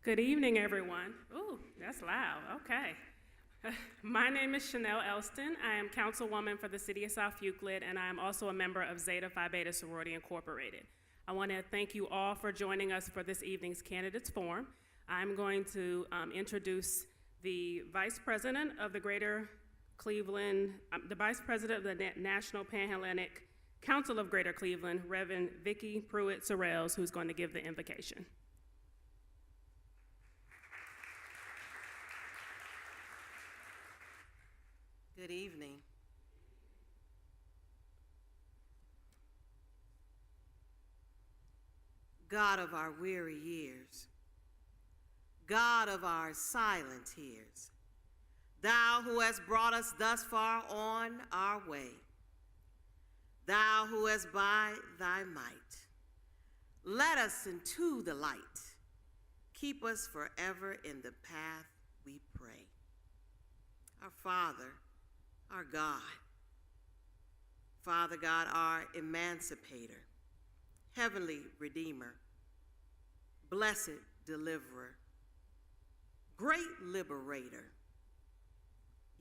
Good evening, everyone. Ooh, that's loud. Okay. My name is Chanel Elston. I am councilwoman for the City of South Euclid, and I am also a member of Zeta Phi Beta Sorority Incorporated. I want to thank you all for joining us for this evening's Candidates Forum. I'm going to introduce the Vice President of the Greater Cleveland, the Vice President of the National Panhellenic Council of Greater Cleveland, Reverend Vicki Pruitt Sorrells, who's going to give the invocation. Good evening. God of our weary years, God of our silent tears, Thou who hast brought us thus far on our way, Thou who hast by thy might led us into the light, keep us forever in the path we pray. Our Father, our God, Father God, our emancipator, heavenly redeemer, blessed deliverer, great liberator,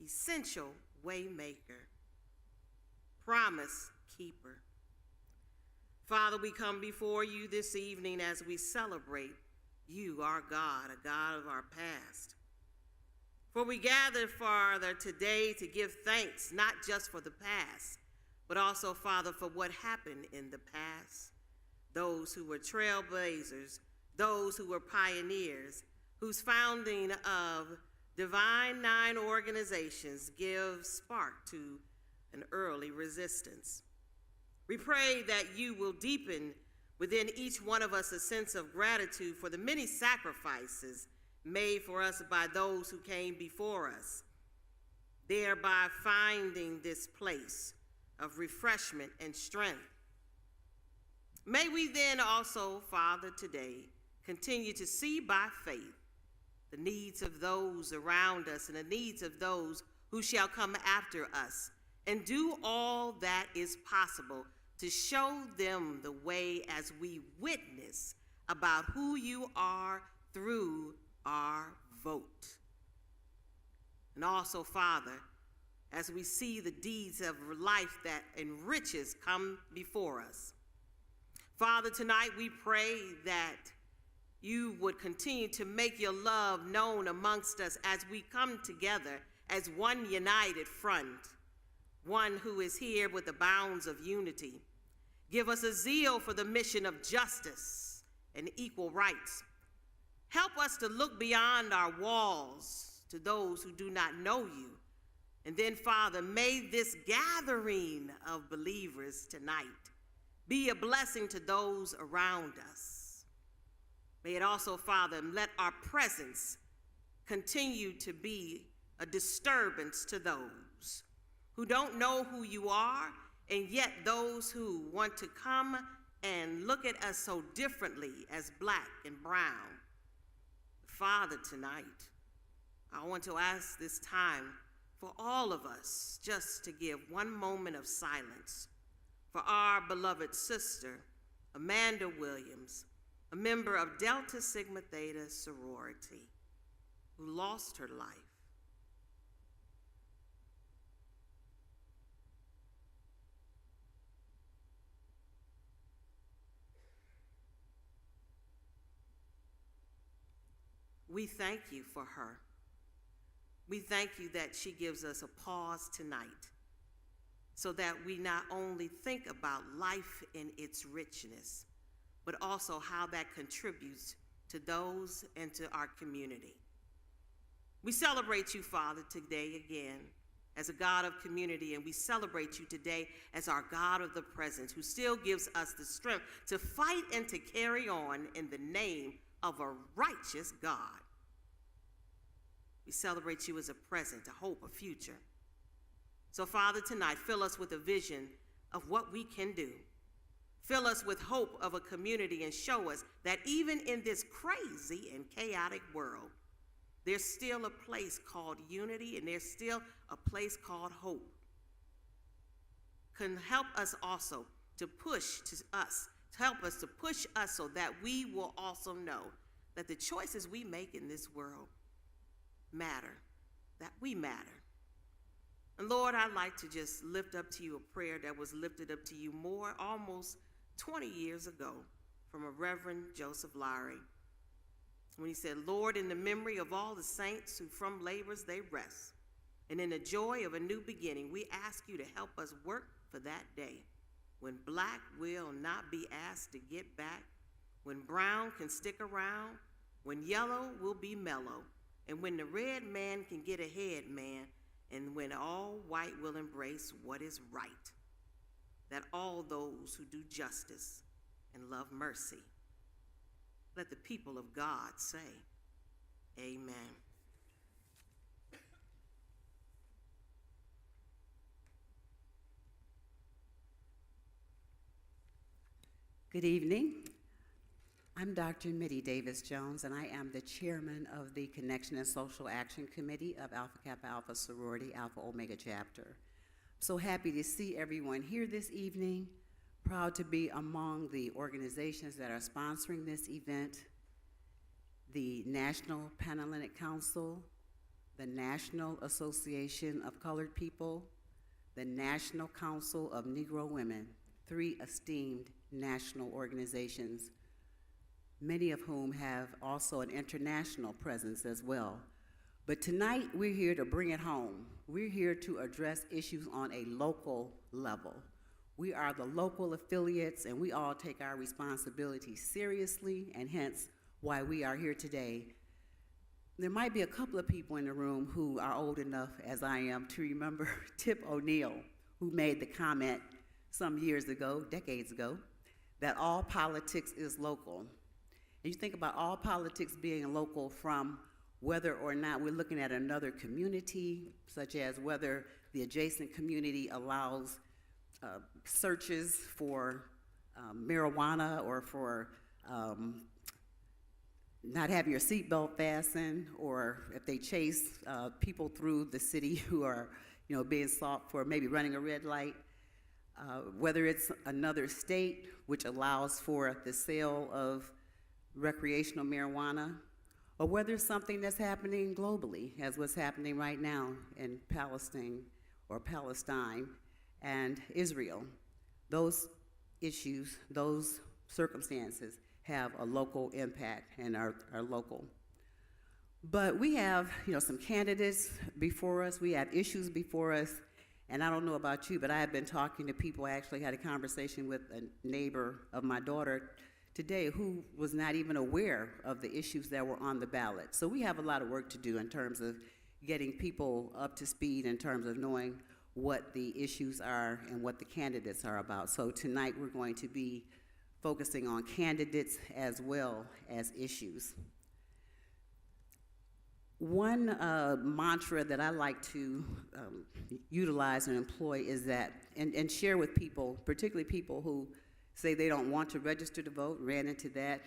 essential waymaker, promise keeper. Father, we come before you this evening as we celebrate you, our God, a God of our past. For we gather, Father, today to give thanks, not just for the past, but also, Father, for what happened in the past. Those who were trailblazers, those who were pioneers, whose founding of Divine Nine organizations give spark to an early resistance. We pray that you will deepen within each one of us a sense of gratitude for the many sacrifices made for us by those who came before us, thereby finding this place of refreshment and strength. May we then also, Father, today continue to see by faith the needs of those around us and the needs of those who shall come after us, and do all that is possible to show them the way as we witness about who you are through our vote. And also, Father, as we see the deeds of life that enriches come before us. Father, tonight we pray that you would continue to make your love known amongst us as we come together as one united front, one who is here with the bounds of unity. Give us a zeal for the mission of justice and equal rights. Help us to look beyond our walls to those who do not know you. And then, Father, may this gathering of believers tonight be a blessing to those around us. May it also, Father, let our presence continue to be a disturbance to those who don't know who you are, and yet those who want to come and look at us so differently as black and brown. Father, tonight, I want to ask this time for all of us just to give one moment of silence for our beloved sister, Amanda Williams, a member of Delta Sigma Theta sorority, who lost her life. We thank you for her. We thank you that she gives us a pause tonight so that we not only think about life in its richness, but also how that contributes to those and to our community. We celebrate you, Father, today again as a God of community, and we celebrate you today as our God of the present, who still gives us the strength to fight and to carry on in the name of a righteous God. We celebrate you as a present, a hope, a future. So, Father, tonight, fill us with a vision of what we can do. Fill us with hope of a community and show us that even in this crazy and chaotic world, there's still a place called unity and there's still a place called hope. Can help us also to push us so that we will also know that the choices we make in this world matter, that we matter. And Lord, I'd like to just lift up to you a prayer that was lifted up to you almost 20 years ago from a Reverend Joseph Lowry, when he said, Lord, in the memory of all the saints who from labors they rest, and in the joy of a new beginning, we ask you to help us work for that day when black will not be asked to get back, when brown can stick around, when yellow will be mellow, and when the red man can get ahead, man, and when all white will embrace what is right, that all those who do justice and love mercy, let the people of God say, amen. Good evening. I'm Dr. Mitty Davis-Jones, and I am the chairman of the Connection and Social Action Committee of Alpha Kappa Alpha Sorority Alpha Omega Chapter. So happy to see everyone here this evening. Proud to be among the organizations that are sponsoring this event: the National Panhellenic Council, the National Association of Colored People, the National Council of Negro Women, 3 esteemed national organizations, many of whom have also an international presence as well. But tonight, we're here to bring it home. We're here to address issues on a local level. We are the local affiliates, and we all take our responsibility seriously, and hence why we are here today. There might be a couple of people in the room who are old enough, as I am, to remember Tip O'Neill, who made the comment some years ago, decades ago, that all politics is local. And you think about all politics being local, from whether or not we're looking at another community, such as whether the adjacent community allows searches for marijuana, or for not having your seatbelt fastened, or if they chase people through the city who are, being sought for maybe running a red light. Whether it's another state which allows for the sale of recreational marijuana, or whether it's something that's happening globally, as what's happening right now in Palestine and Israel. Those issues, those circumstances have a local impact and are local. But we have, some candidates before us, we have issues before us. And I don't know about you, but I have been talking to people. I actually had a conversation with a neighbor of my daughter today who was not even aware of the issues that were on the ballot. So we have a lot of work to do in terms of getting people up to speed, in terms of knowing what the issues are and what the candidates are about. So tonight we're going to be focusing on candidates as well as issues. One mantra that I like to utilize and employ is that, and share with people, particularly people who say they don't want to register to vote, ran into that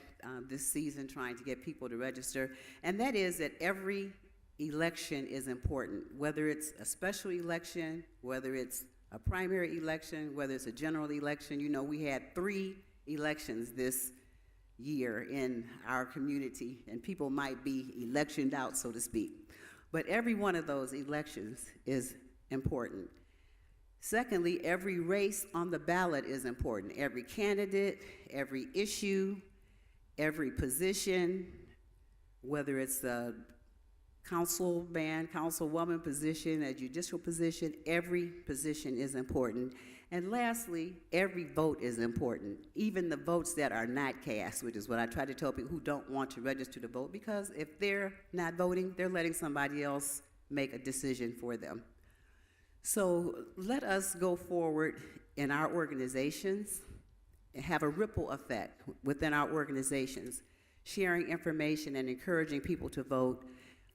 this season trying to get people to register, and that is that every election is important, whether it's a special election, whether it's a primary election, whether it's a general election. We had 3 elections this year in our community, and people might be electioned out, so to speak. But every one of those elections is important. Secondly, every race on the ballot is important. Every candidate, every issue, every position, whether it's a councilman, councilwoman position, a judicial position, every position is important. And lastly, every vote is important, even the votes that are not cast, which is what I try to tell people who don't want to register to vote, because if they're not voting, they're letting somebody else make a decision for them. So let us go forward in our organizations and have a ripple effect within our organizations, sharing information and encouraging people to vote.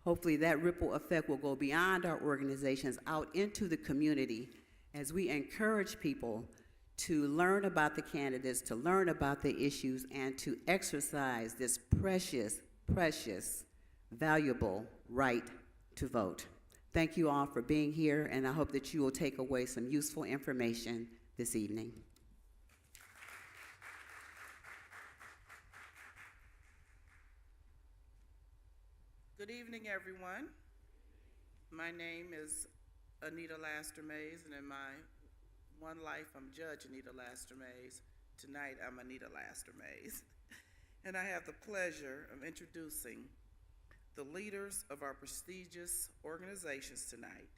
Hopefully that ripple effect will go beyond our organizations out into the community, as we encourage people to learn about the candidates, to learn about the issues, and to exercise this precious, precious, valuable right to vote. Thank you all for being here, and I hope that you will take away some useful information this evening. Good evening, everyone. My name is Anita Laster Mays, and in my one life, I'm Judge Anita Laster Mays. Tonight, I'm Anita Laster Mays. And I have the pleasure of introducing the leaders of our prestigious organizations tonight.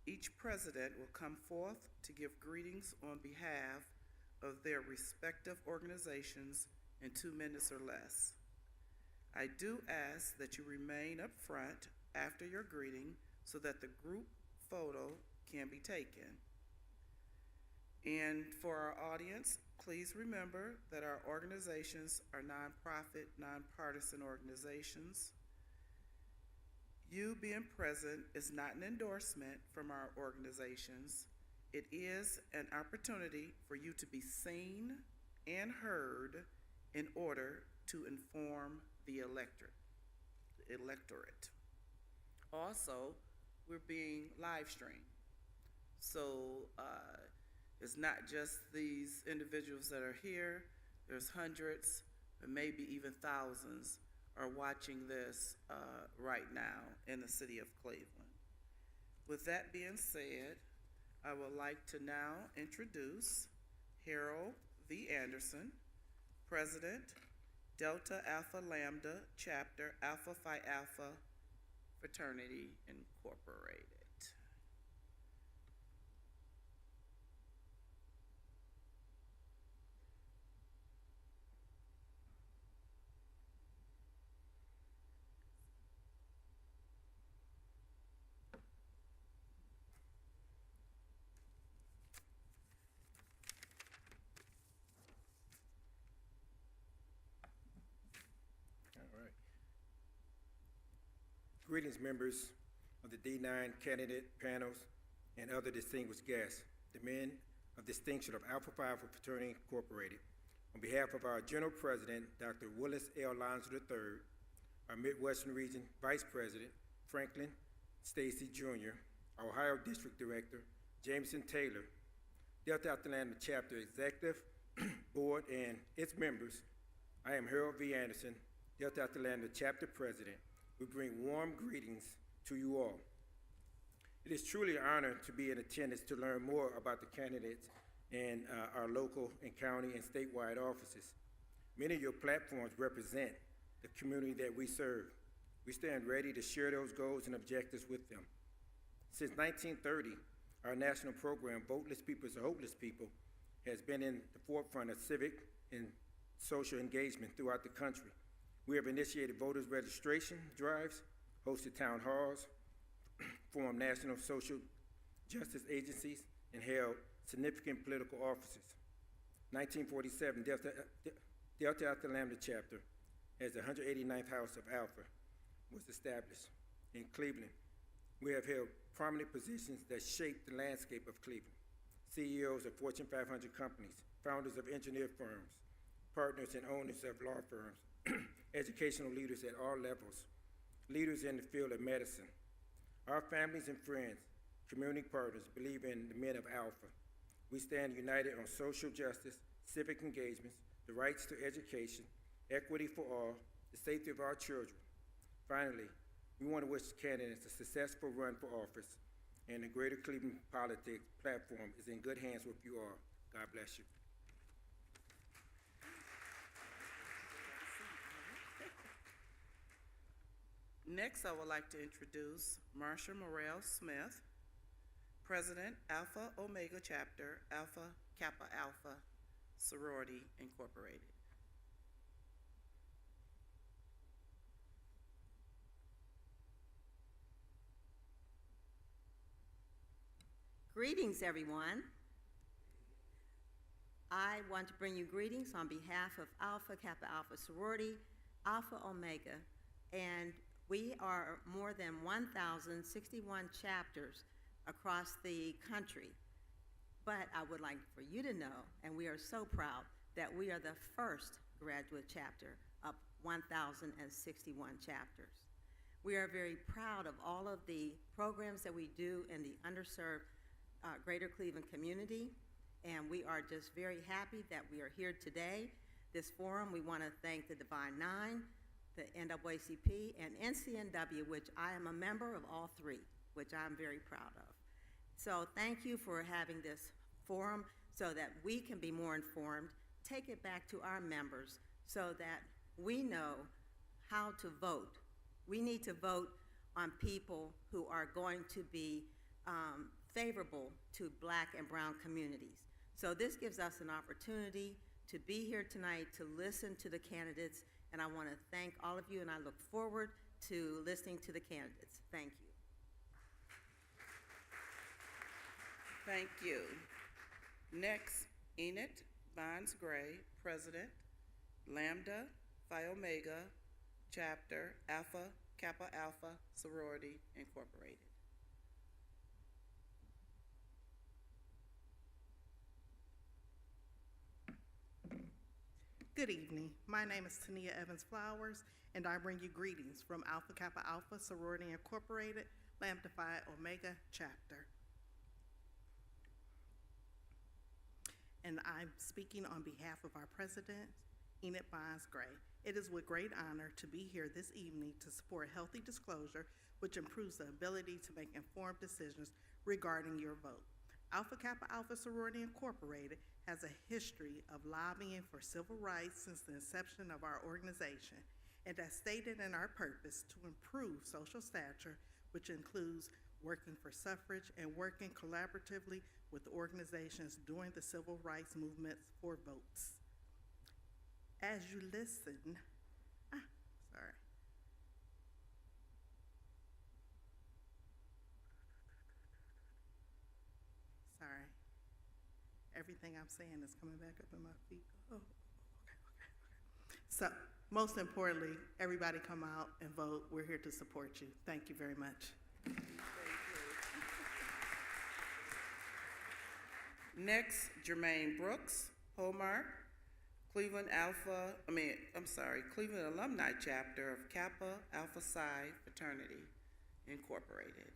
Each president will come forth to give greetings on behalf of their respective organizations in 2 minutes or less. I do ask that you remain up front after your greeting so that the group photo can be taken. And for our audience, please remember that our organizations are nonprofit, nonpartisan organizations. You being present is not an endorsement from our organizations. It is an opportunity for you to be seen and heard in order to inform the electorate. Also, we're being live streamed. So it's not just these individuals that are here. There's hundreds, and maybe even thousands are watching this right now in the city of Cleveland. With that being said, I would like to now introduce Harold V. Anderson, President, Delta Alpha Lambda Chapter Alpha Phi Alpha Fraternity Incorporated. Greetings, members of the D9 candidate panels and other distinguished guests, the men of distinction of Alpha Phi Alpha Fraternity Incorporated. On behalf of our General President, Dr. Willis L. Lonzo III, our Midwestern Region Vice President, Franklin Stacy Jr., our Ohio District Director, Jameson Taylor, Delta Atlanta Chapter Executive Board and its members, I am Harold V. Anderson, Delta Atlanta Chapter President. We bring warm greetings to you all. It is truly an honor to be in attendance to learn more about the candidates and our local and county and statewide offices. Many of your platforms represent the community that we serve. We stand ready to share those goals and objectives with them. Since 1930, our national program, Voteless Peoples are Hopeless People, has been in the forefront of civic and social engagement throughout the country. We have initiated voters registration drives, hosted town halls, formed national social justice agencies, and held significant political offices. 1947, Delta Alpha Lambda Chapter, as the 189th House of Alpha, was established in Cleveland. We have held prominent positions that shaped the landscape of Cleveland. CEOs of Fortune 500 companies, founders of engineer firms, partners and owners of law firms, educational leaders at all levels, leaders in the field of medicine. Our families and friends, community partners believe in the men of Alpha. We stand united on social justice, civic engagements, the rights to education, equity for all, the safety of our children. Finally, we want to wish candidates a successful run for office, and the Greater Cleveland Politics platform is in good hands with you all. God bless you. Next, I would like to introduce Marsha Morrell Smith, President, Alpha Omega Chapter, Alpha Kappa Alpha Sorority Incorporated. Greetings, everyone. I want to bring you greetings on behalf of Alpha Kappa Alpha Sorority, Alpha Omega, and we are more than 1,061 chapters across the country. But I would like for you to know, and we are so proud, that we are the first graduate chapter of 1,061 chapters. We are very proud of all of the programs that we do in the underserved Greater Cleveland community, and we are just very happy that we are here today. This forum, we want to thank the Divine Nine the NAACP, and NCNW, which I am a member of all three, which I'm very proud of. So thank you for having this forum so that we can be more informed, take it back to our members so that we know how to vote. We need to vote on people who are going to be favorable to Black and brown communities. So this gives us an opportunity to be here tonight to listen to the candidates, and I want to thank all of you, and I look forward to listening to the candidates. Thank you. Thank you. Next, Enid Barnes Gray, President, Lambda Phi Omega, Chapter Alpha Kappa Alpha Sorority Incorporated. Good evening. My name is Tania Evans Flowers, and I bring you greetings from Alpha Kappa Alpha Sorority Incorporated, Lambda Phi Omega Chapter. And I'm speaking on behalf of our president, Enid Barnes Gray. It is with great honor to be here this evening to support healthy disclosure, which improves the ability to make informed decisions regarding your vote. Alpha Kappa Alpha Sorority Incorporated has a history of lobbying for civil rights since the inception of our organization, and as stated in our purpose, to improve social stature, which includes working for suffrage and working collaboratively with organizations during the civil rights movements for votes. As you listen, sorry, everything I'm saying is coming back up in my feet. Oh, okay. So, most importantly, everybody come out and vote. We're here to support you. Thank you very much. Thank you. Next, Jermaine Brooks, Hallmark, Cleveland Alumni Chapter of Kappa Alpha Psi Fraternity Incorporated.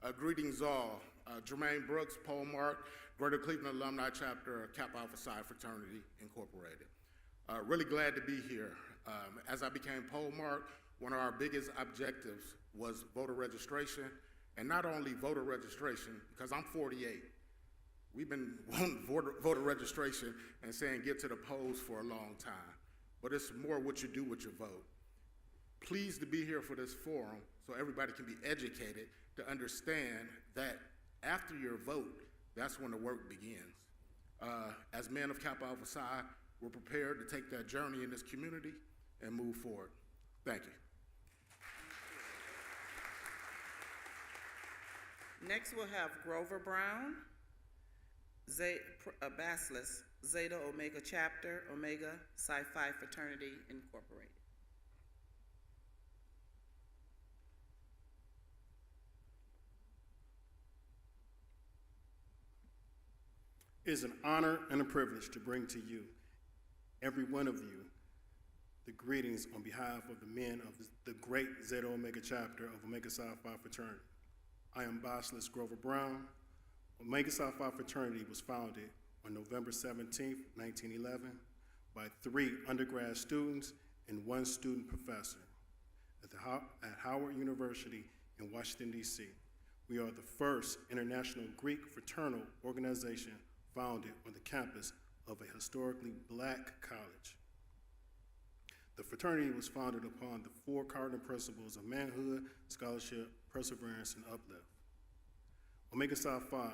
All right. Greetings all. Jermaine Brooks, Polmark, Greater Cleveland Alumni Chapter of Kappa Alpha Psi Fraternity Incorporated. Really glad to be here. As I became Polmark, one of our biggest objectives was voter registration, and not only voter registration, because I'm 48. We've been wanting voter registration and saying get to the polls for a long time, but it's more what you do with your vote. Pleased to be here for this forum so everybody can be educated to understand that after your vote, that's when the work begins. As men of Kappa Alpha Psi, we're prepared to take that journey in this community and move forward. Thank you. Next, we'll have Grover Brown, Basilis, Zeta Omega Chapter, Omega Psi Phi Fraternity Incorporated. It is an honor and a privilege to bring to you, every one of you, the greetings on behalf of the men of the great Zeta Omega Chapter of Omega Psi Phi Fraternity. I am Basilis Grover Brown. Omega Psi Phi Fraternity was founded on November 17, 1911, by 3 undergrad students and 1 student professor at Howard University in Washington, D.C. We are the first international Greek fraternal organization founded on the campus of a historically Black college. The fraternity was founded upon the 4 cardinal principles of manhood, scholarship, perseverance, and uplift. Omega Psi Phi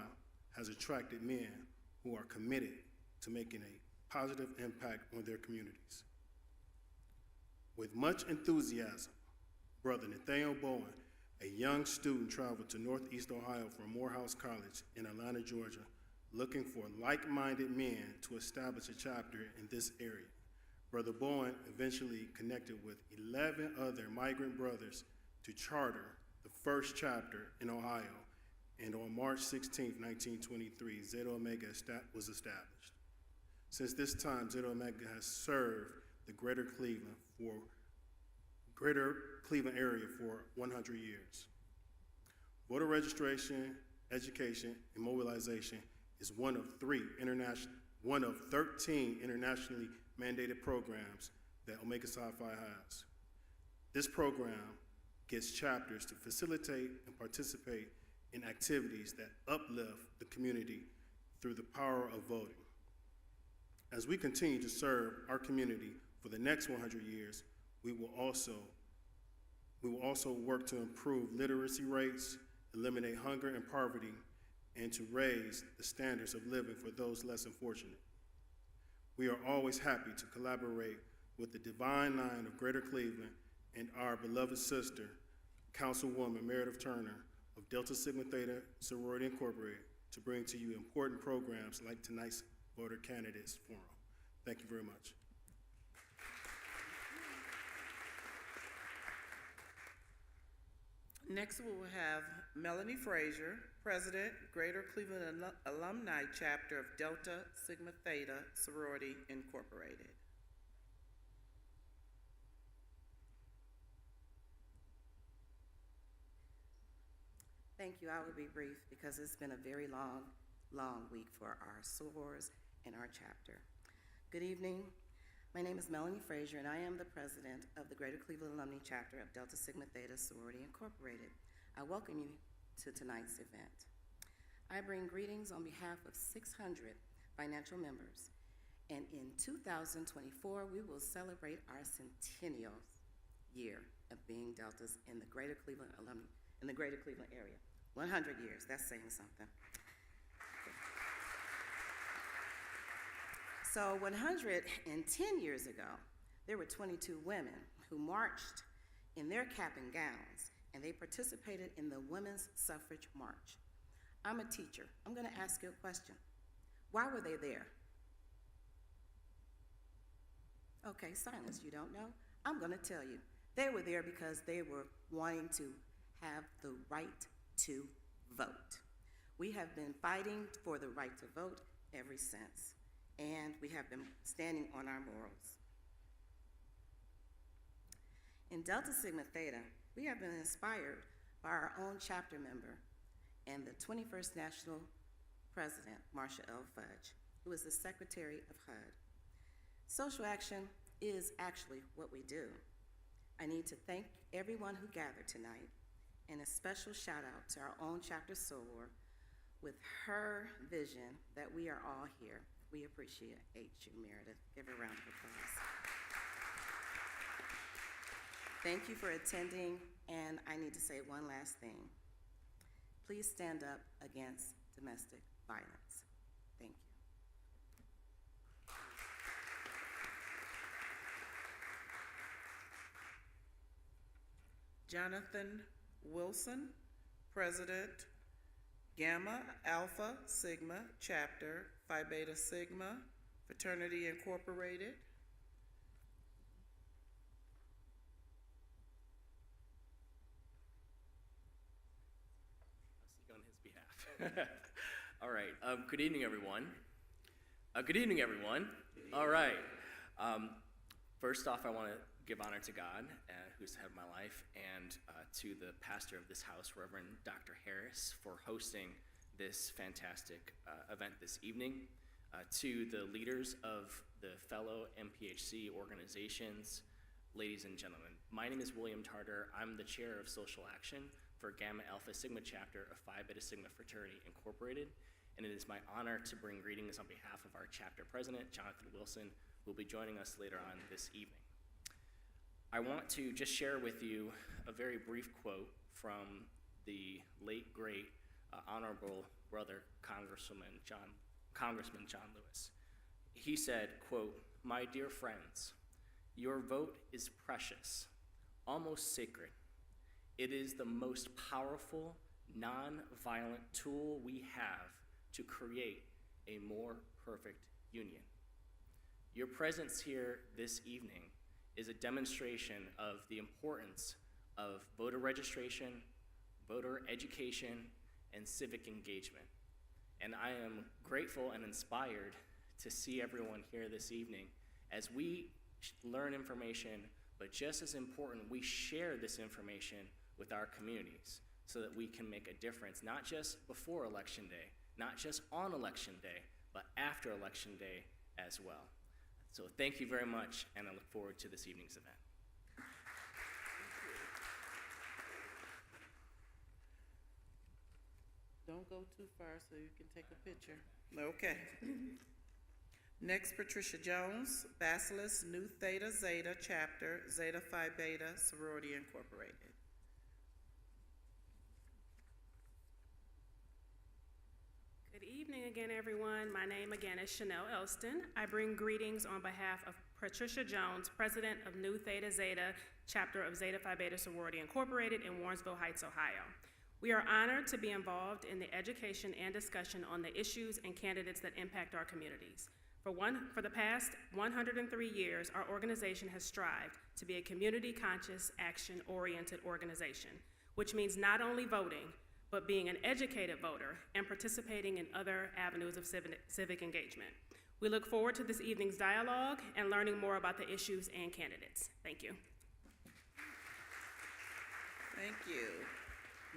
has attracted men who are committed to making a positive impact on their communities. With much enthusiasm, Brother Nathaniel Bowen, a young student, traveled to Northeast Ohio from Morehouse College in Atlanta, Georgia, looking for like-minded men to establish a chapter in this area. Brother Bowen eventually connected with 11 other migrant brothers to charter the first chapter in Ohio, and on March 16, 1923, Zeta Omega was established. Since this time, Zeta Omega has served the Greater Cleveland area for 100 years. Voter registration, education, and mobilization is one of 13 internationally mandated programs that Omega Psi Phi has. This program gets chapters to facilitate and participate in activities that uplift the community through the power of voting. As we continue to serve our community for the next 100 years, we will also work to improve literacy rates, eliminate hunger and poverty, and to raise the standards of living for those less fortunate. We are always happy to collaborate with the divine line of Greater Cleveland and our beloved sister, Councilwoman Meredith Turner of Delta Sigma Theta Sorority Incorporated, to bring to you important programs like tonight's Voter Candidates Forum. Thank you very much. Next, we will have Melanie Frazier, President, Greater Cleveland Alumni Chapter of Delta Sigma Theta Sorority Incorporated. Thank you. I will be brief because it's been a very long week for our sorors and our chapter. Good evening. My name is Melanie Frazier, and I am the president of the Greater Cleveland Alumni Chapter of Delta Sigma Theta Sorority Incorporated. I welcome you to tonight's event. I bring greetings on behalf of 600 financial members, and in 2024, we will celebrate our centennial year of being Deltas in the Greater Cleveland area. 100 years, that's saying something. So 110 years ago, there were 22 women who marched in their cap and gowns, and they participated in the Women's Suffrage March. I'm a teacher. I'm going to ask you a question. Why were they there? Okay, silence, you don't know? I'm going to tell you. They were there because they were wanting to have the right to vote. We have been fighting for the right to vote ever since, and we have been standing on our morals. In Delta Sigma Theta, we have been inspired by our own chapter member and the 21st National President, Marsha L. Fudge, who is the Secretary of HUD. Social action is actually what we do. I need to thank everyone who gathered tonight, and a special shout out to our own chapter soror with her vision that we are all here. We appreciate you, Meredith. Give her a round of applause. Thank you for attending, and I need to say one last thing. Please stand up against domestic violence. Thank you. Jonathan Wilson, President, Gamma Alpha Sigma Chapter, Phi Beta Sigma Fraternity Incorporated. I'll speak on his behalf. All right. Good evening, everyone. Good evening, everyone. All right. First off, I want to give honor to God, who's the head of my life, and to the pastor of this house, Reverend Dr. Harris, for hosting this fantastic event this evening, to the leaders of the fellow MPHC organizations, ladies and gentlemen. My name is William Tarter. I'm the chair of social action for Gamma Alpha Sigma chapter of Phi Beta Sigma Fraternity Incorporated, and it is my honor to bring greetings on behalf of our chapter president, Jonathan Wilson, who will be joining us later on this evening. I want to just share with you a very brief quote from the late, great, honorable brother, Congressman John Lewis. He said, quote, "My dear friends, your vote is precious, almost sacred. It is the most powerful, non-violent tool we have to create a more perfect union. Your presence here this evening is a demonstration of the importance of voter registration, voter education, and civic engagement. And I am grateful and inspired to see everyone here this evening as we learn information, but just as important, we share this information with our communities so that we can make a difference, not just before Election Day, not just on Election Day, but after Election Day as well. So thank you very much, and I look forward to this evening's event. Don't go too far so you can take a picture. Okay. Next, Patricia Jones, Bacillus Nu Theta Zeta Chapter, Zeta Phi Beta Sorority Incorporated. Good evening again, everyone. My name again is Chanel Elston. I bring greetings on behalf of Patricia Jones, President of Nu Theta Zeta, Chapter of Zeta Phi Beta Sorority Incorporated in Warrensville Heights, Ohio. We are honored to be involved in the education and discussion on the issues and candidates that impact our communities. For the past 103 years, our organization has strived to be a community-conscious, action-oriented organization, which means not only voting, but being an educated voter and participating in other avenues of civic engagement. We look forward to this evening's dialogue and learning more about the issues and candidates. Thank you. Thank you.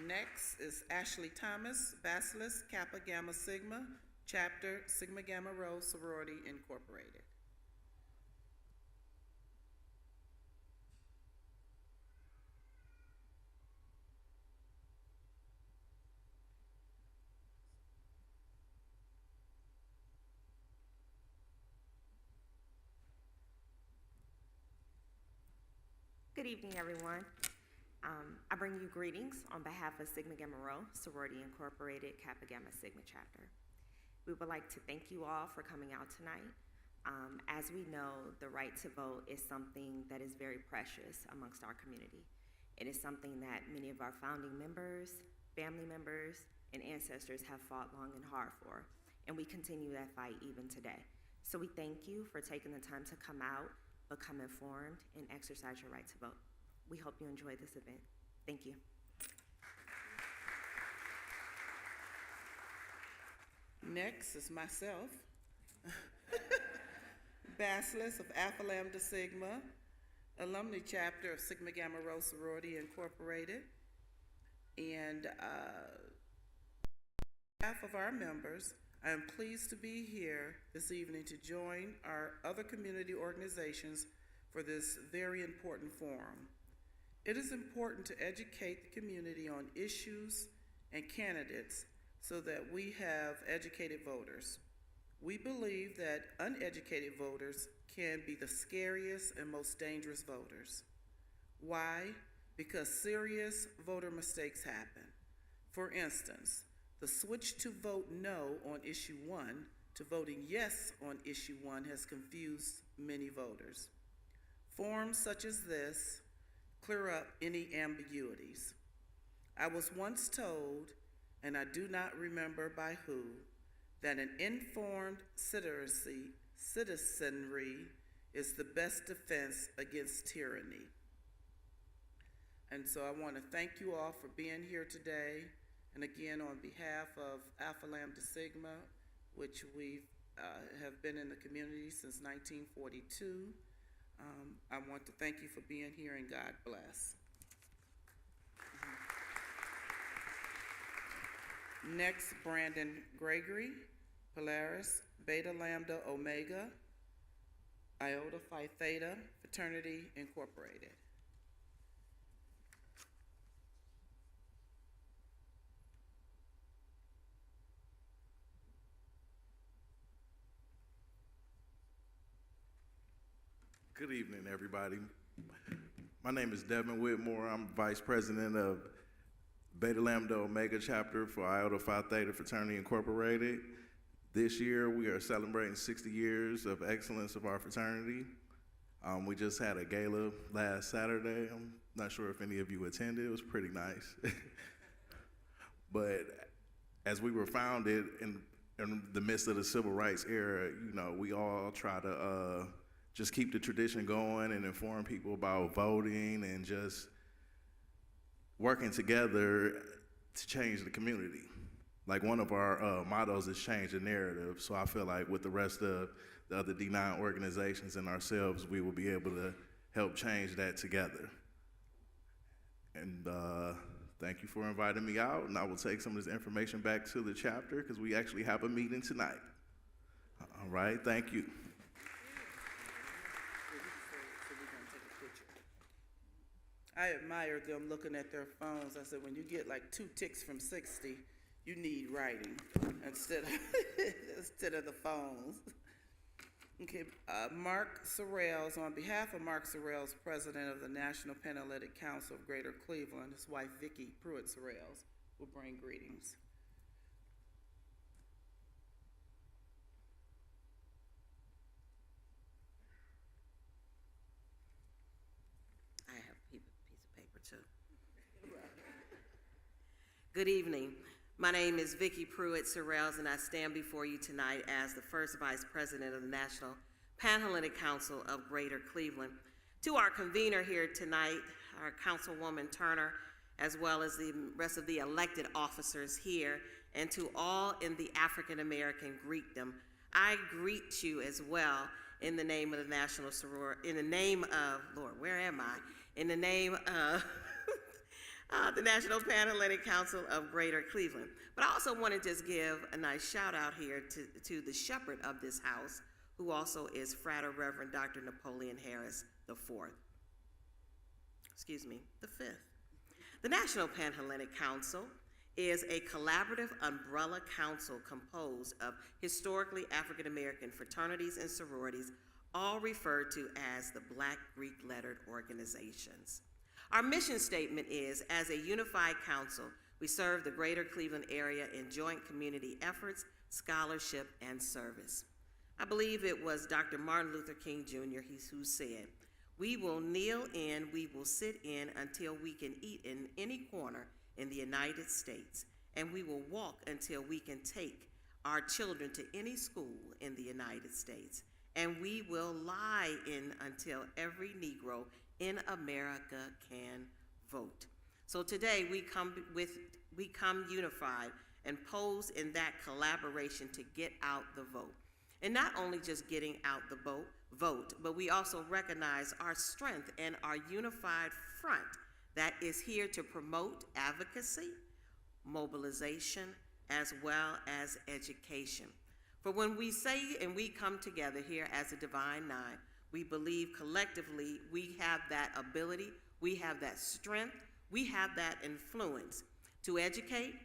Next is Ashley Thomas, Bacillus Kappa Gamma Sigma, Chapter Sigma Gamma Rho Sorority Incorporated. Good evening, everyone. I bring you greetings on behalf of Sigma Gamma Rho Sorority Incorporated, Kappa Gamma Sigma Chapter. We would like to thank you all for coming out tonight. As we know, the right to vote is something that is very precious amongst our community. It is something that many of our founding members, family members, and ancestors have fought long and hard for, and we continue that fight even today. So we thank you for taking the time to come out, become informed, and exercise your right to vote. We hope you enjoy this event. Thank you. Next is myself, Bacillus of Alpha Lambda Sigma, Alumni Chapter of Sigma Gamma Rho Sorority Incorporated. And on behalf of our members, I am pleased to be here this evening to join our other community organizations for this very important forum. It is important to educate the community on issues and candidates so that we have educated voters. We believe that uneducated voters can be the scariest and most dangerous voters. Why? Because serious voter mistakes happen. For instance, the switch to vote no on issue 1 to voting yes on issue 1 has confused many voters. Forms such as this clear up any ambiguities. I was once told, and I do not remember by who, that an informed citizenry is the best defense against tyranny. And so I want to thank you all for being here today. And again, on behalf of Alpha Lambda Sigma, which we have been in the community since 1942, I want to thank you for being here, and God bless. Next, Brandon Gregory, Polaris, Beta Lambda Omega, Iota Phi Theta Fraternity Incorporated. Good evening, everybody. My name is Devin Whitmore. I'm Vice President of Beta Lambda Omega Chapter for Iota Phi Theta Fraternity Incorporated. This year, we are celebrating 60 years of excellence of our fraternity. We just had a gala last Saturday. I'm not sure if any of you attended. It was pretty nice. But as we were founded in the midst of the civil rights era, you know, we all try to just keep the tradition going and inform people about voting and just working together to change the community. Like, one of our mottos is change the narrative. So I feel like with the rest of the other D9 organizations and ourselves, we will be able to help change that together. And thank you for inviting me out, and I will take some of this information back to the chapter because we actually have a meeting tonight. All right, thank you. I admire them looking at their phones. I said, when you get like 2 ticks from 60, you need writing instead of, instead of the phones. Okay, Mark Sorrells, on behalf of Mark Sorrells, president of the National Panhellenic Council of Greater Cleveland, his wife Vicki Pruitt Sorrells will bring greetings. I have a piece of paper too. Good evening. My name is Vicki Pruitt Sorrells, and I stand before you tonight as the first vice president of the National Panhellenic Council of Greater Cleveland. To our convener here tonight, our Councilwoman Turner, as well as the rest of the elected officers here, and to all in the African American Greekdom, I greet you as well in the name of the National Sorority, in the name of, Lord, where am I? In the name of the National Panhellenic Council of Greater Cleveland. But I also want to just give a nice shout out here to the shepherd of this house, who also is Frater Reverend Dr. Napoleon Harris the Fourth. Excuse me, the Fifth. The National Panhellenic Council is a collaborative umbrella council composed of historically African American fraternities and sororities, all referred to as the Black Greek lettered organizations. Our mission statement is, as a unified council, we serve the greater Cleveland area in joint community efforts, scholarship, and service. I believe it was Dr. Martin Luther King Jr. who said, "We will kneel in, we will sit in until we can eat in any corner in the United States, and we will walk until we can take our children to any school in the United States, and we will lie in until every Negro in America can vote." So today we come unified and pose in that collaboration to get out the vote. And not only just getting out the vote, but we also recognize our strength and our unified front that is here to promote advocacy, mobilization, as well as education. For when we say and we come together here as a Divine Nine, we believe collectively we have that ability, we have that strength, we have that influence to educate,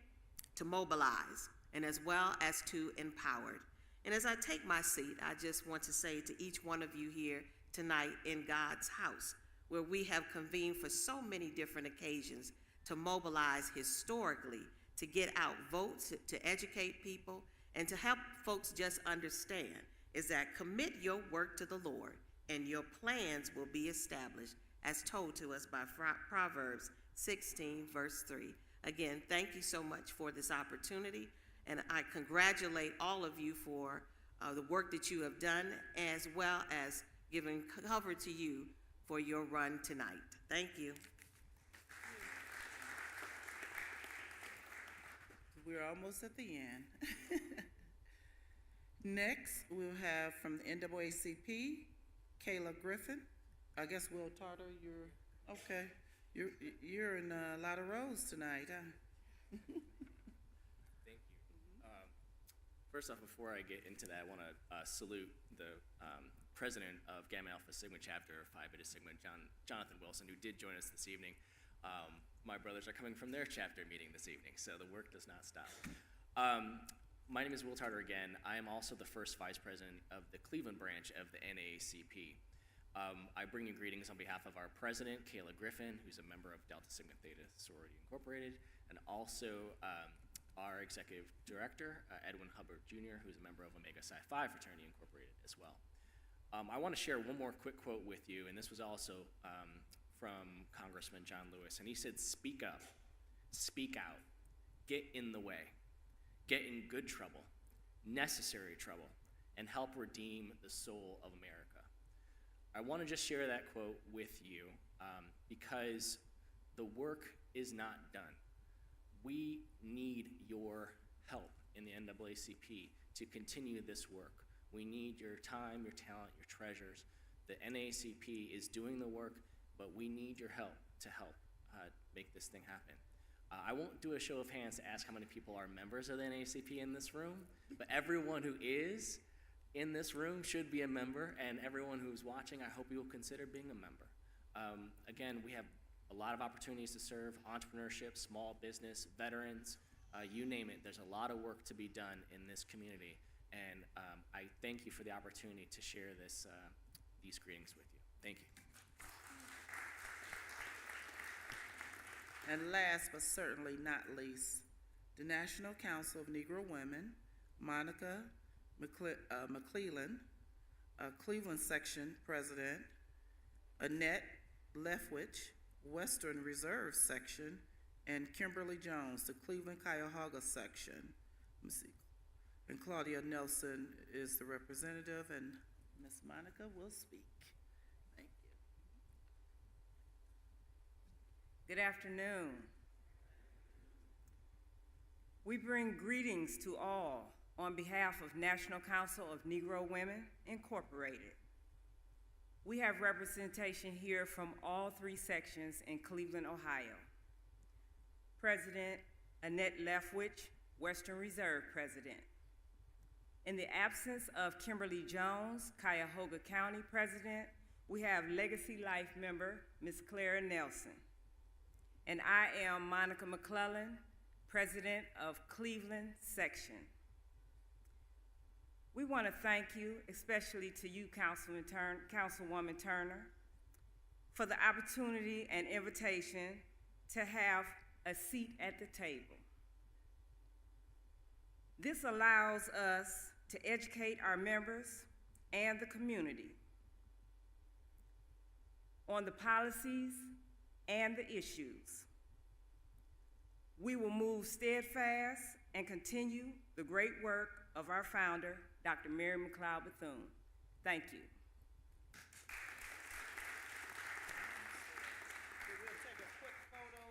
to mobilize, and as well as to empower. And as I take my seat, I just want to say to each one of you here tonight in God's house, where we have convened for so many different occasions to mobilize historically, to get out votes, to educate people, and to help folks just understand, is that commit your work to the Lord, and your plans will be established, as told to us by Proverbs 16, verse 3. Again, thank you so much for this opportunity, and I congratulate all of you for the work that you have done, as well as giving cover to you for your run tonight. Thank you. We're almost at the end. Next, we'll have from the NAACP, Kayla Griffin. I guess Will Tarter, you're okay. You're in a lot of roles tonight, huh? Thank you. First off, before I get into that, I want to salute the president of Gamma Alpha Sigma chapter of Phi Beta Sigma, Jonathan Wilson, who did join us this evening. My brothers are coming from their chapter meeting this evening, so the work does not stop. My name is Will Tarter again. I am also the first vice president of the Cleveland branch of the NAACP. I bring you greetings on behalf of our president, Kayla Griffin, who's a member of Delta Sigma Theta Sorority Incorporated, and also our executive director, Edwin Hubbard Jr., who's a member of Omega Psi Phi Fraternity Incorporated as well. I want to share one more quick quote with you, and this was also from Congressman John Lewis, and he said, "Speak up, speak out, get in the way, get in good trouble, necessary trouble, and help redeem the soul of America." I want to just share that quote with you because the work is not done. We need your help in the NAACP to continue this work. We need your time, your talent, your treasures. The NAACP is doing the work, but we need your help to help make this thing happen. I won't do a show of hands to ask how many people are members of the NAACP in this room, but everyone who is in this room should be a member, and everyone who's watching, I hope you will consider being a member. Again, we have a lot of opportunities to serve entrepreneurship, small business, veterans, you name it. There's a lot of work to be done in this community, and I thank you for the opportunity to share these greetings with you. Thank you. And last but certainly not least, the National Council of Negro Women, Monica McClellan, Cleveland Section President, Annette Leftwich, Western Reserve Section, and Kimberly Jones, the Cleveland Cuyahoga Section. Let me see. And Claudia Nelson is the representative, and Miss Monica will speak. Thank you. Good afternoon. We bring greetings to all on behalf of National Council of Negro Women, Incorporated. We have representation here from all 3 sections in Cleveland, Ohio. President Annette Leftwich, Western Reserve President. In the absence of Kimberly Jones, Cuyahoga County President, we have Legacy Life member, Ms. Clara Nelson. And I am Monica McClellan, President of Cleveland Section. We want to thank you, especially to you, Councilwoman Turner, for the opportunity and invitation to have a seat at the table. This allows us to educate our members and the community on the policies and the issues. We will move steadfast and continue the great work of our founder, Dr. Mary McLeod Bethune. Thank you. We'll take a quick photo.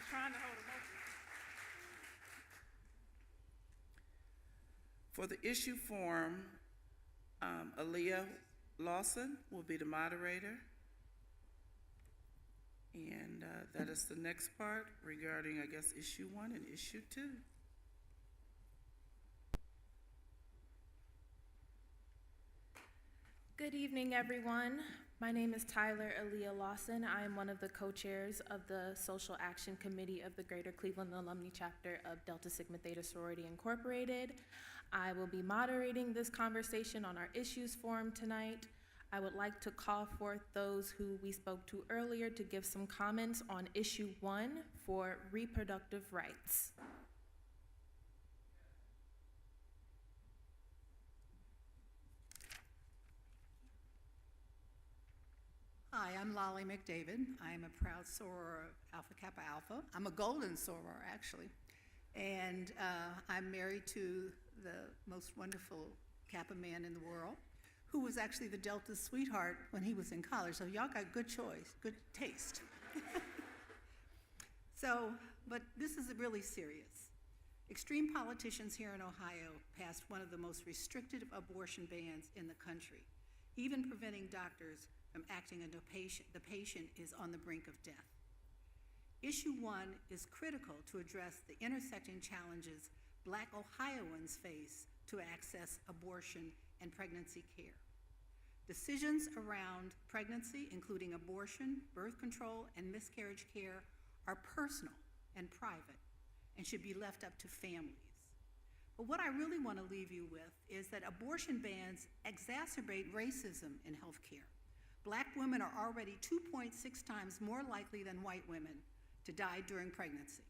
Trying to hold them open. For the issue form, Aaliyah Lawson will be the moderator. And that is the next part regarding, I guess, issue 1 and issue 2. Good evening, everyone. My name is Tyler Aaliyah Lawson. I am one of the co-chairs of the Social Action Committee of the Greater Cleveland Alumni Chapter of Delta Sigma Theta Sorority Incorporated. I will be moderating this conversation on our issues forum tonight. I would like to call forth those who we spoke to earlier to give some comments on issue 1 for reproductive rights. Hi, I'm Lolly McDavid. I am a proud soror of Alpha Kappa Alpha. I'm a golden soror, actually. And I'm married to the most wonderful Kappa man in the world, who was actually the Delta's sweetheart when he was in college. So y'all got good choice, good taste. But this is really serious. Extreme politicians here in Ohio passed one of the most restrictive abortion bans in the country, even preventing doctors from acting on the patient is on the brink of death. Issue 1 is critical to address the intersecting challenges Black Ohioans face to access abortion and pregnancy care. Decisions around pregnancy, including abortion, birth control, and miscarriage care, are personal and private and should be left up to families. But what I really want to leave you with is that abortion bans exacerbate racism in healthcare. Black women are already 2.6 times more likely than white women to die during pregnancy.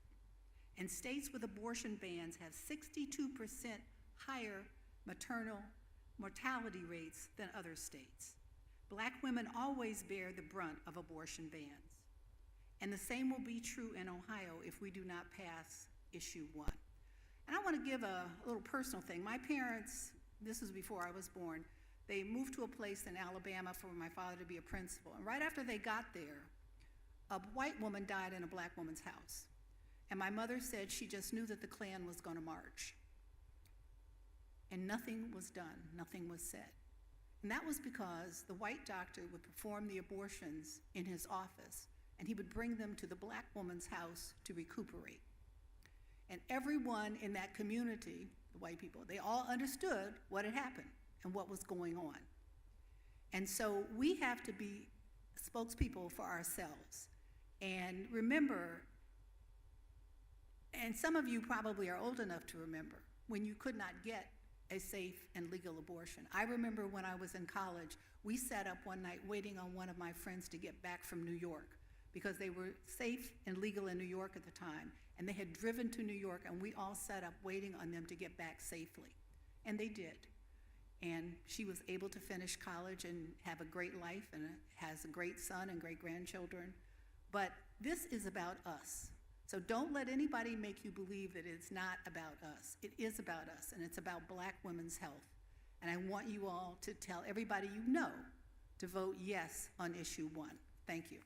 And states with abortion bans have 62% higher maternal mortality rates than other states. Black women always bear the brunt of abortion bans. And the same will be true in Ohio if we do not pass issue 1. And I want to give a little personal thing. My parents, this was before I was born, they moved to a place in Alabama for my father to be a principal. And right after they got there, a white woman died in a black woman's house. And my mother said she just knew that the Klan was going to march. And nothing was done, nothing was said. And that was because the white doctor would perform the abortions in his office, and he would bring them to the black woman's house to recuperate. And everyone in that community, the white people, they all understood what had happened and what was going on. And so we have to be spokespeople for ourselves. And remember, and some of you probably are old enough to remember, when you could not get a safe and legal abortion. I remember when I was in college, we sat up one night waiting on one of my friends to get back from New York because they were safe and legal in New York at the time. And they had driven to New York, and we all sat up waiting on them to get back safely. And they did. And she was able to finish college and have a great life and has a great son and great grandchildren. But this is about us. So don't let anybody make you believe that it's not about us. It is about us, and it's about black women's health. And I want you all to tell everybody you know to vote yes on issue 1. Thank you.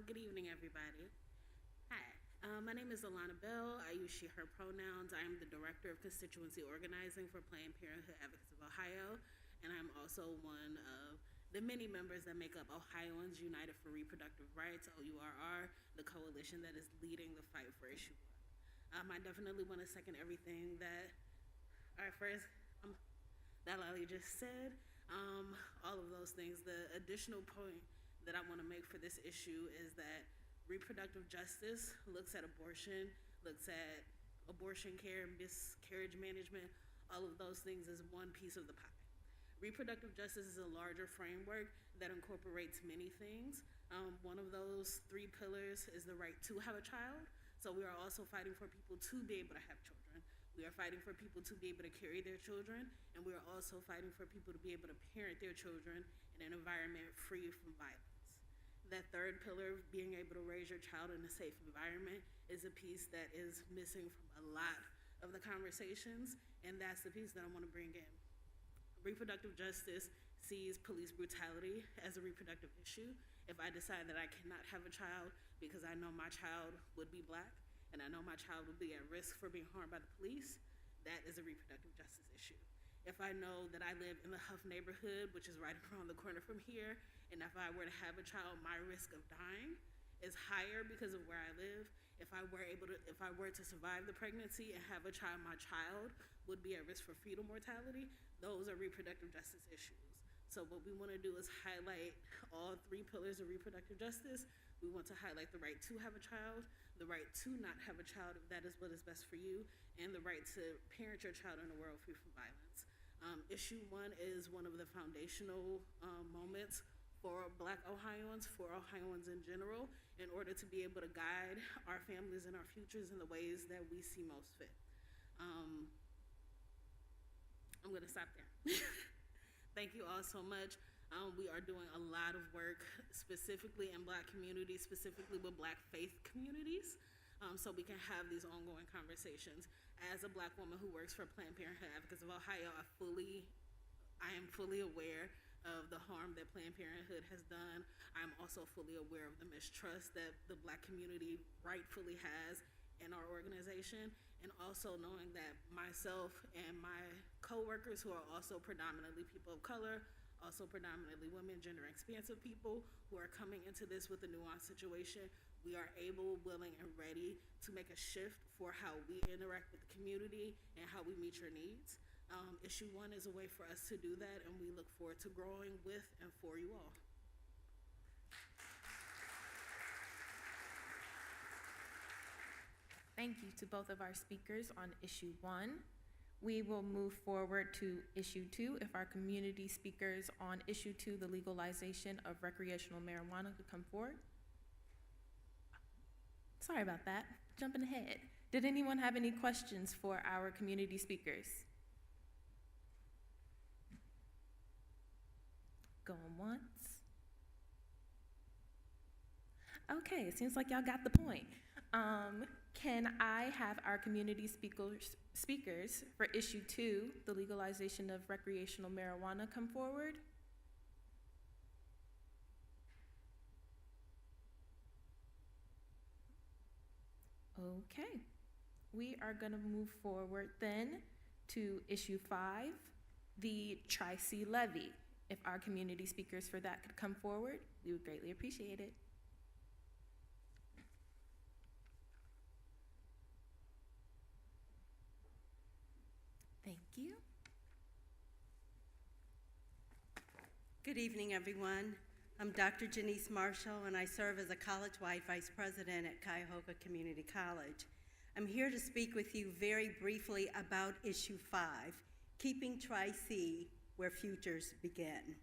Good evening, everybody. Hi, my name is Alana Bell. I use she, her pronouns. I am the Director of Constituency Organizing for Planned Parenthood Advocates of Ohio, and I'm also one of the many members that make up Ohioans United for Reproductive Rights, OURR, the coalition that is leading the fight for issue 1. I definitely want to second everything that, that Lolly just said. All of those things. The additional point that I want to make for this issue is that reproductive justice looks at abortion, looks at abortion care, miscarriage management, all of those things as one piece of the pie. Reproductive justice is a larger framework that incorporates many things. One of those 3 pillars is the right to have a child. So we are also fighting for people to be able to have children. We are fighting for people to be able to carry their children, and we are also fighting for people to be able to parent their children in an environment free from violence. That 3rd pillar, being able to raise your child in a safe environment, is a piece that is missing from a lot of the conversations, and that's the piece that I want to bring in. Reproductive justice sees police brutality as a reproductive issue. If I decide that I cannot have a child because I know my child would be black, and I know my child would be at risk for being harmed by the police, that is a reproductive justice issue. If I know that I live in the Huff neighborhood, which is right around the corner from here, and if I were to have a child, my risk of dying is higher because of where I live. if I were to survive the pregnancy and have a child, my child would be at risk for fetal mortality. Those are reproductive justice issues. So what we want to do is highlight all 3 pillars of reproductive justice. We want to highlight the right to have a child, the right to not have a child if that is what is best for you, and the right to parent your child in a world free from violence. Issue 1 is one of the foundational moments for Black Ohioans, for Ohioans in general, in order to be able to guide our families and our futures in the ways that we see most fit. I'm gonna stop there. Thank you all so much. We are doing a lot of work specifically in Black communities, specifically with Black faith communities, so we can have these ongoing conversations. As a Black woman who works for Planned Parenthood Advocates of Ohio, I am fully aware of the harm that Planned Parenthood has done. I'm also fully aware of the mistrust that the Black community rightfully has in our organization, and also knowing that myself and my coworkers, who are also predominantly people of color, also predominantly women, gender expansive people, who are coming into this with a nuanced situation, we are able, willing, and ready to make a shift for how we interact with the community and how we meet your needs. Issue 1 is a way for us to do that, and we look forward to growing with and for you all. Thank you to both of our speakers on issue 1. We will move forward to issue 2. If our community speakers on issue 2, the legalization of recreational marijuana, could come forward. Sorry about that, jumping ahead. Did anyone have any questions for our community speakers? Going once. Okay, it seems like y'all got the point. Can I have our community speakers for issue 2, the legalization of recreational marijuana, come forward? Okay, we are gonna move forward then to issue 5, the Tri-C levy. If our community speakers for that could come forward, we would greatly appreciate it. Thank you. Good evening, everyone. I'm Dr. Janice Marshall, and I serve as a college-wide vice president at Cuyahoga Community College. I'm here to speak with you very briefly about issue 5, keeping Tri-C where futures begin.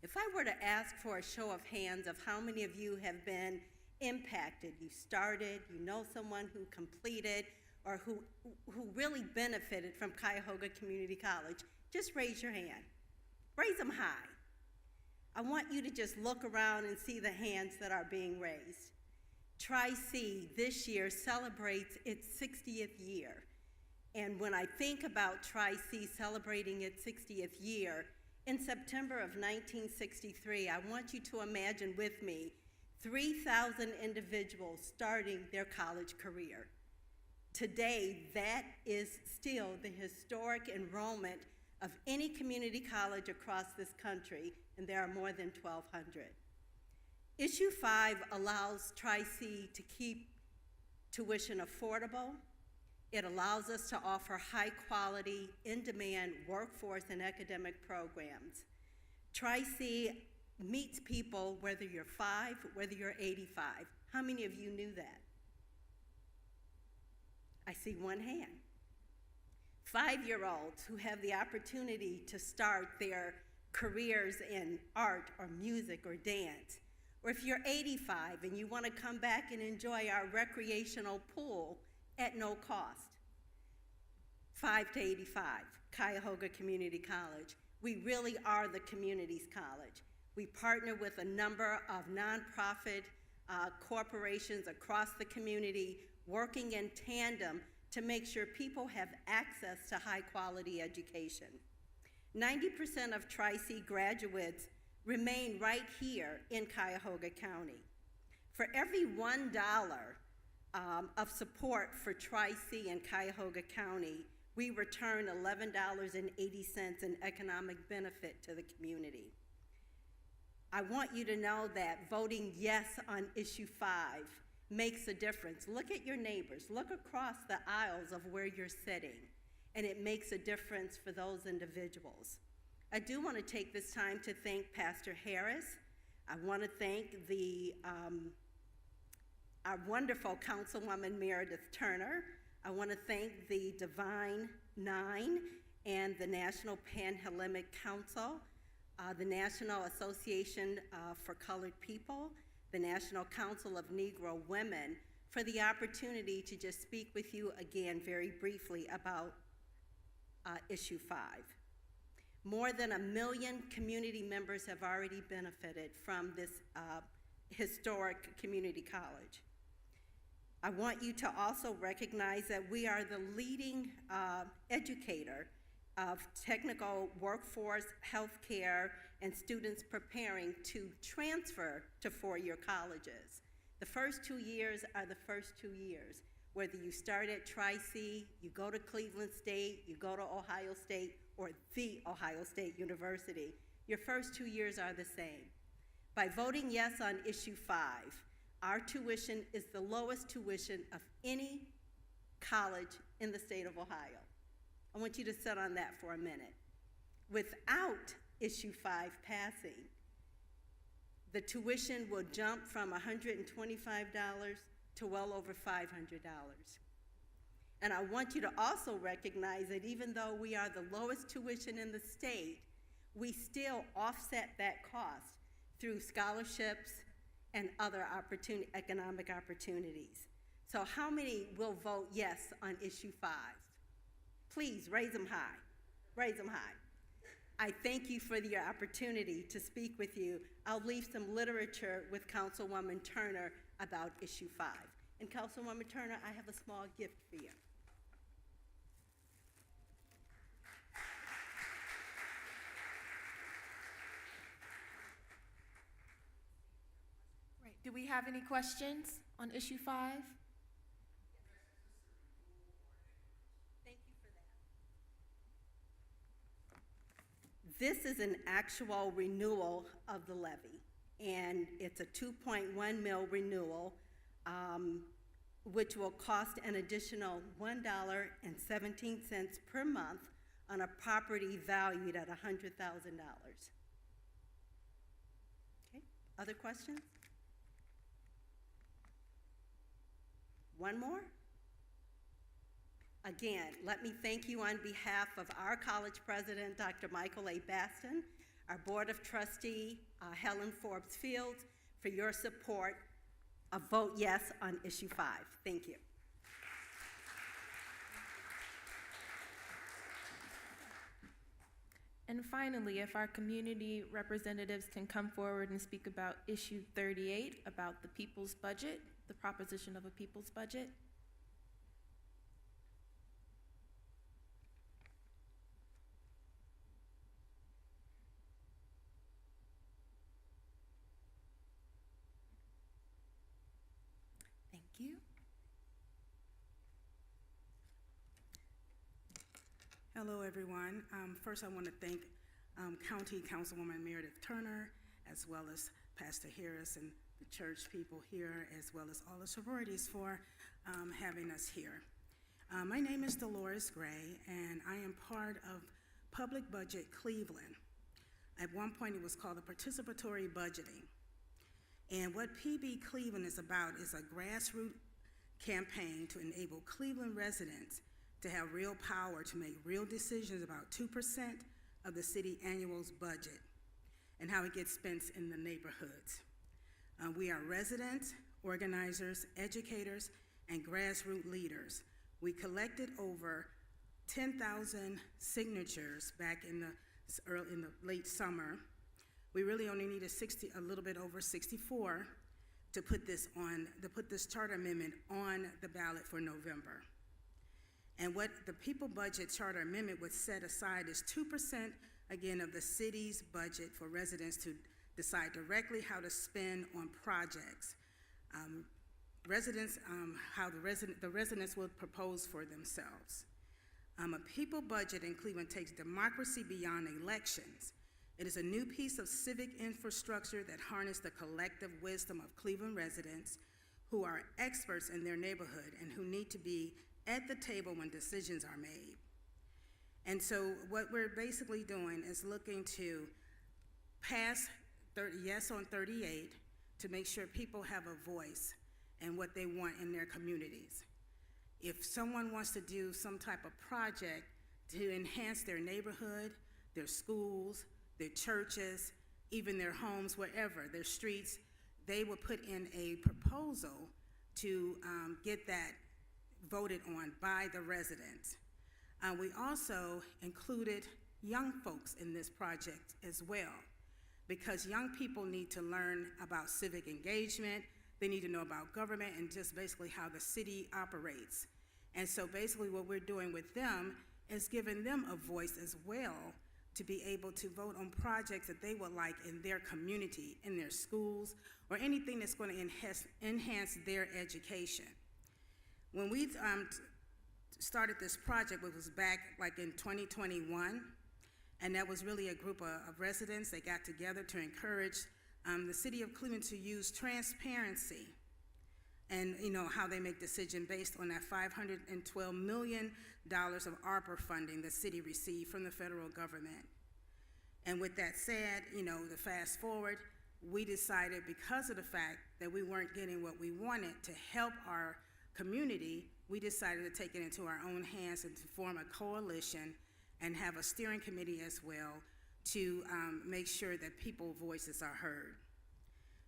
If I were to ask for a show of hands of how many of you have been impacted, you started, you know someone who completed, or who really benefited from Cuyahoga Community College, just raise your hand. Raise them high. I want you to just look around and see the hands that are being raised. Tri-C this year celebrates its 60th year. And when I think about Tri-C celebrating its 60th year, in September of 1963, I want you to imagine with me 3,000 individuals starting their college career. Today, that is still the historic enrollment of any community college across this country, and there are more than 1,200. Issue 5 allows Tri-C to keep tuition affordable. It allows us to offer high-quality, in-demand workforce and academic programs. Tri-C meets people whether you're 5, whether you're 85. How many of you knew that? I see one hand. 5-year-olds who have the opportunity to start their careers in art or music or dance. Or if you're 85 and you want to come back and enjoy our recreational pool at no cost. 5 to 85, Cuyahoga Community College. We really are the community's college. We partner with a number of nonprofit corporations across the community, working in tandem to make sure people have access to high-quality education. 90% of Tri-C graduates remain right here in Cuyahoga County. For every $1 of support for Tri-C in Cuyahoga County, we return $11.80 in economic benefit to the community. I want you to know that voting yes on issue 5 makes a difference. Look at your neighbors. Look across the aisles of where you're sitting, and it makes a difference for those individuals. I do want to take this time to thank Pastor Harris. I want to thank our wonderful Councilwoman Meredith Turner. I want to thank the Divine Nine and the National Pan-Hellenic Council, the National Association for Colored People, the National Council of Negro Women, for the opportunity to just speak with you again very briefly about Issue 5. More than 1 million community members have already benefited from this historic community college. I want you to also recognize that we are the leading educator of technical workforce, healthcare, and students preparing to transfer to four-year colleges. The first 2 years are the first 2 years. Whether you start at Tri-C, you go to Cleveland State, you go to Ohio State, or the Ohio State University, your first 2 years are the same. By voting yes on Issue 5, our tuition is the lowest tuition of any college in the state of Ohio. I want you to sit on that for a minute. Without Issue 5 passing, the tuition will jump from $125 to well over $500. And I want you to also recognize that even though we are the lowest tuition in the state, we still offset that cost through scholarships and other economic opportunities. So how many will vote yes on Issue 5? Please raise them high, raise them high. I thank you for the opportunity to speak with you. I'll leave some literature with Councilwoman Turner about Issue 5. And Councilwoman Turner, I have a small gift for you. Right. Do we have any questions on Issue 5? This is an actual renewal of the levy, and it's a 2.1 mil renewal, which will cost an additional $1.17 per month on a property valued at $100,000. Okay, other questions? One more? Again, let me thank you on behalf of our college president, Dr. Michael A. Baston, our Board of Trustee, Helen Forbes Fields, for your support. A vote yes on Issue 5. Thank you. And finally, if our community representatives can come forward and speak about Issue 38, about the people's budget, the proposition of a people's budget. Thank you. Hello, everyone. First, I want to thank County Councilwoman Meredith Turner, as well as Pastor Harris and the church people here, as well as all the sororities for having us here. My name is Dolores Gray, and I am part of Public Budget Cleveland. At one point, it was called the Participatory Budgeting. And what PB Cleveland is about is a grassroots campaign to enable Cleveland residents to have real power to make real decisions about 2% of the city annual's budget and how it gets spent in the neighborhoods. We are residents, organizers, educators, and grassroots leaders. We collected over 10,000 signatures back in the late summer. We really only needed a little bit over 64 to put this charter amendment on the ballot for November. And what the People Budget Charter Amendment would set aside is 2%, again, of the city's budget for residents to decide directly how to spend on projects. How the residents will propose for themselves. A people budget in Cleveland takes democracy beyond elections. It is a new piece of civic infrastructure that harnesses the collective wisdom of Cleveland residents who are experts in their neighborhood and who need to be at the table when decisions are made. And so what we're basically doing is looking to pass yes on 38 to make sure people have a voice in what they want in their communities. If someone wants to do some type of project to enhance their neighborhood, their schools, their churches, even their homes, wherever, their streets, they will put in a proposal to get that voted on by the residents. We also included young folks in this project as well, because young people need to learn about civic engagement, they need to know about government and just basically how the city operates. And so basically what we're doing with them is giving them a voice as well to be able to vote on projects that they would like in their community, in their schools, or anything that's going to enhance their education. When we started this project, it was back like in 2021, and that was really a group of residents that got together to encourage the city of Cleveland to use transparency and how they make decisions based on that $512 million of ARPA funding the city received from the federal government. And with that said, the fast forward, we decided because of the fact that we weren't getting what we wanted to help our community, we decided to take it into our own hands and to form a coalition and have a steering committee as well to make sure that people's voices are heard.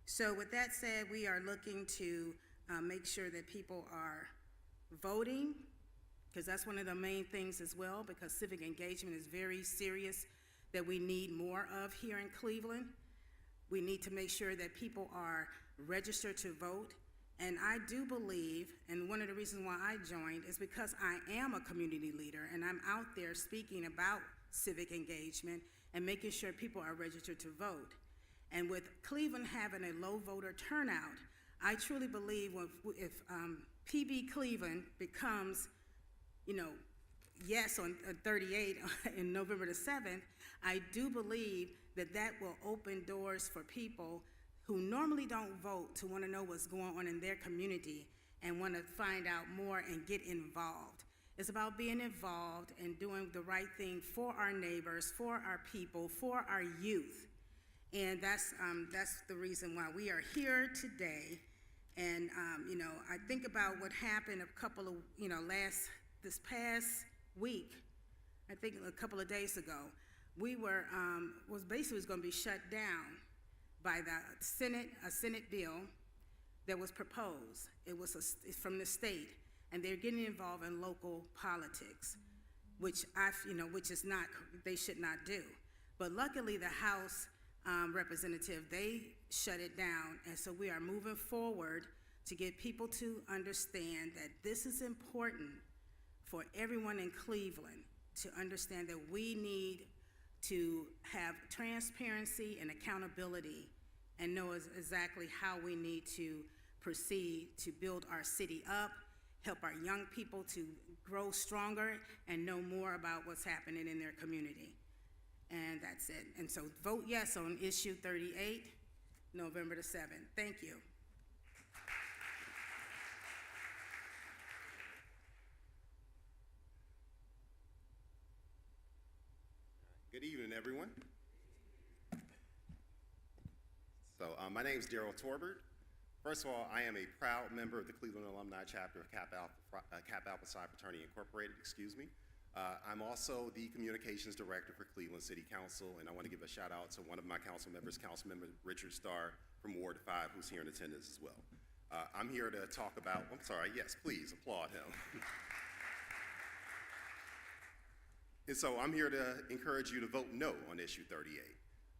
So with that said, we are looking to make sure that people are voting, because that's one of the main things as well, because civic engagement is very serious that we need more of here in Cleveland. We need to make sure that people are registered to vote. And I do believe, and one of the reasons why I joined is because I am a community leader and I'm out there speaking about civic engagement and making sure people are registered to vote. And with Cleveland having a low voter turnout, I truly believe if PB Cleveland becomes, yes on 38 in November the 7th, I do believe that that will open doors for people who normally don't vote to want to know what's going on in their community and want to find out more and get involved. It's about being involved and doing the right thing for our neighbors, for our people, for our youth. And that's the reason why we are here today. And, I think about what happened a couple of, this past week, I think a couple of days ago, we were, was going to be shut down by the Senate, a Senate bill that was proposed. It was from the state, and they're getting involved in local politics, which which is not, they should not do. But luckily the House representative, they shut it down, and so we are moving forward to get people to understand that this is important for everyone in Cleveland to understand that we need to have transparency and accountability and know exactly how we need to proceed to build our city up, help our young people to grow stronger and know more about what's happening in their community. And that's it. And so vote yes on issue 38, November the 7th. Thank you. Good evening, everyone. So my name is Daryl Torbert. First of all, I am a proud member of the Cleveland Alumni Chapter of Kappa Alpha Psi Fraternity Incorporated, I'm also the Communications Director for Cleveland City Council, and I want to give a shout out to one of my council members, Councilmember Richard Starr from Ward 5, who's here in attendance as well. I'm here to talk about, yes, please applaud him. And so I'm here to encourage you to vote no on issue 38.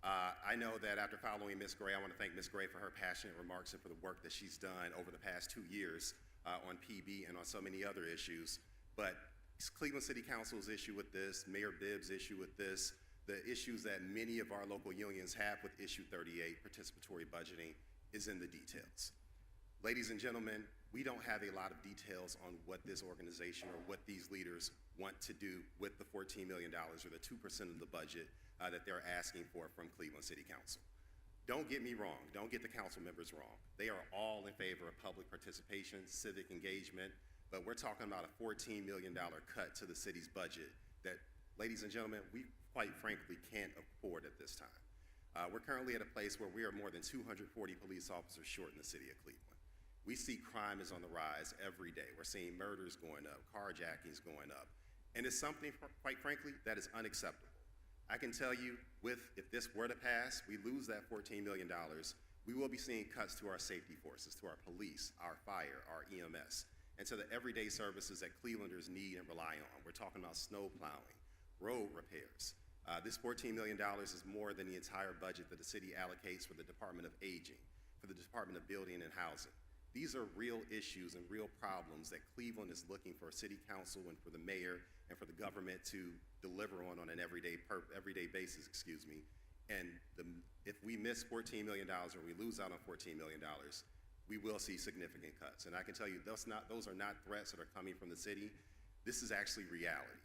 I know that after following Ms. Gray, I want to thank Ms. Gray for her passionate remarks and for the work that she's done over the past 2 years on PB and on so many other issues. But Cleveland City Council's issue with this, Mayor Bibb's issue with this, the issues that many of our local unions have with issue 38, participatory budgeting, is in the details. Ladies and gentlemen, we don't have a lot of details on what this organization or what these leaders want to do with the $14 million or the 2% of the budget that they're asking for from Cleveland City Council. Don't get me wrong. Don't get the council members wrong. They are all in favor of public participation, civic engagement, but we're talking about a $14 million cut to the city's budget that, ladies and gentlemen, we quite frankly can't afford at this time. We're currently at a place where we are more than 240 police officers short in the city of Cleveland. We see crime is on the rise every day. We're seeing murders going up, carjackings going up, and it's something, quite frankly, that is unacceptable. I can tell you, if this were to pass, we lose that $14 million, we will be seeing cuts to our safety forces, to our police, our fire, our EMS, and to the everyday services that Clevelanders need and rely on. We're talking about snow plowing, road repairs. This $14 million is more than the entire budget that the city allocates for the Department of Aging, for the Department of Building and Housing. These are real issues and real problems that Cleveland is looking for city council and for the mayor and for the government to deliver on an everyday basis, And if we miss $14 million or we lose out on $14 million, we will see significant cuts. And I can tell you, those are not threats that are coming from the city. This is actually reality.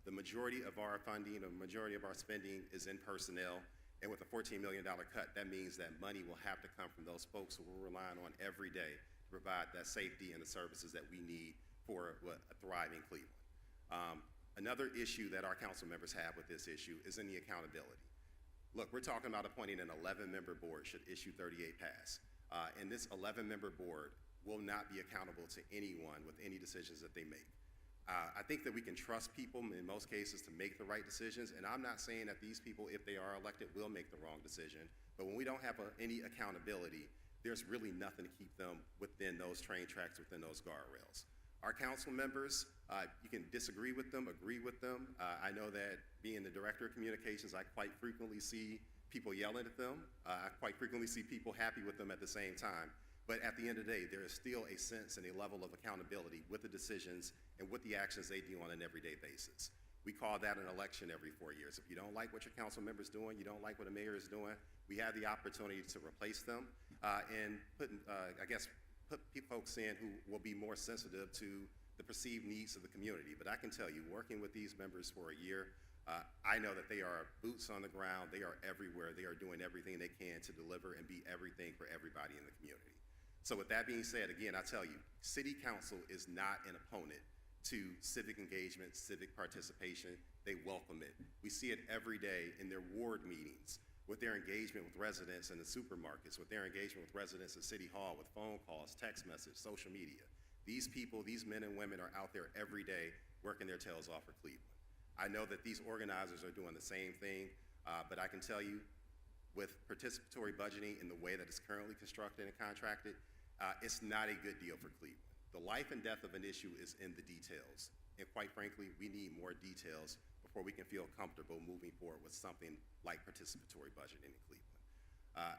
The majority of our funding, the majority of our spending is in personnel. And with a $14 million cut, that means that money will have to come from those folks who we're relying on every day to provide that safety and the services that we need for a thriving Cleveland. Another issue that our council members have with this issue is in the accountability. Look, we're talking about appointing an 11-member board should issue 38 pass. And this 11-member board will not be accountable to anyone with any decisions that they make. I think that we can trust people in most cases to make the right decisions, and I'm not saying that these people, if they are elected, will make the wrong decision, but when we don't have any accountability, there's really nothing to keep them within those train tracks, within those guardrails. Our council members, you can disagree with them, agree with them. I know that being the director of communications, I quite frequently see people yelling at them. I quite frequently see people happy with them at the same time. But at the end of the day, there is still a sense and a level of accountability with the decisions and with the actions they do on an everyday basis. We call that an election every 4 years. If you don't like what your council member's doing, you don't like what a mayor is doing, we have the opportunity to replace them and put folks in who will be more sensitive to the perceived needs of the community. But I can tell you, working with these members for a year, I know that they are boots on the ground, they are everywhere, they are doing everything they can to deliver and be everything for everybody in the community. So with that being said, again, I tell you, City Council is not an opponent to civic engagement, civic participation. They welcome it. We see it every day in their ward meetings, with their engagement with residents in the supermarkets, with their engagement with residents at City Hall, with phone calls, text messages, social media. These people, these men and women are out there every day working their tails off for Cleveland. I know that these organizers are doing the same thing, but I can tell you, with participatory budgeting in the way that it's currently constructed and contracted, it's not a good deal for Cleveland. The life and death of an issue is in the details. And quite frankly, we need more details before we can feel comfortable moving forward with something like participatory budgeting in Cleveland.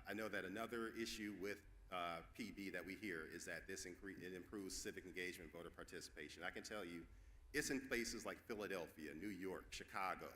I know that another issue with PB that we hear is that it improves civic engagement, voter participation. I can tell you, it's in places like Philadelphia, New York, Chicago,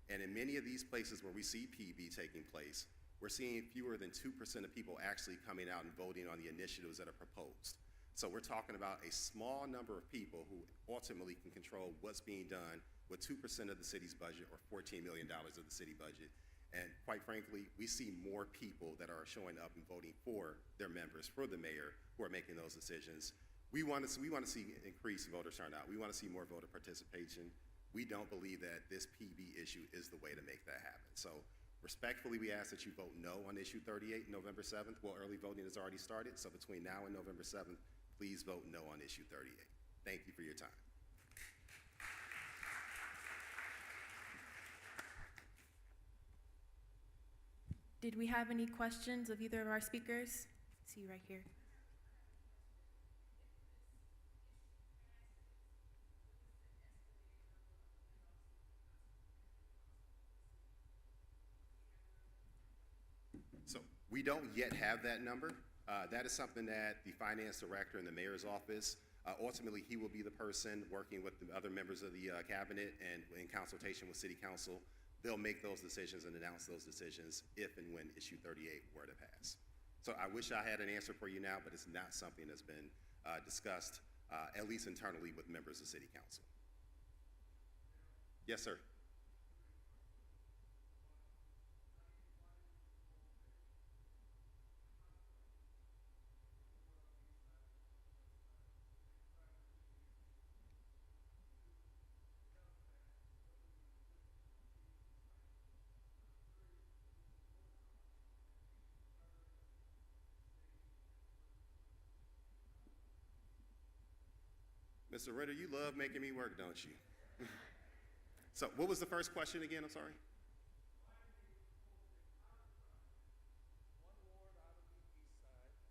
and in many of these places where we see PB taking place, we're seeing fewer than 2% of people actually coming out and voting on the initiatives that are proposed. So we're talking about a small number of people who ultimately can control what's being done with 2% of the city's budget or $14 million of the city budget. And quite frankly, we see more people that are showing up and voting for their members, for the mayor, who are making those decisions. We want to see increased voter turnout. We want to see more voter participation. We don't believe that this PB issue is the way to make that happen. So respectfully, we ask that you vote no on issue 38, November 7th. Well, early voting has already started, so between now and November 7th, please vote no on issue 38. Thank you for your time. Did we have any questions of either of our speakers? See right here. So we don't yet have that number. That is something that the finance director in the mayor's office, ultimately he will be the person working with the other members of the cabinet and in consultation with city council. They'll make those decisions and announce those decisions if and when issue 38 were to pass. So I wish I had an answer for you now, but it's not something that's been discussed, at least internally with members of city council. Yes, sir. Mr. Ritter, you love making me work, don't you? So what was the first question again? I'm sorry.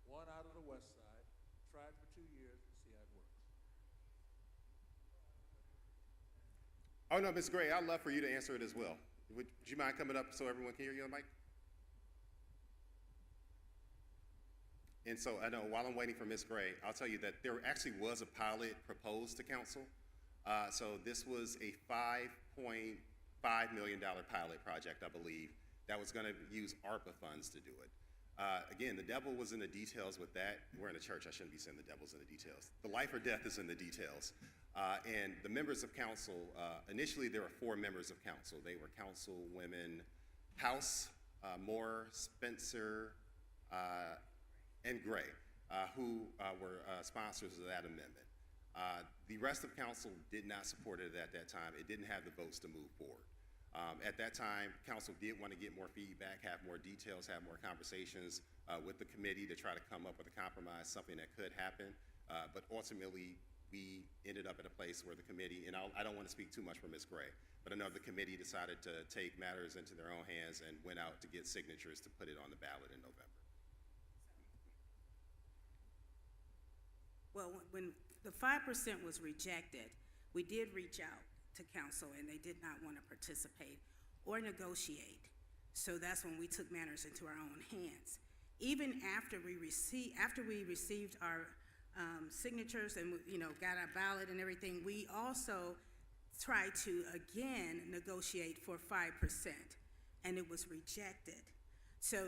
One out of the west side, tried for 2 years to see how it works. Oh, no, Ms. Gray, I'd love for you to answer it as well. Would you mind coming up so everyone can hear you on the mic? And so I know while I'm waiting for Ms. Gray, I'll tell you that there actually was a pilot proposed to council. So this was a $5.5 million pilot project, I believe, that was going to use ARPA funds to do it. Again, the devil was in the details with that. We're in a church, I shouldn't be saying the devil's in the details. The life or death is in the details. And the members of council, initially there were 4 members of council. They were Councilwomen House, Moore, Spencer, and Gray, who were sponsors of that amendment. The rest of council did not support it at that time. It didn't have the votes to move forward. At that time, council did want to get more feedback, have more details, have more conversations with the committee to try to come up with a compromise, something that could happen. But ultimately, we ended up at a place where the committee, and I don't want to speak too much for Ms. Gray, but I know the committee decided to take matters into their own hands and went out to get signatures to put it on the ballot in November. Well, when the 5% was rejected, we did reach out to council, and they did not want to participate or negotiate. So that's when we took matters into our own hands. Even after we received our signatures and got our ballot and everything, we also tried to again negotiate for 5%, and it was rejected. So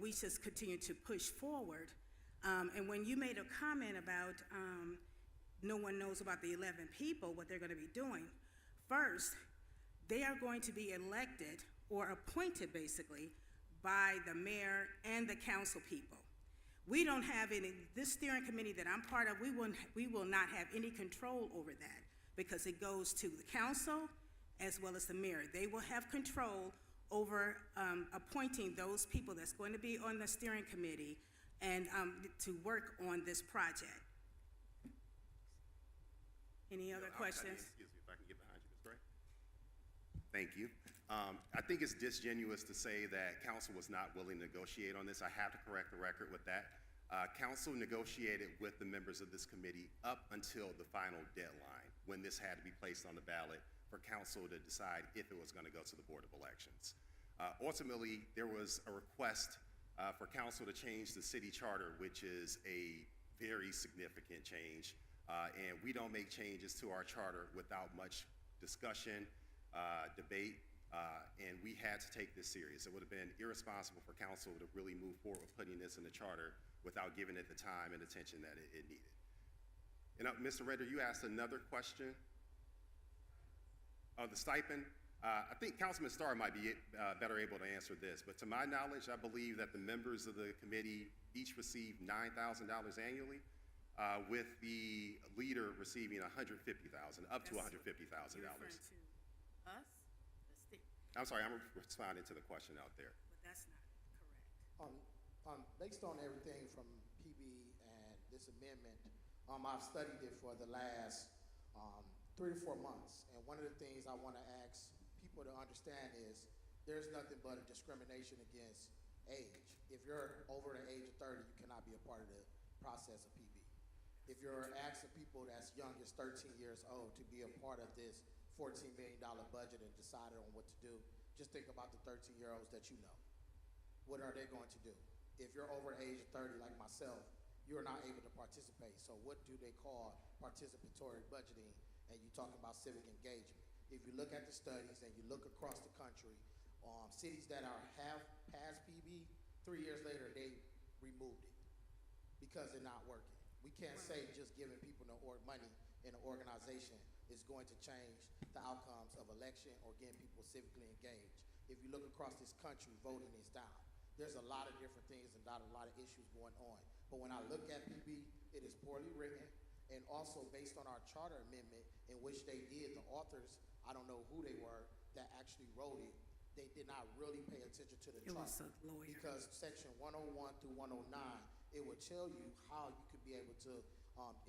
we just continued to push forward. And when you made a comment about no one knows about the 11 people, what they're going to be doing, first, they are going to be elected or appointed basically by the mayor and the council people. We don't have any, this steering committee that I'm part of, we will not have any control over that because it goes to the council as well as the mayor. They will have control over appointing those people that's going to be on the steering committee and to work on this project. Any other questions? Excuse me, if I can get behind you, Ms. Gray. Thank you. I think it's disingenuous to say that council was not willing to negotiate on this. I have to correct the record with that. Council negotiated with the members of this committee up until the final deadline when this had to be placed on the ballot for council to decide if it was going to go to the Board of Elections. Ultimately, there was a request for council to change the city charter, which is a very significant change. And we don't make changes to our charter without much discussion, debate, and we had to take this serious. It would have been irresponsible for council to really move forward with putting this in the charter without giving it the time and attention that it needed. And Mr. Ritter, you asked another question. The stipend. I think Councilman Starr might be better able to answer this, but to my knowledge, I believe that the members of the committee each receive $9,000 annually, with the leader receiving $150,000, up to $150,000. Us? I'm sorry, I'm responding to the question out there. But that's not correct. Based on everything from PB and this amendment, I've studied it for the last 3 to 4 months. And one of the things I want to ask people to understand is there's nothing but a discrimination against age. If you're over the age of 30, you cannot be a part of the process of PB. If you're asking people that's young as 13 years old to be a part of this $14 million budget and decided on what to do, just think about the 13-year-olds that you know. What are they going to do? If you're over the age of 30 like myself, you're not able to participate. So what do they call participatory budgeting? And you're talking about civic engagement. If you look at the studies and you look across the country, cities that have passed PB, 3 years later they removed it because they're not working. We can't say just giving people money in an organization is going to change the outcomes of election or getting people civically engaged. If you look across this country, voting is down. There's a lot of different things and a lot of issues going on. But when I look at PB, it is poorly written, and also based on our charter amendment in which they did, the authors, I don't know who they were, that actually wrote it, they did not really pay attention to the charter. It was a lawyer. Because section 101 through 109, it would tell you how you could be able to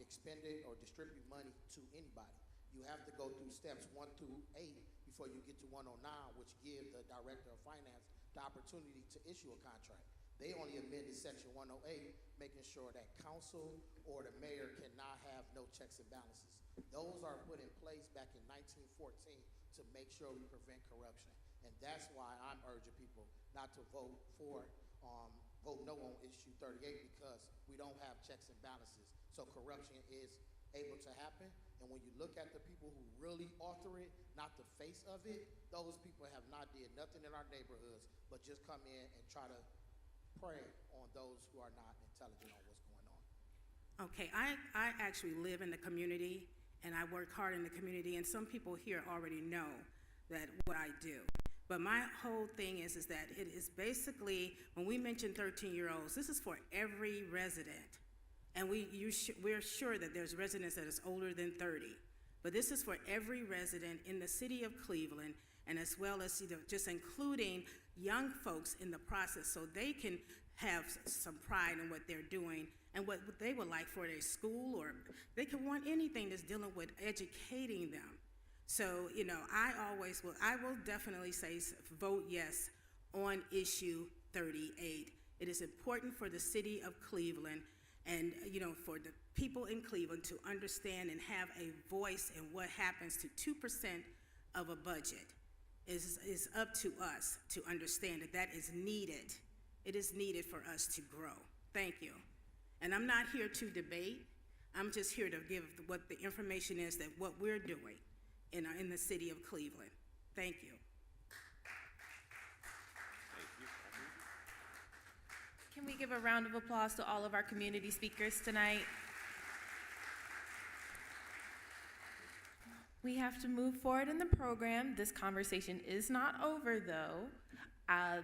expended or distribute money to anybody. You have to go through steps 1 through 8 before you get to 109, which give the director of finance the opportunity to issue a contract. They only amended section 108, making sure that council or the mayor cannot have no checks and balances. Those are put in place back in 1914 to make sure we prevent corruption. And that's why I'm urging people not to vote no on issue 38, because we don't have checks and balances. So corruption is able to happen. And when you look at the people who really author it, not the face of it, those people have not did nothing in our neighborhoods, but just come in and try to prey on those who are not intelligent on what's going on. Okay, I actually live in the community, and I work hard in the community, and some people here already know that what I do. But my whole thing is that it is basically, when we mention 13-year-olds, this is for every resident. And we're sure that there's residents that is older than 30. But this is for every resident in the city of Cleveland, and as well as just including young folks in the process so they can have some pride in what they're doing and what they would like for their school, or they can want anything that's dealing with educating them. So, I will definitely say vote yes on issue 38. It is important for the city of Cleveland and, for the people in Cleveland to understand and have a voice in what happens to 2% of a budget. Is up to us to understand that is needed. It is needed for us to grow. Thank you. And I'm not here to debate. I'm just here to give what the information is that what we're doing in the city of Cleveland. Thank you. Can we give a round of applause to all of our community speakers tonight? We have to move forward in the program. This conversation is not over, though.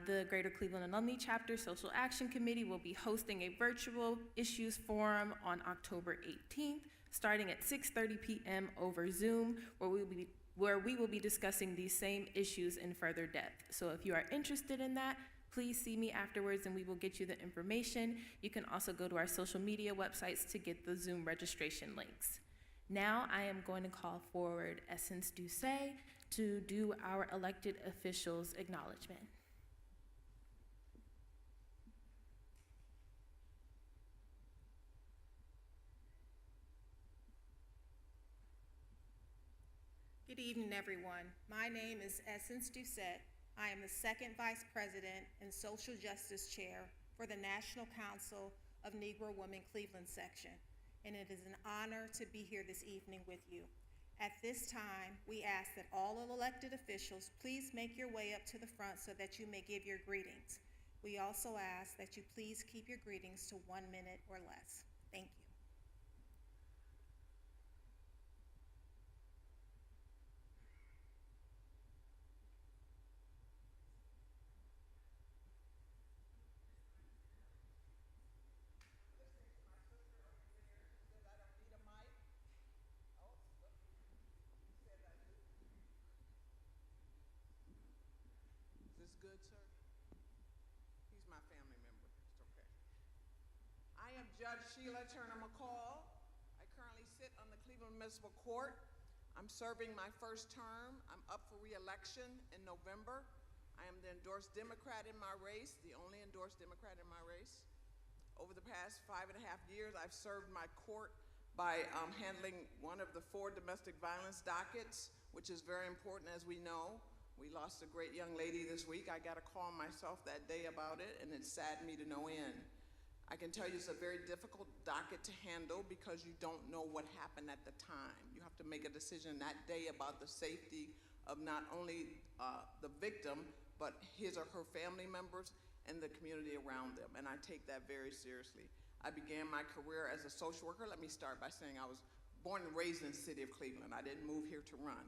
The Greater Cleveland Alumni Chapter Social Action Committee will be hosting a virtual issues forum on October 18th, starting at 6:30 p.m. over Zoom, where we will be discussing these same issues in further depth. So if you are interested in that, please see me afterwards and we will get you the information. You can also go to our social media websites to get the Zoom registration links. Now I am going to call forward Essence Doucet to do our elected officials acknowledgement. Good evening, everyone. My name is Essence Doucet. I am the second Vice President and Social Justice Chair for the National Council of Negro Women Cleveland Section, and it is an honor to be here this evening with you. At this time, we ask that all elected officials please make your way up to the front so that you may give your greetings. We also ask that you please keep your greetings to 1 minute or less. Thank you. Good, sir? He's my family member. It's okay. I am Judge Sheila Turner McCall. I currently sit on the Cleveland Municipal Court. I'm serving my first term. I'm up for re-election in November. I am the endorsed Democrat in my race, the only endorsed Democrat in my race. Over the past 5.5 years, I've served my court by handling one of the 4 domestic violence dockets, which is very important, as we know. We lost a great young lady this week. I got a call myself that day about it, and it saddened me to no end. I can tell you it's a very difficult docket to handle because you don't know what happened at the time. You have to make a decision that day about the safety of not only the victim, but his or her family members and the community around them, and I take that very seriously. I began my career as a social worker. Let me start by saying I was born and raised in the city of Cleveland. I didn't move here to run.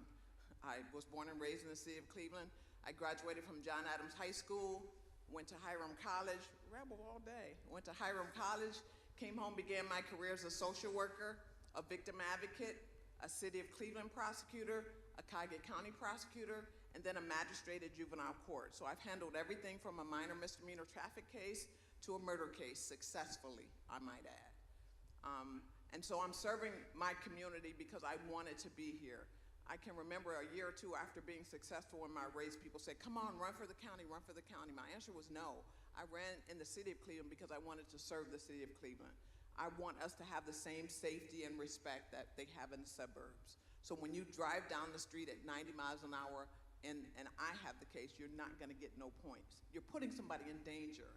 I was born and raised in the city of Cleveland. I graduated from John Adams High School, went to Hiram College, rebel all day, went to Hiram College, came home, began my career as a social worker, a victim advocate, a city of Cleveland prosecutor, a Cuyahoga County prosecutor, and then a magistrate at juvenile court. So I've handled everything from a minor misdemeanor traffic case to a murder case successfully, I might add. And so I'm serving my community because I wanted to be here. I can remember a year or two after being successful in my race, people said, come on, run for the county, run for the county. My answer was no. I ran in the city of Cleveland because I wanted to serve the city of Cleveland. I want us to have the same safety and respect that they have in the suburbs. So when you drive down the street at 90 miles an hour and I have the case, you're not gonna get no points. You're putting somebody in danger.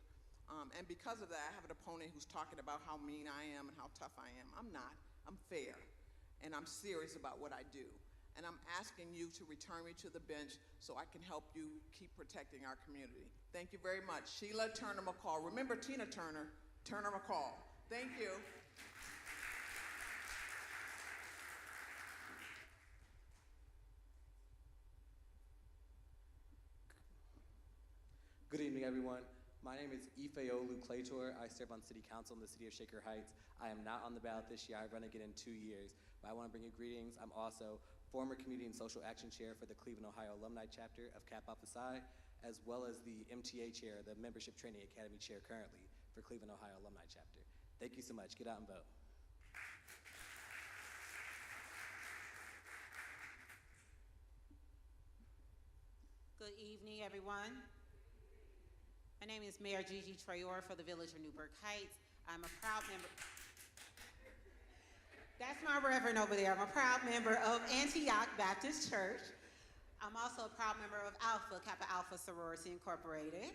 And because of that, I have an opponent who's talking about how mean I am and how tough I am. I'm not, I'm fair, and I'm serious about what I do. And I'm asking you to return me to the bench so I can help you keep protecting our community. Thank you very much. Sheila Turner McCall. Remember Tina Turner, Turner McCall. Thank you. Good evening, everyone. My name is Ifeolu Claytor. I serve on City Council in the City of Shaker Heights. I am not on the ballot this year. I run again in 2 years. But I want to bring you greetings. I'm also former Community and Social Action Chair for the Cleveland, Ohio Alumni Chapter of Kappa Alpha Psi, as well as the MTA Chair, the Membership Training Academy Chair currently for Cleveland, Ohio Alumni Chapter. Thank you so much. Get out and vote. Good evening, everyone. My name is Mayor Gigi Traore for the Village of Newburgh Heights. I'm a proud member. That's my reverend over there. I'm a proud member of Antioch Baptist Church. I'm also a proud member of Alpha, Kappa Alpha Sorority Incorporated.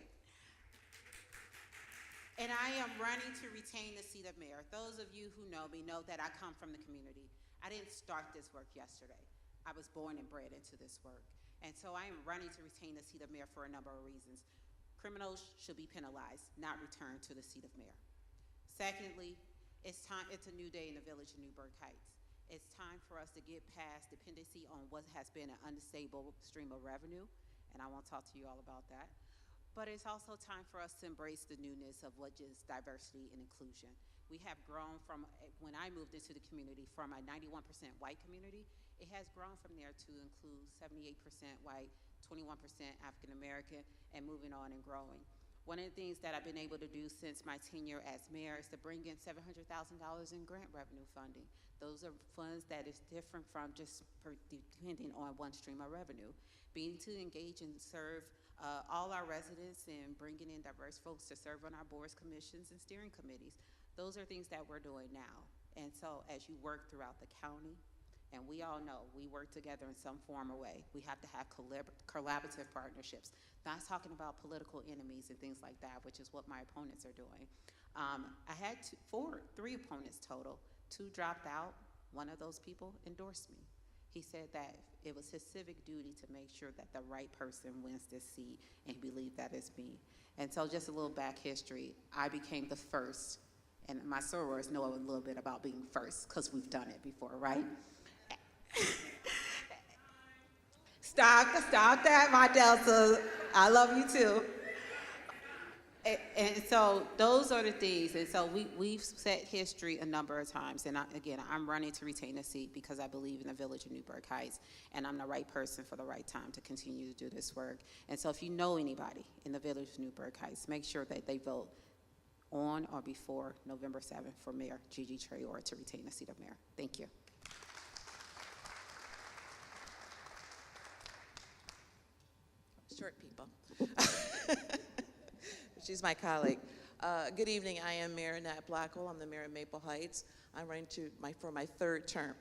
And I am running to retain the seat of mayor. Those of you who know me know that I come from the community. I didn't start this work yesterday. I was born and bred into this work. And so I am running to retain the seat of mayor for a number of reasons. Criminals should be penalized, not returned to the seat of mayor. Secondly, it's a new day in the Village of Newburgh Heights. It's time for us to get past dependency on what has been an unstable stream of revenue, and I won't talk to you all about that. But it's also time for us to embrace the newness of what is diversity and inclusion. We have grown from, when I moved into the community, from a 91% white community, it has grown from there to include 78% white, 21% African American, and moving on and growing. One of the things that I've been able to do since my tenure as mayor is to bring in $700,000 in grant revenue funding. Those are funds that is different from just depending on one stream of revenue. Being to engage and serve all our residents and bringing in diverse folks to serve on our boards, commissions, and steering committees. Those are things that we're doing now. And so as you work throughout the county, and we all know we work together in some form or way. We have to have collaborative partnerships. Not talking about political enemies and things like that, which is what my opponents are doing. I had three opponents total. 2 dropped out. One of those people endorsed me. He said that it was his civic duty to make sure that the right person wins this seat, and he believed that is me. And so just a little back history, I became the first, and my sorors know a little bit about being first because we've done it before, right? Stop that, my Delta. I love you too. And so those are the things. And so we've set history a number of times. And again, I'm running to retain a seat because I believe in the Village of Newburgh Heights. And I'm the right person for the right time to continue to do this work. And so if you know anybody in the Village of Newburgh Heights, make sure that they vote on or before November 7th for Mayor Gigi Traore to retain the seat of mayor. Thank you. Short people. She's my colleague. Good evening. I am Mayor Nat Blackwell. I'm the mayor of Maple Heights. I'm running for my 3rd term.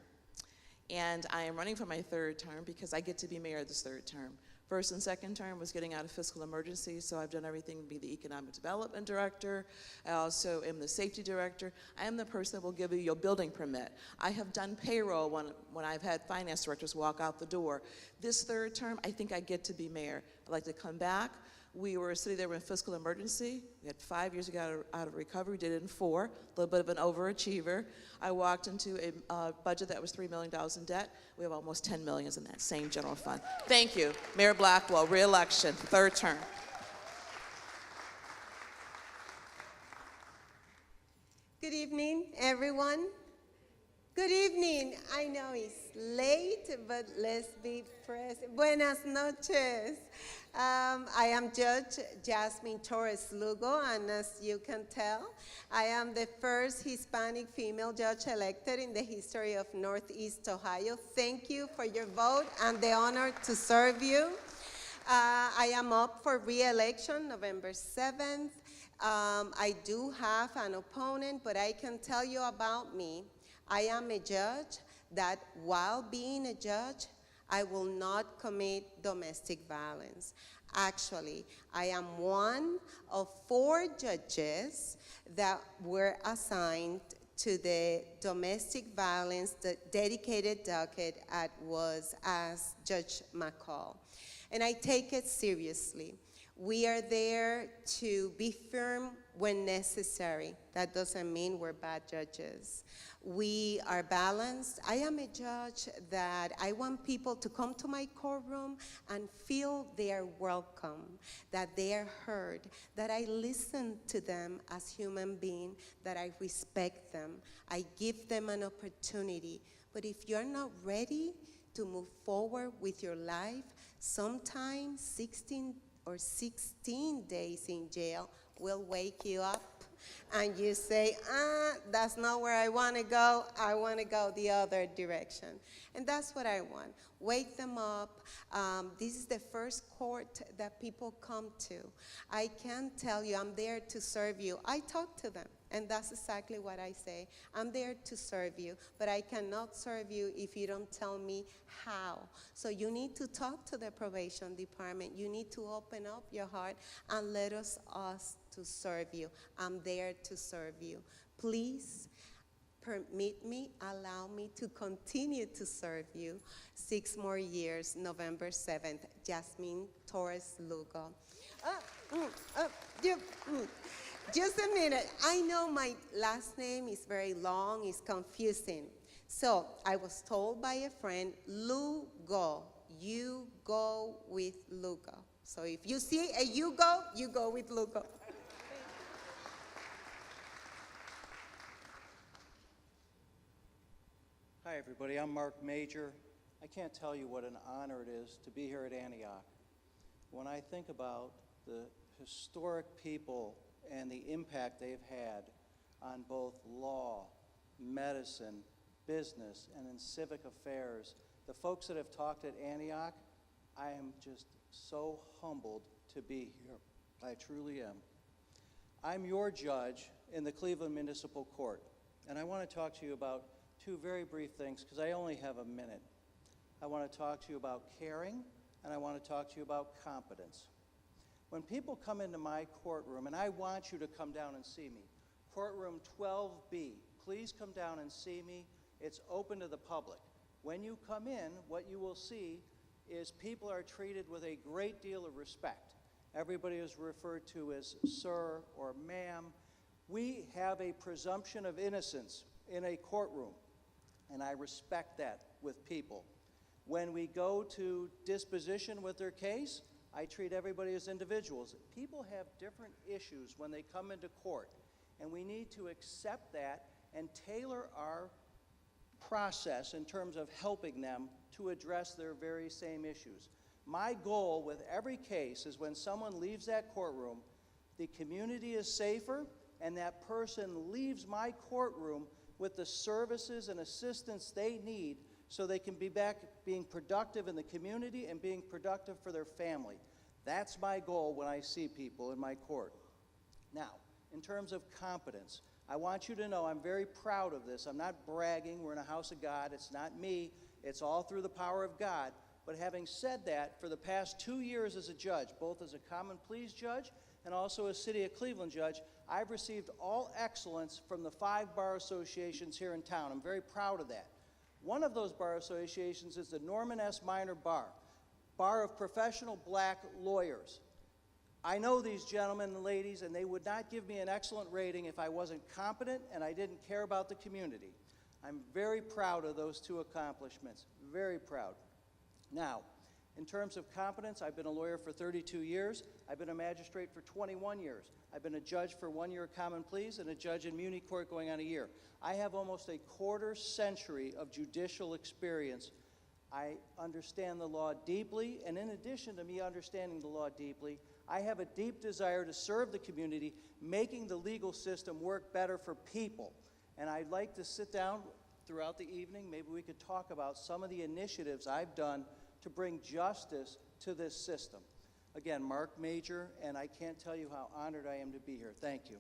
And I am running for my 3rd term because I get to be mayor this 3rd term. 1st and 2nd term was getting out of fiscal emergency, so I've done everything to be the economic development director. I also am the safety director. I am the person that will give you your building permit. I have done payroll when I've had finance directors walk out the door. This 3rd term, I think I get to be mayor. I'd like to come back. We were a city that were in fiscal emergency. We had 5 years to get out of recovery, did it in 4, a little bit of an overachiever. I walked into a budget that was $3 million in debt. We have almost $10 million in that same general fund. Thank you. Mayor Blackwell, re-election, 3rd term. Good evening, everyone. Good evening. I know it's late, but let's be present. Buenas noches. I am Judge Jasmine Torres Lugo, and as you can tell, I am the first Hispanic female judge elected in the history of Northeast Ohio. Thank you for your vote and the honor to serve you. I am up for re-election November 7th. I do have an opponent, but I can tell you about me. I am a judge that while being a judge, I will not commit domestic violence. Actually, I am one of 4 judges that were assigned to the domestic violence, the dedicated docket was as Judge McCall. And I take it seriously. We are there to be firm when necessary. That doesn't mean we're bad judges. We are balanced. I am a judge that I want people to come to my courtroom and feel they are welcome, that they are heard, that I listen to them as human beings, that I respect them. I give them an opportunity. But if you're not ready to move forward with your life, sometimes 16 or 16 days in jail will wake you up and you say, that's not where I want to go. I want to go the other direction. And that's what I want. Wake them up. This is the first court that people come to. I can tell you, I'm there to serve you. I talk to them, and that's exactly what I say. I'm there to serve you, but I cannot serve you if you don't tell me how. So you need to talk to the probation department. You need to open up your heart and let us to serve you. I'm there to serve you. Please permit me, allow me to continue to serve you 6 more years, November 7th. Jasmine Torres Lugo. Just a minute. I know my last name is very long, it's confusing. So I was told by a friend, Lugo. You go with Lugo. So if you see a you go with Lugo. Hi, everybody. I'm Mark Major. I can't tell you what an honor it is to be here at Antioch. When I think about the historic people and the impact they've had on both law, medicine, business, and in civic affairs, the folks that have talked at Antioch, I am just so humbled to be here. I truly am. I'm your judge in the Cleveland Municipal Court, and I want to talk to you about 2 very brief things because I only have a minute. I want to talk to you about caring, and I want to talk to you about competence. When people come into my courtroom, and I want you to come down and see me, courtroom 12B, please come down and see me. It's open to the public. When you come in, what you will see is people are treated with a great deal of respect. Everybody is referred to as sir or ma'am. We have a presumption of innocence in a courtroom, and I respect that with people. When we go to disposition with their case, I treat everybody as individuals. People have different issues when they come into court, and we need to accept that and tailor our process in terms of helping them to address their very same issues. My goal with every case is when someone leaves that courtroom, the community is safer, and that person leaves my courtroom with the services and assistance they need so they can be back being productive in the community and being productive for their family. That's my goal when I see people in my court. Now, in terms of competence, I want you to know I'm very proud of this. I'm not bragging. We're in a house of God. It's not me. It's all through the power of God. But having said that, for the past 2 years as a judge, both as a common pleas judge and also a City of Cleveland judge, I've received all excellence from the 5 bar associations here in town. I'm very proud of that. One of those bar associations is the Norman S. Minor Bar, Bar of Professional Black Lawyers. I know these gentlemen and ladies, and they would not give me an excellent rating if I wasn't competent and I didn't care about the community. I'm very proud of those 2 accomplishments, very proud. Now, In terms of competence, I've been a lawyer for 32 years. I've been a magistrate for 21 years. I've been a judge for 1 year of common pleas and a judge in Muni Court going on a year. I have almost a quarter century of judicial experience. I understand the law deeply, and in addition to me understanding the law deeply, I have a deep desire to serve the community, making the legal system work better for people. And I'd like to sit down throughout the evening. Maybe we could talk about some of the initiatives I've done to bring justice to this system. Again, Mark Major, and I can't tell you how honored I am to be here. Thank you.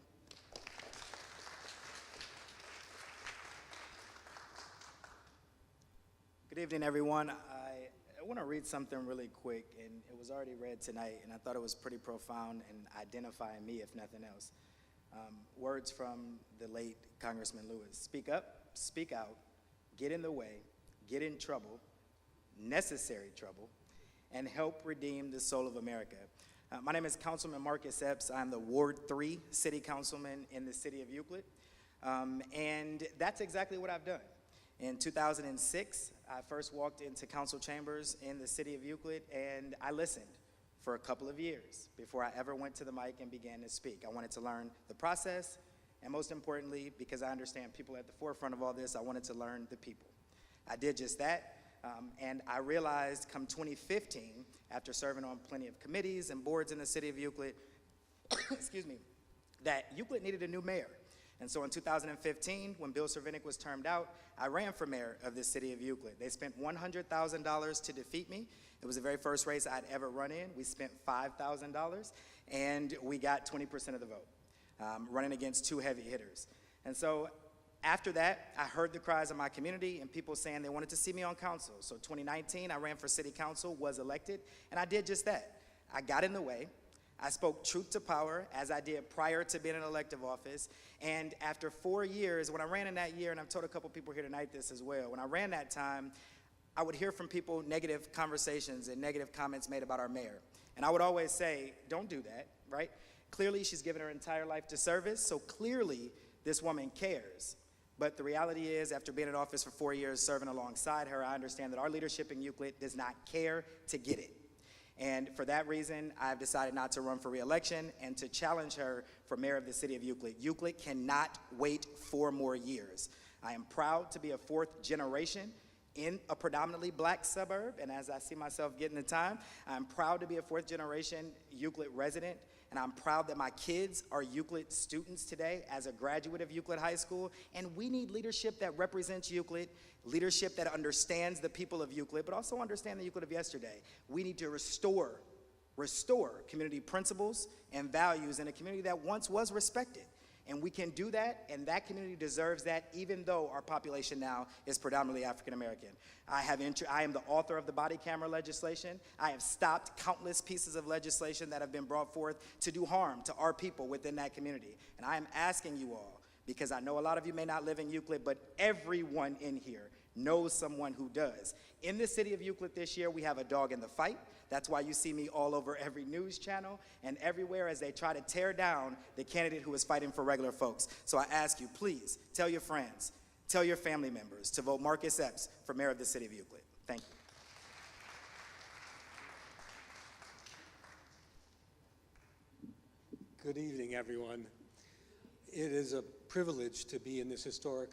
Good evening, everyone. I want to read something really quick, and it was already read tonight, and I thought it was pretty profound and identifying me, if nothing else. Words from the late Congressman Lewis. Speak up, speak out, get in the way, get in trouble, necessary trouble, and help redeem the soul of America. My name is Councilman Marcus Epps. I'm the Ward 3 City Councilman in the city of Euclid, and that's exactly what I've done. In 2006, I first walked into council chambers in the city of Euclid, and I listened for a couple of years before I ever went to the mic and began to speak. I wanted to learn the process, and most importantly, because I understand people at the forefront of all this, I wanted to learn the people. I did just that, and I realized come 2015, after serving on plenty of committees and boards in the city of Euclid, excuse me, that Euclid needed a new mayor. And so in 2015, when Bill Cervinic was termed out, I ran for mayor of the city of Euclid. They spent $100,000 to defeat me. It was the very first race I'd ever run in. We spent $5,000, and we got 20% of the vote, running against two heavy hitters. And so after that, I heard the cries of my community and people saying they wanted to see me on council. So 2019, I ran for city council, was elected, and I did just that. I got in the way. I spoke truth to power, as I did prior to being in elective office. And after 4 years, when I ran in that year, and I've told a couple people here tonight this as well, when I ran that time, I would hear from people negative conversations and negative comments made about our mayor. And I would always say, don't do that, right? Clearly, she's given her entire life to service, so clearly this woman cares. But the reality is, after being in office for 4 years, serving alongside her, I understand that our leadership in Euclid does not care to get it. And for that reason, I've decided not to run for re-election and to challenge her for mayor of the city of Euclid. Euclid cannot wait 4 more years. I am proud to be a 4th generation in a predominantly black suburb, and as I see myself getting the time, I'm proud to be a 4th generation Euclid resident, and I'm proud that my kids are Euclid students today as a graduate of Euclid High School, and we need leadership that represents Euclid, leadership that understands the people of Euclid, but also understand the Euclid of yesterday. We need to restore community principles and values in a community that once was respected. And we can do that, and that community deserves that, even though our population now is predominantly African American. I am the author of the body camera legislation. I have stopped countless pieces of legislation that have been brought forth to do harm to our people within that community. And I am asking you all, because I know a lot of you may not live in Euclid, but everyone in here knows someone who does. In the city of Euclid this year, we have a dog in the fight. That's why you see me all over every news channel and everywhere as they try to tear down the candidate who is fighting for regular folks. So I ask you, please, tell your friends, tell your family members to vote Marcus Epps for mayor of the city of Euclid. Thank you. Good evening, everyone. It is a privilege to be in this historic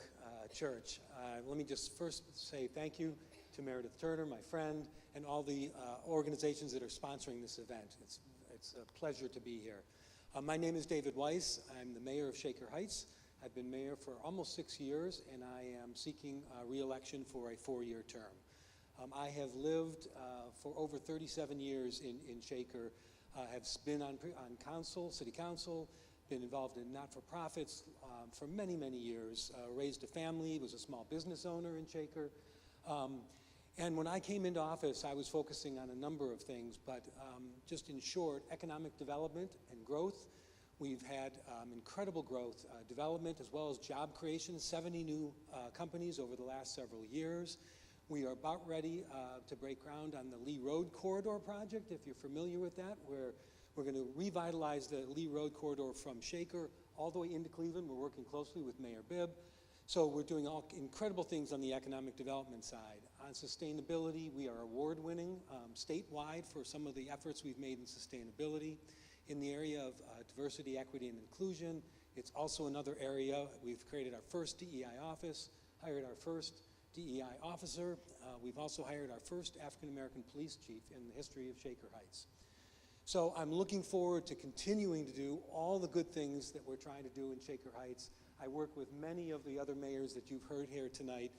church. Let me just first say thank you to Meredith Turner, my friend, and all the organizations that are sponsoring this event. It's a pleasure to be here. My name is David Weiss. I'm the mayor of Shaker Heights. I've been mayor for almost 6 years, and I am seeking re-election for a 4-year term. I have lived for over 37 years in Shaker, have been on council, city council, been involved in not-for-profits for many, many years, raised a family, was a small business owner in Shaker. And when I came into office, I was focusing on a number of things, but just in short, economic development and growth. We've had incredible growth, development, as well as job creation, 70 new companies over the last several years. We are about ready to break ground on the Lee Road Corridor project, if you're familiar with that, where we're going to revitalize the Lee Road Corridor from Shaker all the way into Cleveland. We're working closely with Mayor Bibb. So we're doing all incredible things on the economic development side. On sustainability, we are award-winning statewide for some of the efforts we've made in sustainability. In the area of diversity, equity, and inclusion, it's also another area. We've created our first DEI office, hired our first DEI officer. We've also hired our first African-American police chief in the history of Shaker Heights. So I'm looking forward to continuing to do all the good things that we're trying to do in Shaker Heights. I work with many of the other mayors that you've heard here tonight.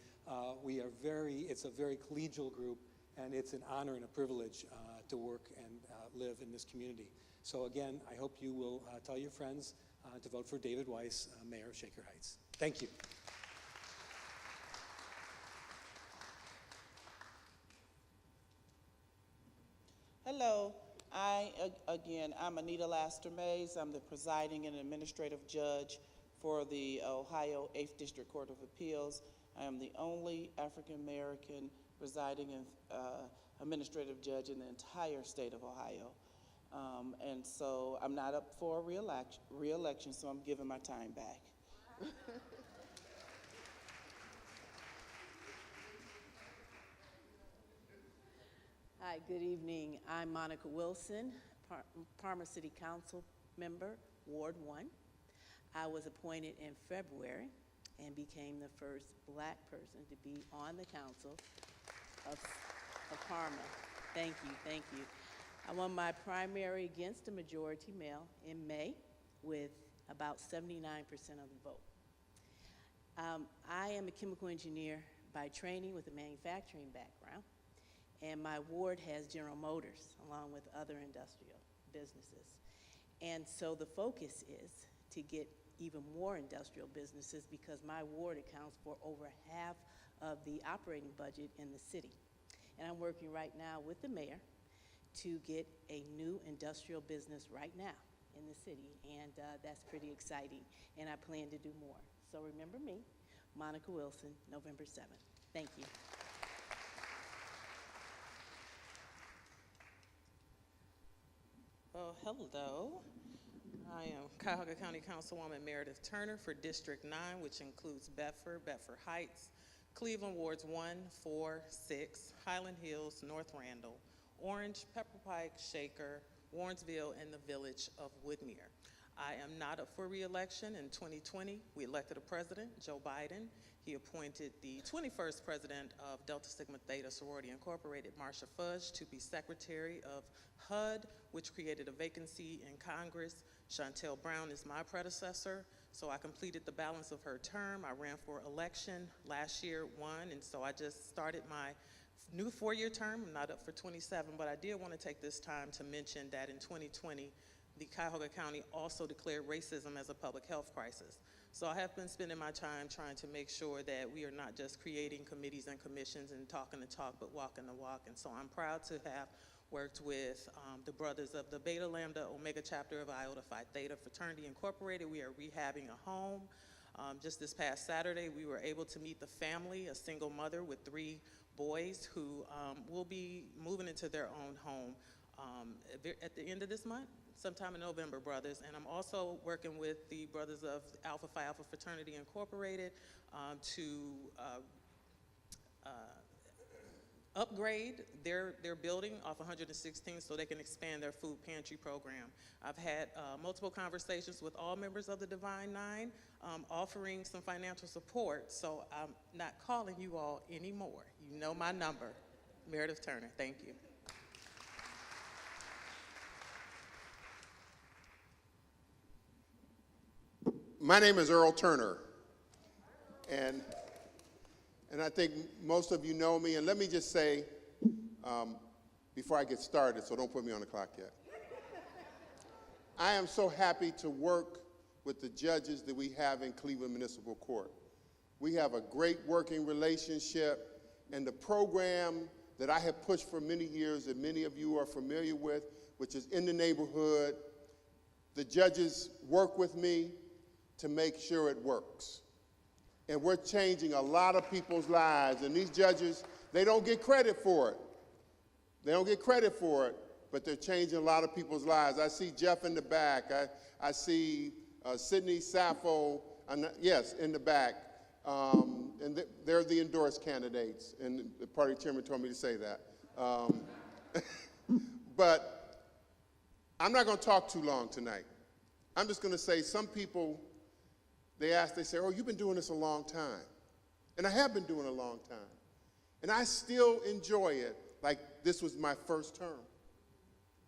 It's a very collegial group, and it's an honor and a privilege to work and live in this community. So again, I hope you will tell your friends to vote for David Weiss, Mayor of Shaker Heights. Thank you. Hello, I'm Anita Laster Mays. I'm the presiding and administrative judge for the Ohio 8th District Court of Appeals. I am the only African American presiding and administrative judge in the entire state of Ohio. And so I'm not up for re-election, so I'm giving my time back. Hi, good evening. I'm Monica Wilson, Parma City Council member, Ward 1. I was appointed in February and became the first Black person to be on the council of Parma. Thank you, thank you. I won my primary against a majority male in May with about 79% of the vote. I am a chemical engineer by training with a manufacturing background, and my ward has General Motors along with other industrial businesses. And so the focus is to get even more industrial businesses because my ward accounts for over half of the operating budget in the city. And I'm working right now with the mayor to get a new industrial business right now in the city, and that's pretty exciting, and I plan to do more. So remember me, Monica Wilson, November 7th. Thank you. Well, hello. I am Cuyahoga County Councilwoman Meredith Turner for District 9, which includes Bedford, Bedford Heights, Cleveland Wards 1, 4, 6, Highland Hills, North Randall, Orange, Pepper Pike, Shaker, Warrensville, and the village of Woodmere. I am not up for re-election. In 2020, we elected a president, Joe Biden. He appointed the 21st president of Delta Sigma Theta Sorority Incorporated, Marsha Fudge, to be secretary of HUD, which created a vacancy in Congress. Chantel Brown is my predecessor, so I completed the balance of her term. I ran for election last year, won, and so I just started my new 4-year term. I'm not up for 27, but I did want to take this time to mention that in 2020, the Cuyahoga County also declared racism as a public health crisis. So I have been spending my time trying to make sure that we are not just creating committees and commissions and talking the talk, but walking the walk. And so I'm proud to have worked with the brothers of the Beta Lambda Omega chapter of Iota Phi Theta Fraternity Incorporated. We are rehabbing a home. Just this past Saturday, we were able to meet the family, a single mother with 3 boys who will be moving into their own home at the end of this month, sometime in November, brothers. And I'm also working with the brothers of Alpha Phi Alpha Fraternity Incorporated to upgrade their building off 116 so they can expand their food pantry program. I've had multiple conversations with all members of the Divine Nine offering some financial support, so I'm not calling you all anymore. You know my number. Meredith Turner, thank you. My name is Earl Turner, and I think most of you know me, and let me just say, before I get started, so don't put me on the clock yet, I am so happy to work with the judges that we have in Cleveland Municipal Court. We have a great working relationship, and the program that I have pushed for many years that many of you are familiar with, which is In the Neighborhood, the judges work with me to make sure it works. And we're changing a lot of people's lives, and these judges, they don't get credit for it. They don't get credit for it, but they're changing a lot of people's lives. I see Jeff in the back. I see Sydney Sappho, yes, in the back. And they're the endorsed candidates, and the party chairman told me to say that. But I'm not going to talk too long tonight. I'm just going to say some people, they say, oh, you've been doing this a long time. And I have been doing it a long time. And I still enjoy it like this was my first term.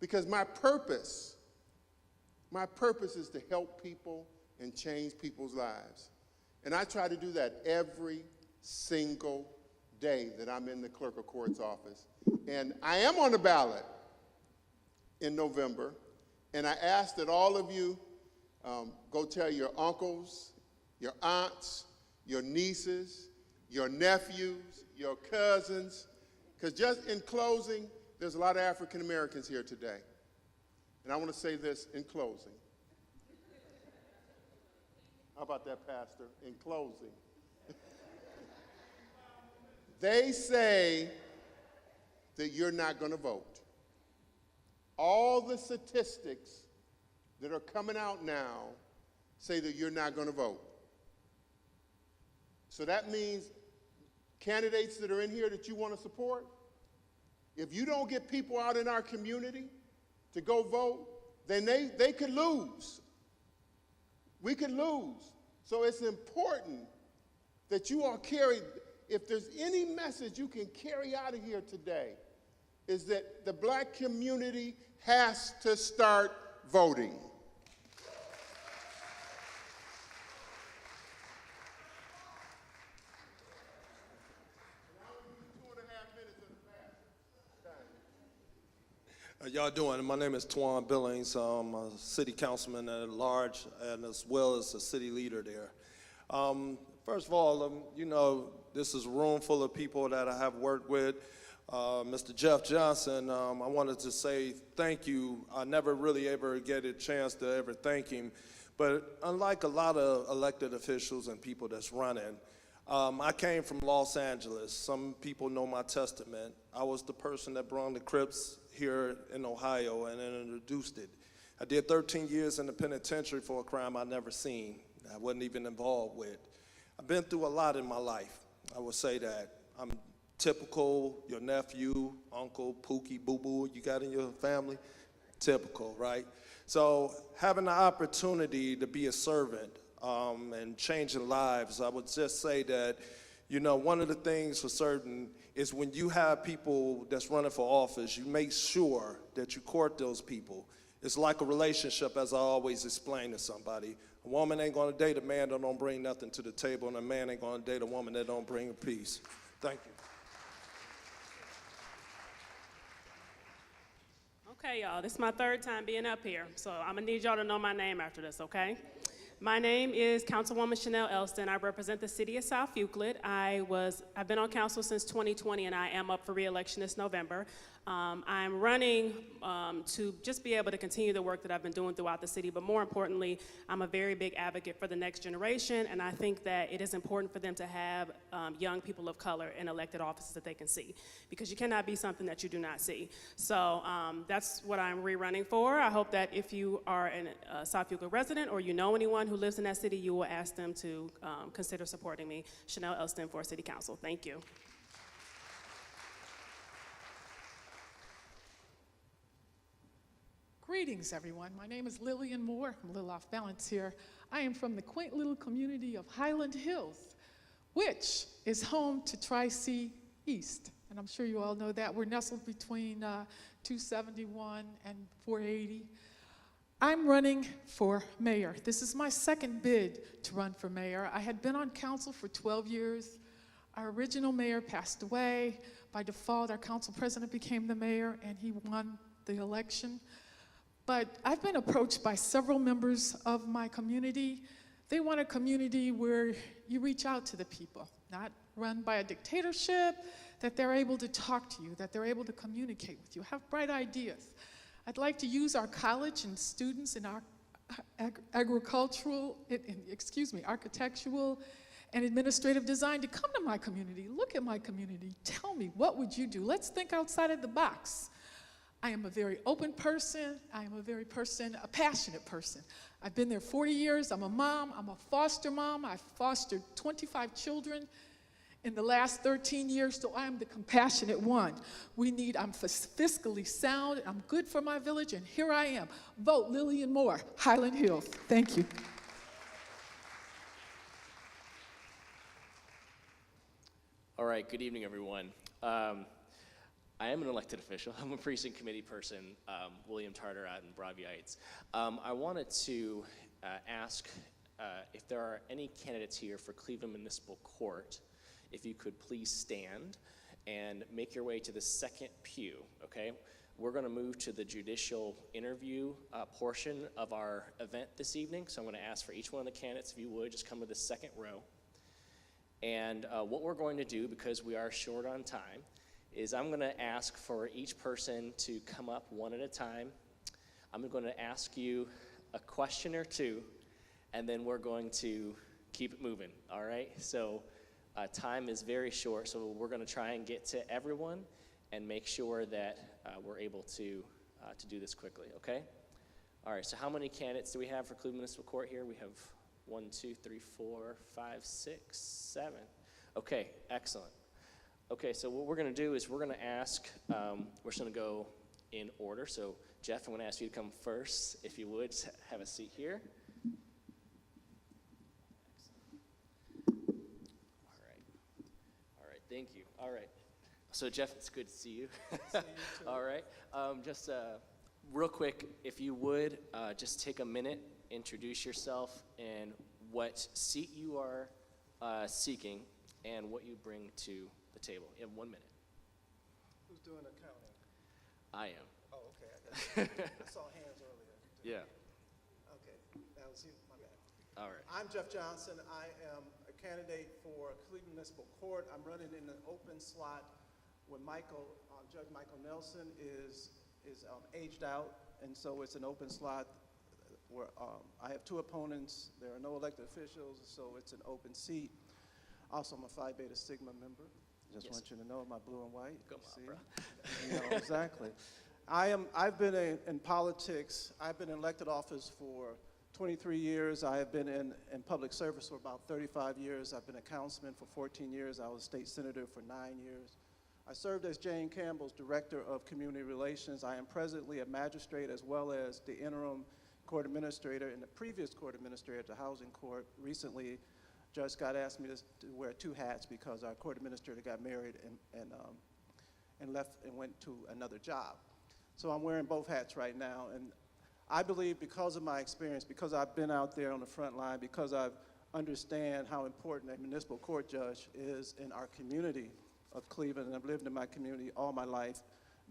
Because my purpose is to help people and change people's lives. And I try to do that every single day that I'm in the clerk of court's office. And I am on the ballot in November. And I ask that all of you go tell your uncles, your aunts, your nieces, your nephews, your cousins, because just in closing, there's a lot of African Americans here today. And I want to say this in closing. How about that, Pastor? In closing. They say that you're not going to vote. All the statistics that are coming out now say that you're not going to vote. So that means candidates that are in here that you want to support, if you don't get people out in our community to go vote, then they could lose. We could lose. So it's important that you all carry, if there's any message you can carry out of here today, is that the black community has to start voting. How y'all doing? My name is Twan Billings. I'm a city councilman at large and as well as a city leader there. First of all, you know, this is a room full of people that I have worked with. Mr. Jeff Johnson, I wanted to say thank you. I never really ever get a chance to ever thank him. But unlike a lot of elected officials and people that's running, I came from Los Angeles. Some people know my testament. I was the person that brought the Crips here in Ohio and then introduced it. I did 13 years in the penitentiary for a crime I never seen, I wasn't even involved with. I've been through a lot in my life. I would say that. I'm typical, your nephew, uncle, Pookie, boo-boo you got in your family, typical, right? So having the opportunity to be a servant and changing lives, I would just say that, you know, one of the things for certain is when you have people that's running for office, you make sure that you court those people. It's like a relationship, as I always explain to somebody. A woman ain't gonna date a man that don't bring nothing to the table, and a man ain't gonna date a woman that don't bring peace. Thank you. Okay, y'all, this is my third time being up here, so I'm gonna need y'all to know my name after this, okay? My name is Councilwoman Chanel Elston. I represent the city of South Euclid. I've been on council since 2020, and I am up for re-election this November. I'm running to just be able to continue the work that I've been doing throughout the city, but more importantly, I'm a very big advocate for the next generation, and I think that it is important for them to have young people of color in elected offices that they can see, because you cannot be something that you do not see. So that's what I'm re-running for. I hope that if you are a South Euclid resident or you know anyone who lives in that city, you will ask them to consider supporting me. Chanel Elston for City Council. Thank you. Greetings, everyone. My name is Lillian Moore. I'm a little off balance here. I am from the quaint little community of Highland Hills, which is home to Tri-C East. And I'm sure you all know that. We're nestled between 271 and 480. I'm running for mayor. This is my second bid to run for mayor. I had been on council for 12 years. Our original mayor passed away. By default, our council president became the mayor, and he won the election. But I've been approached by several members of my community. They want a community where you reach out to the people, not run by a dictatorship, that they're able to talk to you, that they're able to communicate with you, have bright ideas. I'd like to use our college and students in our architectural and administrative design to come to my community, look at my community, tell me, what would you do? Let's think outside of the box. I am a very open person. I am a passionate person. I've been there 40 years. I'm a mom. I'm a foster mom. I've fostered 25 children in the last 13 years, so I am the compassionate one. I'm fiscally sound. I'm good for my village, and here I am. Vote Lillian Moore, Highland Hills. Thank you. All right, good evening, everyone. I am an elected official. I'm a precinct committee person, William Tarter out in Broadview Heights. I wanted to ask if there are any candidates here for Cleveland Municipal Court, if you could please stand and make your way to the second pew, okay? We're gonna move to the judicial interview portion of our event this evening, so I'm gonna ask for each one of the candidates, if you would, just come to the second row. And what we're going to do, because we are short on time, is I'm going to ask for each person to come up one at a time. I'm going to ask you a question or two, and then we're going to keep it moving, all right? So time is very short, so we're going to try and get to everyone and make sure that we're able to do this quickly, okay? All right, so how many candidates do we have for Cleveland Municipal Court here? We have 1, 2, 3, 4, 5, 6, 7. Okay, excellent. Okay, so what we're going to do is we're going to ask, we're just going to go in order. So, Jeff, I'm going to ask you to come first, if you would. Have a seat here. All right, thank you. All right. So, Jeff, it's good to see you. All right. Just real quick, if you would, just take a minute, introduce yourself, and what seat you are seeking, and what you bring to the table in 1 minute. Who's doing accounting? I am. Oh, okay. I saw hands earlier. Yeah. Okay, that was you, my bad. All right. I'm Jeff Johnson. I am a candidate for Cleveland Municipal Court. I'm running in an open slot when Judge Michael Nelson is aged out, and so it's an open slot where I have 2 opponents. There are no elected officials, so it's an open seat. Also, I'm a Phi Beta Sigma member. Just want you to know my blue and white. Come on, bro. You know, exactly. I've been in politics. I've been in elected office for 23 years. I have been in public service for about 35 years. I've been a councilman for 14 years. I was state senator for 9 years. I served as Jane Campbell's director of community relations. I am presently a magistrate as well as the interim court administrator and the previous court administrator at the housing court. Recently, Judge Scott asked me to wear 2 hats because our court administrator got married and left and went to another job. So I'm wearing both hats right now, and I believe because of my experience, because I've been out there on the front line, because I understand how important a municipal court judge is in our community of Cleveland, and I've lived in my community all my life,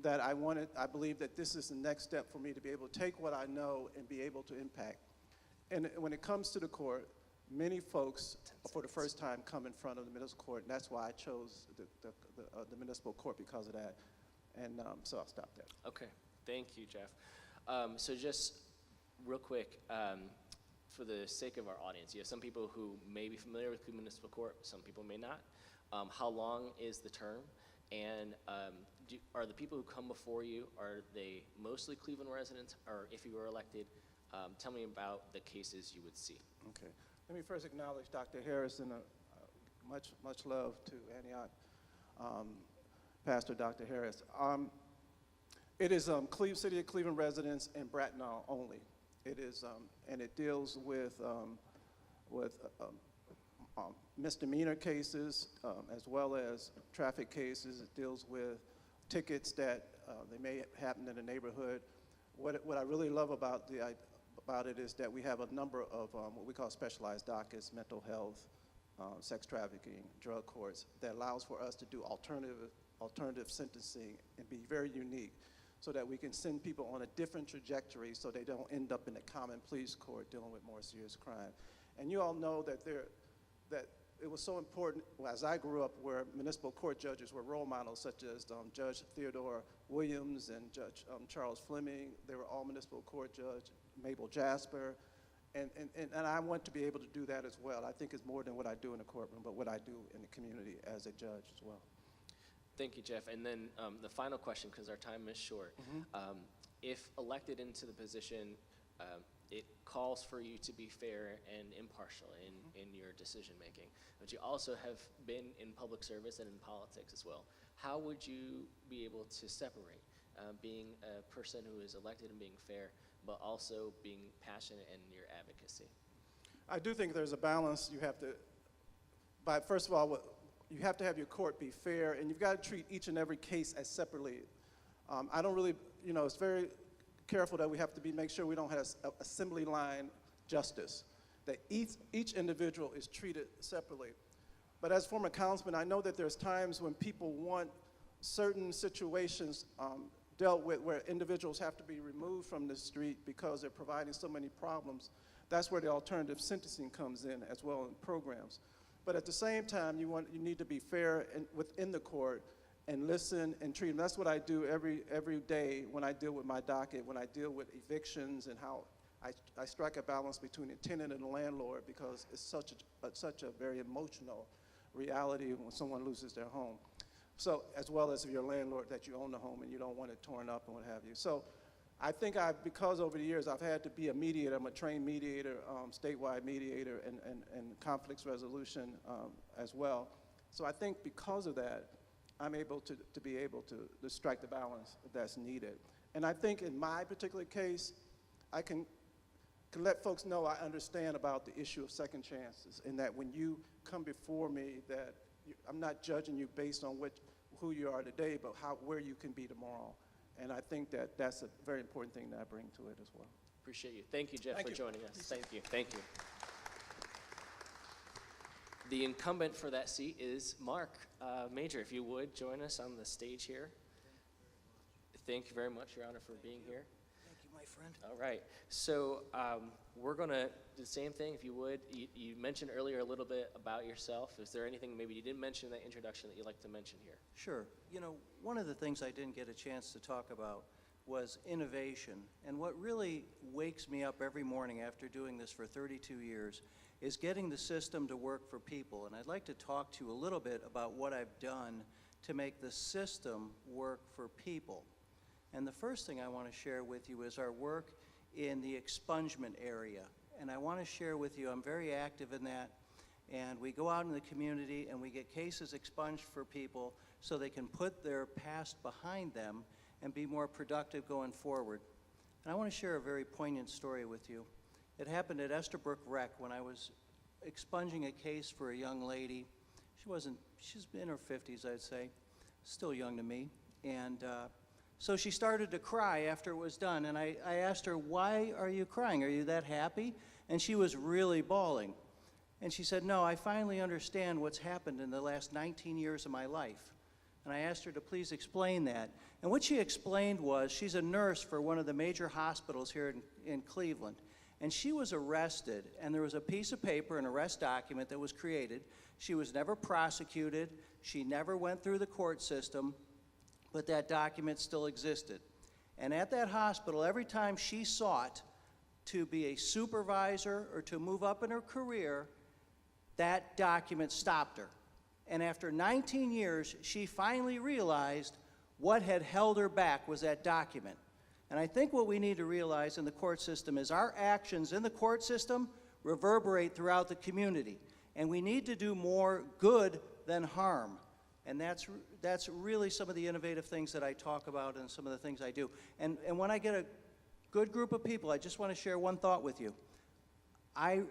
that I believe that this is the next step for me to be able to take what I know and be able to impact. And when it comes to the court, many folks for the first time come in front of the municipal court, and that's why I chose the municipal court, because of that. And so I'll stop there. Okay, thank you, Jeff. So just real quick, for the sake of our audience, you have some people who may be familiar with Cleveland Municipal Court, some people may not. How long is the term? And are the people who come before you, are they mostly Cleveland residents, or if you were elected, tell me about the cases you would see. Okay. Let me first acknowledge Dr. Harris and much love to Antioch, Pastor Dr. Harris. It is City of Cleveland residents and Bracknell only. It is, and it deals with misdemeanor cases as well as traffic cases. It deals with tickets that they may happen in the neighborhood. What I really love about it is that we have a number of what we call specialized dockets, mental health, sex trafficking, drug courts, that allows for us to do alternative sentencing and be very unique, so that we can send people on a different trajectory so they don't end up in a common pleas court dealing with more serious crime. And you all know that it was so important, as I grew up, where municipal court judges were role models, such as Judge Theodore Williams and Judge Charles Fleming. They were all municipal court judge, Mabel Jasper, and I want to be able to do that as well. I think it's more than what I do in the courtroom, but what I do in the community as a judge as well. Thank you, Jeff. And then the final question, because our time is short. If elected into the position, it calls for you to be fair and impartial in your decision making. But you also have been in public service and in politics as well. How would you be able to separate being a person who is elected and being fair, but also being passionate in your advocacy? I do think there's a balance you have to, but first of all, you have to have your court be fair, and you've got to treat each and every case as separately. I don't really, it's very careful that we have to make sure we don't have assembly line justice, that each individual is treated separately. But as former councilman, I know that there's times when people want certain situations dealt with where individuals have to be removed from the street because they're providing so many problems. That's where the alternative sentencing comes in as well in programs. But at the same time, you need to be fair within the court and listen and treat them. That's what I do every day when I deal with my docket, when I deal with evictions, and how I strike a balance between the tenant and the landlord, because it's such a very emotional reality when someone loses their home. So, as well as if you're a landlord that you own the home and you don't want it torn up and what have you. So I think because over the years I've had to be a mediator, I'm a trained mediator, statewide mediator, and conflicts resolution as well. So I think because of that, I'm able to be able to strike the balance that's needed. And I think in my particular case, I can let folks know I understand about the issue of second chances, and that when you come before me, that I'm not judging you based on who you are today, but where you can be tomorrow. And I think that that's a very important thing that I bring to it as well. Appreciate you. Thank you, Jeff, for joining us. Thank you. Thank you. The incumbent for that seat is Mark Major. If you would join us on the stage here. Thank you very much, Your Honor, for being here. Thank you, my friend. All right. So we're going to do the same thing, if you would. You mentioned earlier a little bit about yourself. Is there anything maybe you didn't mention in that introduction that you'd like to mention here? Sure. One of the things I didn't get a chance to talk about was innovation. And what really wakes me up every morning after doing this for 32 years is getting the system to work for people. And I'd like to talk to you a little bit about what I've done to make the system work for people. And the first thing I want to share with you is our work in the expungement area. And I want to share with you, I'm very active in that. And we go out in the community and we get cases expunged for people so they can put their past behind them and be more productive going forward. And I want to share a very poignant story with you. It happened at Estabrook Rec when I was expunging a case for a young lady. She's in her 50s, I'd say, still young to me. And so she started to cry after it was done. And I asked her, "Why are you crying? Are you that happy?" And she was really bawling. And she said, "No, I finally understand what's happened in the last 19 years of my life." And I asked her to please explain that. And what she explained was, she's a nurse for one of the major hospitals here in Cleveland. And she was arrested, and there was a piece of paper, an arrest document that was created. She was never prosecuted. She never went through the court system, but that document still existed. And at that hospital, every time she sought to be a supervisor or to move up in her career, that document stopped her. And after 19 years, she finally realized what had held her back was that document. And I think what we need to realize in the court system is our actions in the court system reverberate throughout the community. And we need to do more good than harm. And that's really some of the innovative things that I talk about and some of the things I do. And when I get a good group of people, I just want to share one thought with you. I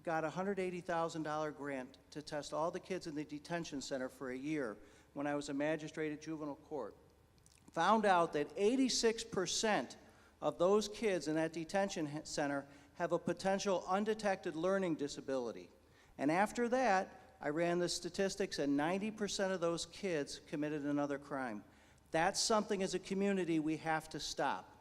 got a $180,000 grant to test all the kids in the detention center for a year when I was a magistrate at juvenile court. Found out that 86% of those kids in that detention center have a potential undetected learning disability. And after that, I ran the statistics, and 90% of those kids committed another crime. That's something as a community we have to stop.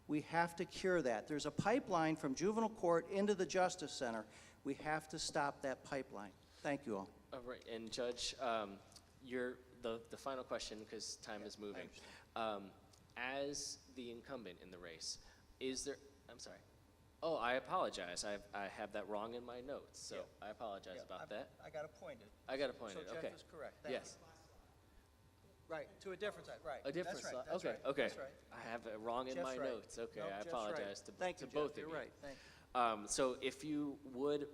We have to cure that. There's a pipeline from juvenile court into the Justice Center. We have to stop that pipeline. Thank you all. All right, and Judge, the final question, because time is moving. As the incumbent in the race, I'm sorry. Oh, I apologize. I have that wrong in my notes, so I apologize about that. I got appointed. I got appointed, so okay. Jeff is correct. Thank yes. you. Right, to a different side, right. A different That's right, side. that's Okay, right, okay. that's right. I have it wrong in Jeff's my right. notes. Okay, Nope, I Jeff's apologize right. to, Thank to you, both Jeff, of you're you. right, thank you. So if you would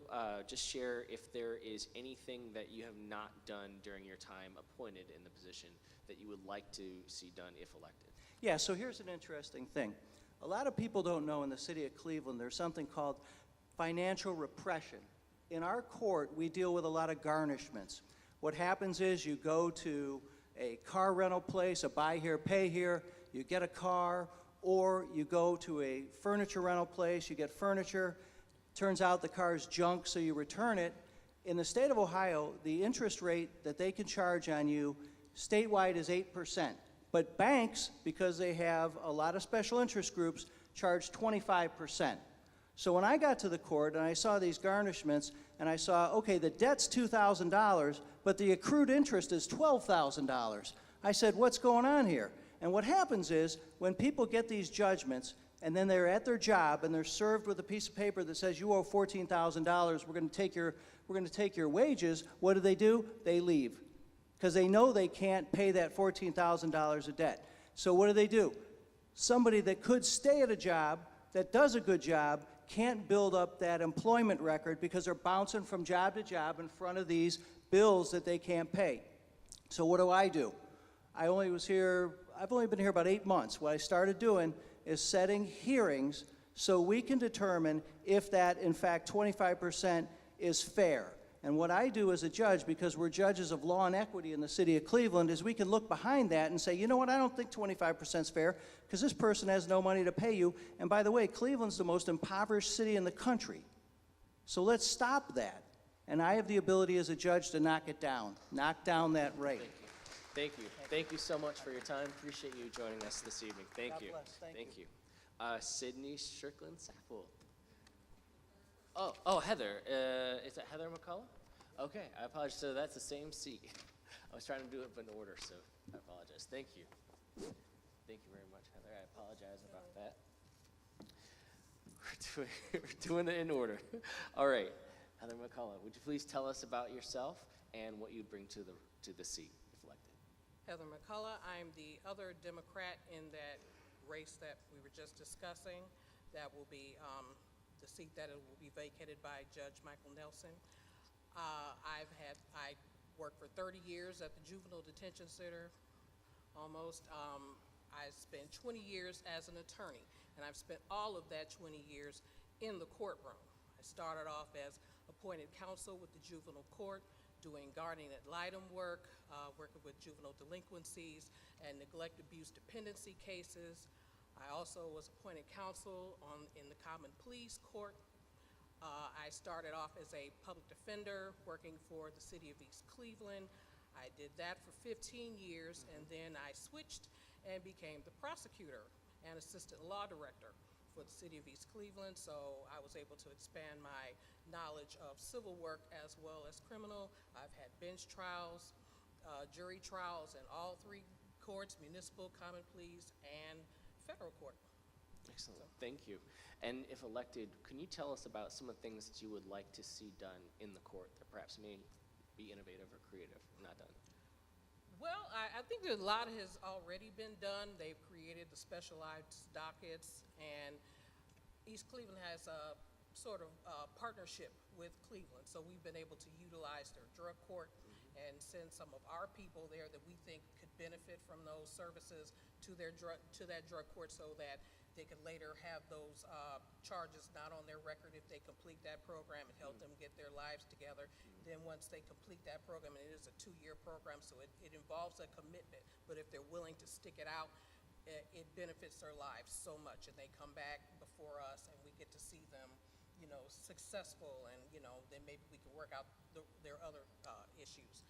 just share if there is anything that you have not done during your time appointed in the position that you would like to see done if elected. Yeah, so here's an interesting thing. A lot of people don't know in the city of Cleveland there's something called financial repression. In our court, we deal with a lot of garnishments. What happens is you go to a car rental place, a buy here, pay here, you get a car, or you go to a furniture rental place, you get furniture, turns out the car's junk, so you return it. In the state of Ohio, the interest rate that they can charge on you statewide is 8%. But banks, because they have a lot of special interest groups, charge 25%. So when I got to the court and I saw these garnishments and I saw, okay, the debt's $2,000, but the accrued interest is $12,000. I said, what's going on here? And what happens is when people get these judgments and then they're at their job and they're served with a piece of paper that says you owe $14,000, we're going to take your wages, what do? They leave. Because they know they can't pay that $14,000 of debt. So what do? Somebody that could stay at a job, that does a good job, can't build up that employment record because they're bouncing from job to job in front of these bills that they can't pay. So what do? I've only been here about 8 months. What I started doing is setting hearings so we can determine if that, in fact, 25% is fair. And what I do as a judge, because we're judges of law and equity in the city of Cleveland, is we can look behind that and say, you know what, I don't think 25% is fair because this person has no money to pay you. And by the way, Cleveland's the most impoverished city in the country. So let's stop that. And I have the ability as a judge to knock it down, knock down that rate. Thank you. Thank you so much for your time. Appreciate you joining us this evening. Thank God you. bless. Thank you. Sydney Strickland Saffold. Heather. Is that Heather McCullough? Okay, I apologize. So that's the same seat. I was trying to do it in order, so I apologize. Thank you. Thank you very much, Heather. I apologize about that. We're doing it in order. All right, Heather McCullough, would you please tell us about yourself and what you bring to the seat if elected? Heather McCullough. I'm the other Democrat in that race that we were just discussing. That will be the seat that will be vacated by Judge Michael Nelson. I worked for 30 years at the Juvenile Detention Center, almost. I spent 20 years as an attorney, and I've spent all of that 20 years in the courtroom. I started off as appointed counsel with the juvenile court, doing guardian ad litem work, working with juvenile delinquencies and neglect, abuse, dependency cases. I also was appointed counsel in the common pleas court. I started off as a public defender working for the city of East Cleveland. I did that for 15 years, and then I switched and became the prosecutor and assistant law director for the city of East Cleveland. So I was able to expand my knowledge of civil work as well as criminal. I've had bench trials, jury trials in all three courts: municipal, common pleas, and federal court. Excellent, thank you. And if elected, can you tell us about some of the things that you would like to see done in the court that perhaps may be innovative or creative or not done? Well, I think that a lot has already been done. They've created the specialized dockets, and East Cleveland has a sort of partnership with Cleveland. So we've been able to utilize their drug court and send some of our people there that we think could benefit from those services to that drug court, so that they can later have those charges not on their record if they complete that program and help them get their lives together. Then once they complete that program, and it is a 2-year program, so it involves a commitment, but if they're willing to stick it out, it benefits their lives so much, and they come back before us and we get to see them, successful, and then maybe we can work out their other issues.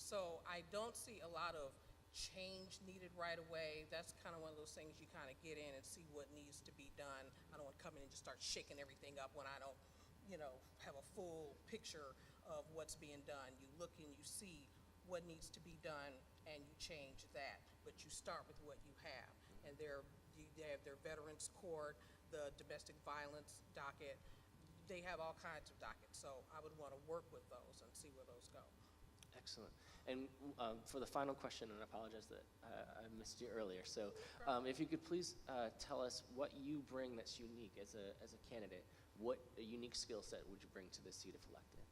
So I don't see a lot of change needed right away. That's kind of one of those things you kind of get in and see what needs to be done. I don't want to come in and just start shaking everything up when I don't, have a full picture of what's being done. You look and you see what needs to be done and you change that, but you start with what you have. And they have their veterans court, the domestic violence docket. They have all kinds of dockets, so I would want to work with those and see where those go. Excellent. And for the final question, and I apologize that I missed you earlier. So if you could please tell us what you bring that's unique as a candidate. What a unique skill set would you bring to the seat if elected?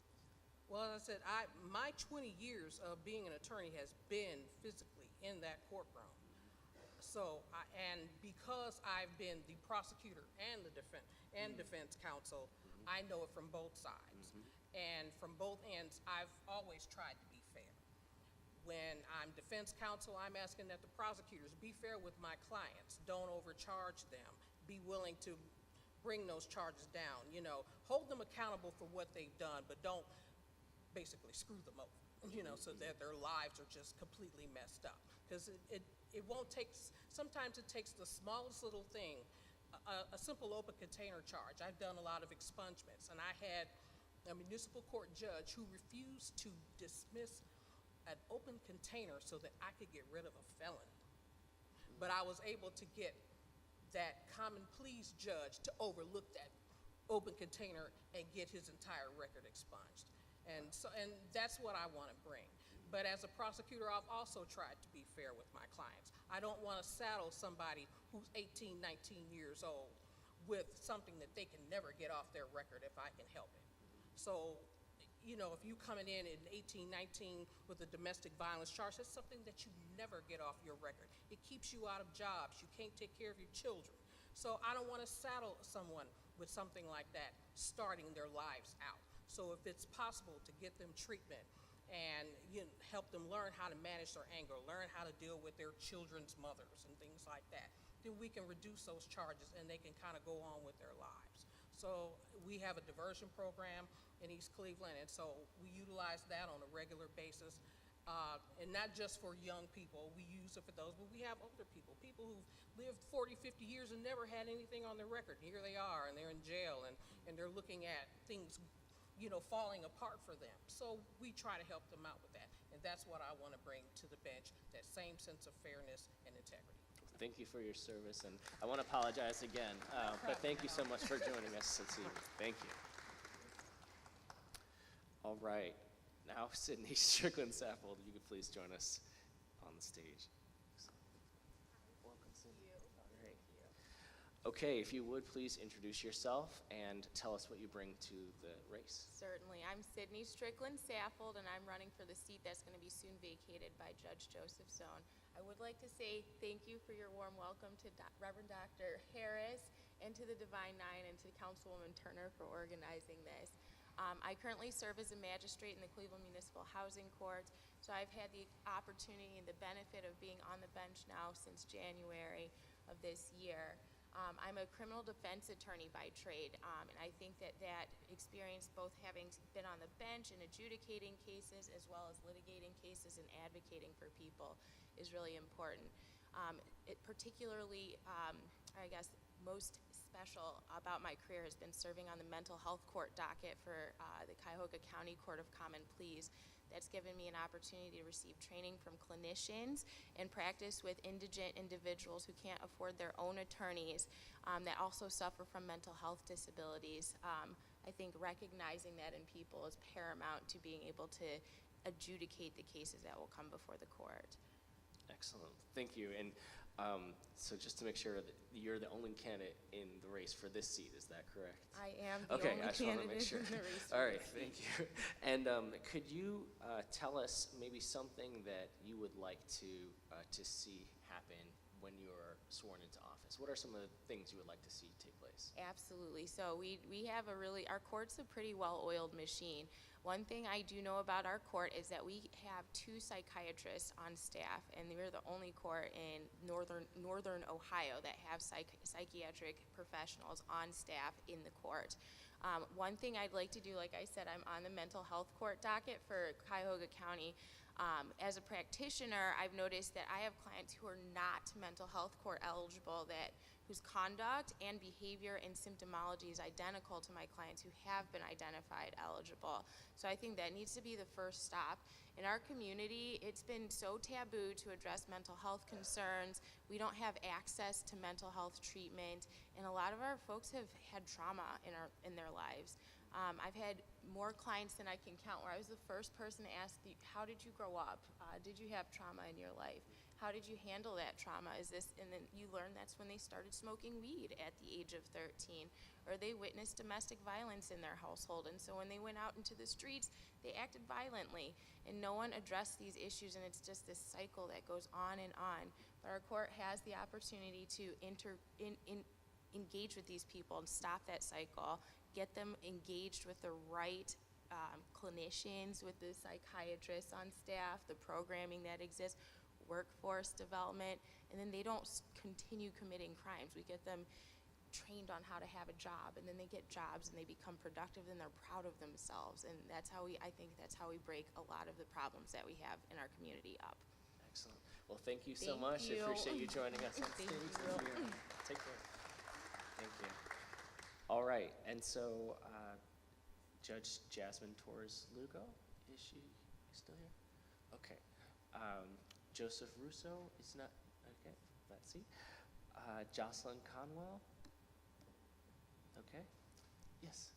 Well, as I said, my 20 years of being an attorney has been physically in that courtroom. So, and because I've been the prosecutor and the defense counsel, I know it from both sides. And from both ends, I've always tried to be fair. When I'm defense counsel, I'm asking that the prosecutors be fair with my clients. Don't overcharge them. Be willing to bring those charges down. You know, hold them accountable for what they've done, but don't basically screw them over, you know, so that their lives are just completely messed up. Because it won't take, sometimes it takes the smallest little thing, a simple open container charge. I've done a lot of expungements, and I had a municipal court judge who refused to dismiss an open container so that I could get rid of a felon. But I was able to get that common pleas judge to overlook that open container and get his entire record expunged. And that's what I want to bring. But as a prosecutor, I've also tried to be fair with my clients. I don't want to saddle somebody who's 18, 19 years old with something that they can never get off their record if I can help it. So, you know, if you coming in 18, 19 with a domestic violence charge, that's something that you never get off your record. It keeps you out of jobs. You can't take care of your children. So I don't want to saddle someone with something like that starting their lives out. So if it's possible to get them treatment and help them learn how to manage their anger, learn how to deal with their children's mothers and things like that, then we can reduce those charges and they can kind of go on with their lives. So we have a diversion program in East Cleveland, and so we utilize that on a regular basis. And not just for young people, we use it for those, but we have older people, people who've lived 40, 50 years and never had anything on their record. Here they are, and they're in jail, and they're looking at things, you know, falling apart for them. So we try to help them out with that, and that's what I want to bring to the bench, that same sense of fairness and integrity. Thank you for your service, and I want to apologize again, but thank you so much for joining us this evening. Thank you. All right, now Sydney Strickland-Saffold, you could please join us on the stage. Welcome, Sydney. All right. Okay, if you would please introduce yourself and tell us what you bring to the race. Certainly. I'm Sydney Strickland-Saffold, and I'm running for the seat that's going to be soon vacated by Judge Joseph Zone. I would like to say thank you for your warm welcome to Reverend Dr. Harris and to the Divine Nine and to Councilwoman Turner for organizing this. I currently serve as a magistrate in the Cleveland Municipal Housing Court, so I've had the opportunity and the benefit of being on the bench now since January of this year. I'm a criminal defense attorney by trade, and I think that experience, both having been on the bench and adjudicating cases as well as litigating cases and advocating for people, is really important. It particularly, I guess, most special about my career has been serving on the mental health court docket for the Cuyahoga County Court of Common Pleas. That's given me an opportunity to receive training from clinicians and practice with indigent individuals who can't afford their own attorneys that also suffer from mental health disabilities. I think recognizing that in people is paramount to being able to adjudicate the cases that will come before the court. Excellent, thank you. And so just to make sure that you're the only candidate in the race for this seat, is that correct? I am the okay, only I just want to make candidate sure. in the race. All right, thank you. And could you tell us maybe something that you would like to see happen when you're sworn into office? What are some of the things you would like to see take place? Absolutely. So we have our court's a pretty well-oiled machine. One thing I do know about our court is that we have 2 psychiatrists on staff, and we're the only court in northern Ohio that have psychiatric professionals on staff in the court. One thing I'd like to do, like I said, I'm on the mental health court docket for Cuyahoga County. As a practitioner, I've noticed that I have clients who are not mental health court eligible, whose conduct and behavior and symptomology is identical to my clients who have been identified eligible. So I think that needs to be the first stop. In our community, it's been so taboo to address mental health concerns. We don't have access to mental health treatment, and a lot of our folks have had trauma in their lives. I've had more clients than I can count where I was the first person to ask, how did you grow up? Did you have trauma in your life? How did you handle that trauma? And then you learn that's when they started smoking weed at the age of 13, or they witnessed domestic violence in their household. And so when they went out into the streets, they acted violently, and no one addressed these issues, and it's just this cycle that goes on and on. But our court has the opportunity to engage with these people and stop that cycle, get them engaged with the right clinicians, with the psychiatrists on staff, the programming that exists, workforce development, and then they don't continue committing crimes. We get them trained on how to have a job, and then they get jobs and they become productive and they're proud of themselves. And I think that's how we break a lot of the problems that we have in our community up. Excellent. Well, thank you so much. I appreciate you joining us on Thank stage. you. Take care. Thank you. All right, and so Judge Jasmine Torres Lugo, is she still here? Okay. Joseph Russo is not, okay, let's see. Jocelyn Conwell. Okay, yes.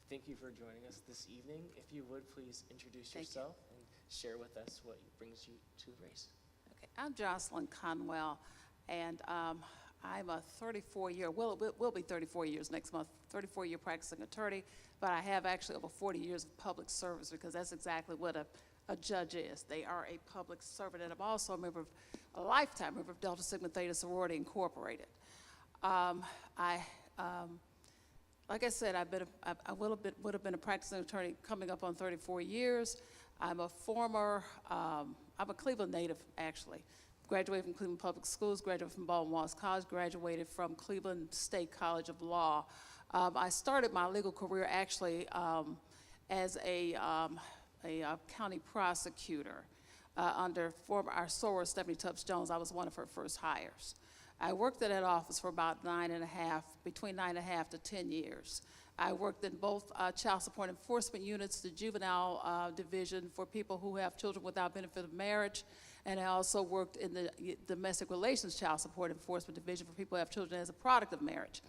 Thank you for joining us this evening. If you would, please introduce yourself and share with us what brings you to the race. Okay, I'm Jocelyn Conwell, and I'm a 34-year, will be 34 years next month, 34-year practicing attorney, but I have actually over 40 years of public service, because that's exactly what a judge is. They are a public servant, and I'm also a lifetime member of Delta Sigma Theta Sorority Incorporated. Like I said, I would have been a practicing attorney coming up on 34 years. I'm a Cleveland native, actually. Graduated from Cleveland Public Schools, graduated from Baldwin Wallace College, graduated from Cleveland State College of Law. I started my legal career actually as a county prosecutor under our soror, Stephanie Tubbs Jones. I was one of her first hires. I worked at that office for about between 9.5 to 10 years. I worked in both child support enforcement units, the juvenile division for people who have children without benefit of marriage, and I also worked in the domestic relations child support enforcement division for people who have children as a product of marriage.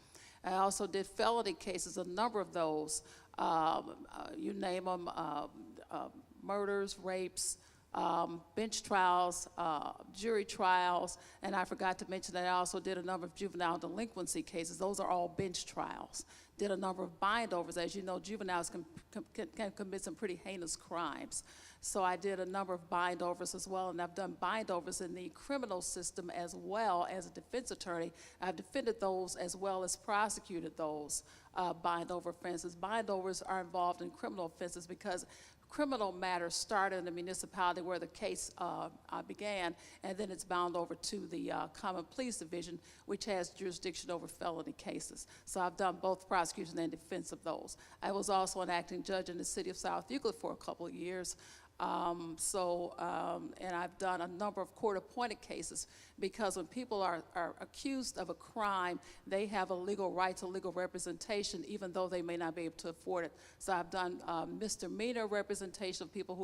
I also did felony cases, a number of those, you name them, murders, rapes, bench trials, jury trials, and I forgot to mention that I also did a number of juvenile delinquency cases. Those are all bench trials. Did a number of bindovers. As you know, juveniles can commit some pretty heinous crimes. So I did a number of bindovers as well, and I've done bindovers in the criminal system as well as a defense attorney. I've defended those as well as prosecuted those bindover offenses. Bindovers are involved in criminal offenses because criminal matters started in the municipality where the case began, and then it's bound over to the Common Pleas Division, which has jurisdiction over felony cases. So I've done both prosecution and defense of those. I was also an acting judge in the city of South Euclid for a couple of years. And I've done a number of court-appointed cases because when people are accused of a crime, they have a legal right to legal representation even though they may not be able to afford it. So I've done misdemeanor representation of people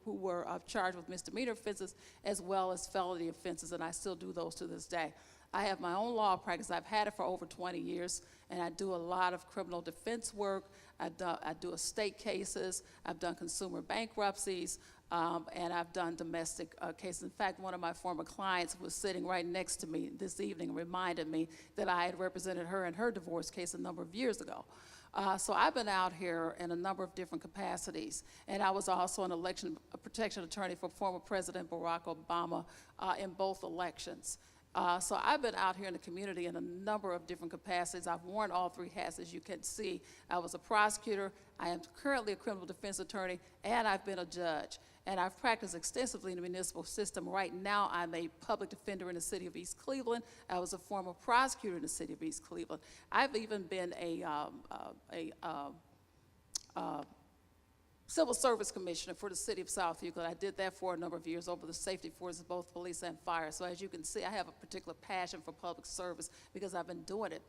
who were charged with misdemeanor offenses as well as felony offenses, and I still do those to this day. I have my own law practice. I've had it for over 20 years, and I do a lot of criminal defense work. I do estate cases. I've done consumer bankruptcies, and I've done domestic cases. In fact, one of my former clients was sitting right next to me this evening, reminded me that I had represented her in her divorce case a number of years ago. So I've been out here in a number of different capacities, and I was also an election protection attorney for former President Barack Obama in both elections. So I've been out here in the community in a number of different capacities. I've worn all three hats, as you can see. I was a prosecutor, I am currently a criminal defense attorney, and I've been a judge. And I've practiced extensively in the municipal system. Right now, I'm a public defender in the city of East Cleveland. I was a former prosecutor in the city of East Cleveland. I've even been a civil service commissioner for the city of South Euclid. I did that for a number of years over the safety forces, both police and fire. So as you can see, I have a particular passion for public service because I've been doing it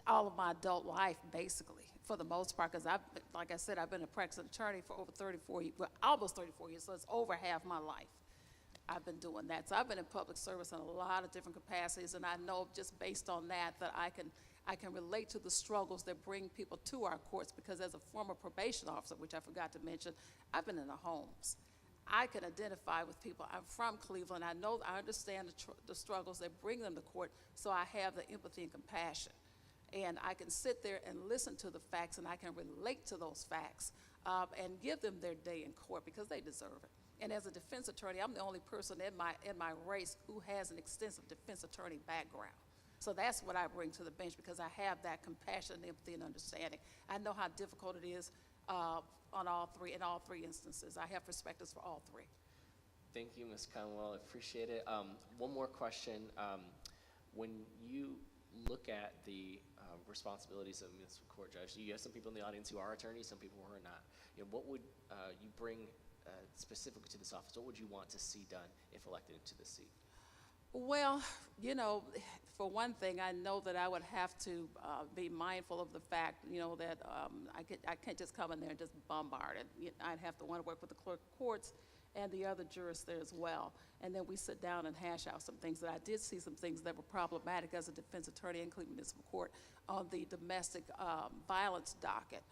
all of my adult life, basically, for the most part, because like I said, I've been a practicing attorney for over 34 years, well, almost 34 years, so it's over half my life I've been doing that. So I've been in public service in a lot of different capacities, and I know just based on that I can relate to the struggles that bring people to our courts, because as a former probation officer, which I forgot to mention, I've been in the homes. I can identify with people. I'm from Cleveland. I understand the struggles that bring them to court, so I have the empathy and compassion. And I can sit there and listen to the facts, and I can relate to those facts and give them their day in court, because they deserve it. And as a defense attorney, I'm the only person in my race who has an extensive defense attorney background. So that's what I bring to the bench, because I have that compassion, empathy, and understanding. I know how difficult it is in all three instances. I have perspectives for all three. Thank you, Ms. Conwell. I appreciate it. One more question. When you look at the responsibilities of a municipal court judge, you have some people in the audience who are attorneys, some people who are not. You know, what would you bring specifically to this office? What would you want to see done if elected into the seat? Well, you know, for one thing, I know that I would have to be mindful of the fact, you know, that I can't just come in there and just bombard it. I'd have to want to work with the clerk of courts and the other jurists there as well. And then we sit down and hash out some things. That I did see some things that were problematic as a defense attorney in Cleveland Municipal Court on the domestic violence docket.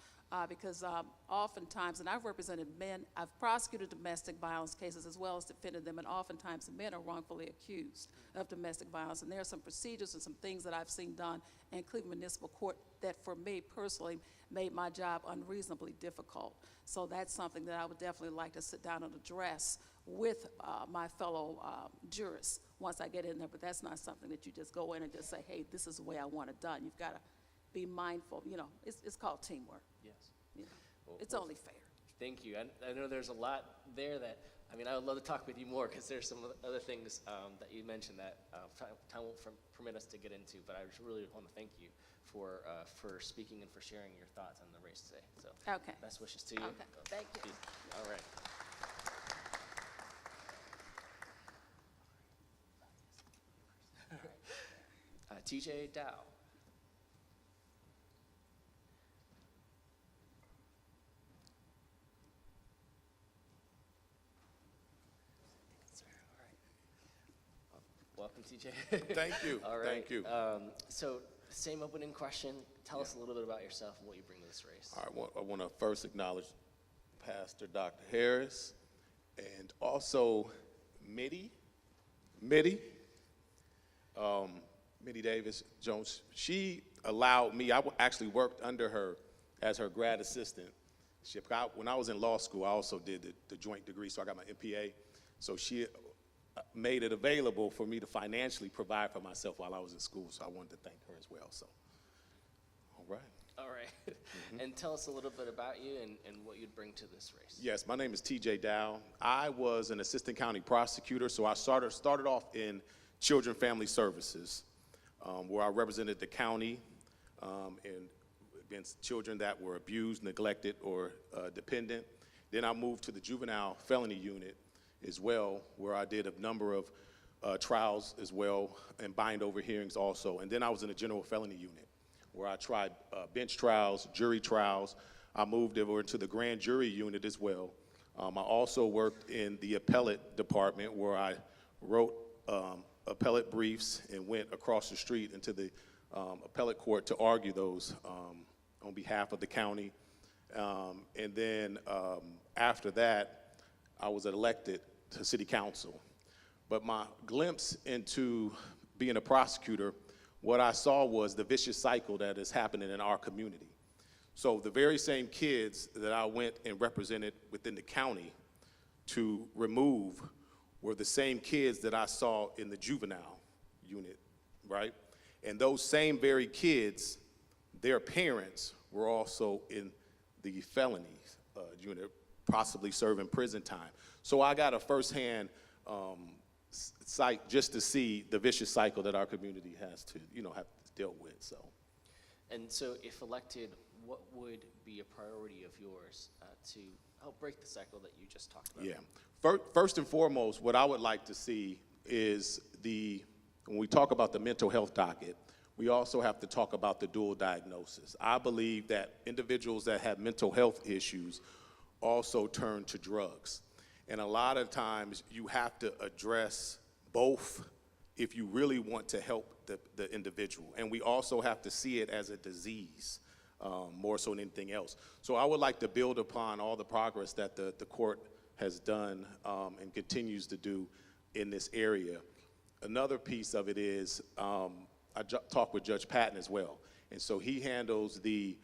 Because oftentimes, and I've represented men, I've prosecuted domestic violence cases as well as defended them, and oftentimes men are wrongfully accused of domestic violence. And there are some procedures and some things that I've seen done in Cleveland Municipal Court that for me personally made my job unreasonably difficult. So that's something that I would definitely like to sit down and address with my fellow jurists once I get in there. But that's not something that you just go in and just say, hey, this is the way I want it done. You've got to be mindful. You know, it's called teamwork. Yes. You know, it's only fair. Thank you. I know there's a lot there that, I mean, I would love to talk with you more, because there's some other things that you mentioned that time won't permit us to get into, but I just really want to thank you for speaking and for sharing your thoughts on the race today. So okay. Best wishes to you. Okay. Thank you. All right. TJ Dow. Welcome, TJ. Thank you. All right. Thank you. So, same opening question. Tell us a little bit about yourself and what you bring to this race. All right, I want to first acknowledge Pastor Dr. Harris and also Mitty Davis Jones. She allowed me, I actually worked under her as her grad assistant. When I was in law school, I also did the joint degree, so I got my MPA. So she made it available for me to financially provide for myself while I was in school, so I wanted to thank her as well. So, all right. All right. Mm-hmm. And tell us a little bit about you and what you'd bring to this race. Yes, my name is TJ Dow. I was an assistant county prosecutor, so I started off in Children and Family Services, where I represented the county and against children that were abused, neglected, or dependent. Then I moved to the juvenile felony unit as well, where I did a number of trials as well and bind over hearings also. And then I was in the general felony unit, where I tried bench trials, jury trials. I moved over into the grand jury unit as well. I also worked in the appellate department, where I wrote appellate briefs and went across the street into the appellate court to argue those on behalf of the county. And then after that, I was elected to city council. But my glimpse into being a prosecutor, what I saw was the vicious cycle that is happening in our community. So the very same kids that I went and represented within the county to remove were the same kids that I saw in the juvenile unit, right? And those same very kids, their parents were also in the felony unit, possibly serving prison time. So I got a firsthand sight just to see the vicious cycle that our community has to, have to deal with. So. And so, if elected, what would be a priority of yours to help break the cycle that you just talked about? Yeah. First and foremost, what I would like to see is when we talk about the mental health docket, we also have to talk about the dual diagnosis. I believe that individuals that have mental health issues also turn to drugs. And a lot of times you have to address both if you really want to help the individual. And we also have to see it as a disease, more so than anything else. So I would like to build upon all the progress that the court has done and continues to do in this area. Another piece of it is, I talked with Judge Patton as well. And so he handles the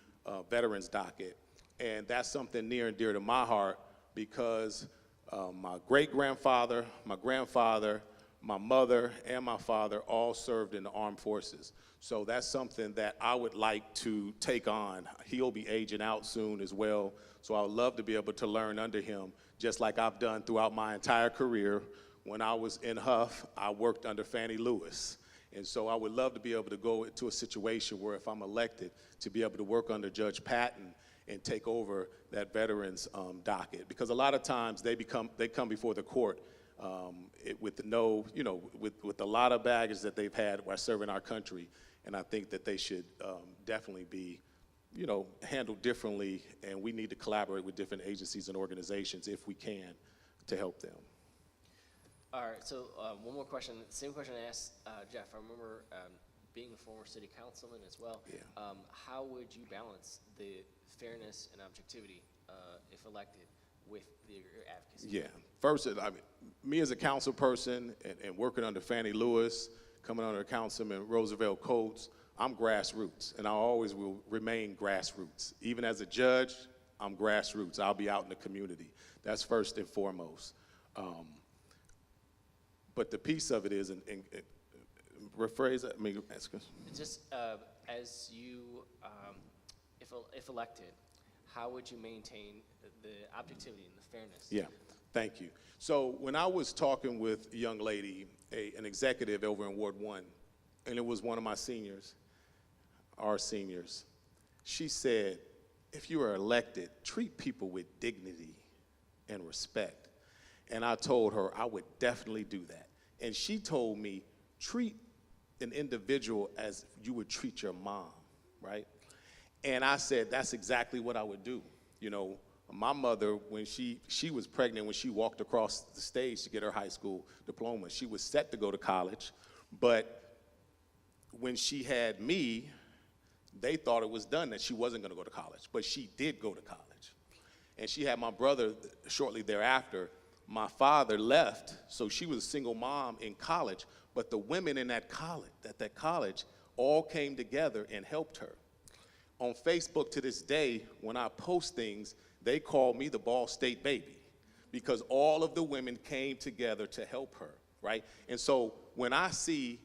veterans docket. And that's something near and dear to my heart because my great-grandfather, my grandfather, my mother, and my father all served in the armed forces. So that's something that I would like to take on. He'll be aging out soon as well. So I would love to be able to learn under him, just like I've done throughout my entire career. When I was in Huff, I worked under Fannie Lewis. And so I would love to be able to go into a situation where if I'm elected, to be able to work under Judge Patton and take over that veterans docket. Because a lot of times they come before the court with with a lot of baggage that they've had while serving our country. And I think that they should definitely be, handled differently, and we need to collaborate with different agencies and organizations if we can to help them. All right, so one more question. Same question I asked Jeff. I remember being a former city councilman as well. Yeah. How would you balance the fairness and objectivity, if elected, with your advocacy? Yeah. First, me as a council person and working under Fannie Lewis, coming under Councilman Roosevelt Coates, I'm grassroots, and I always will remain grassroots. Even as a judge, I'm grassroots. I'll be out in the community. That's first and foremost. But the piece of it is, and rephrase that, Just as you, if elected, how would you maintain the objectivity and the fairness? Yeah, thank you. So when I was talking with a young lady, an executive over in Ward 1, and it was one of my seniors, our seniors, she said, if you are elected, treat people with dignity and respect. And I told her I would definitely do that. And she told me, treat an individual as you would treat your mom, right? And I said, that's exactly what I would do. My mother, when she was pregnant, when she walked across the stage to get her high school diploma, she was set to go to college. But when she had me, they thought it was done, that she wasn't going to go to college. But she did go to college. And she had my brother shortly thereafter. My father left, so she was a single mom in college. But the women in that college all came together and helped her. On Facebook to this day, when I post things, they call me the Ball State baby because all of the women came together to help her, right? And so when I see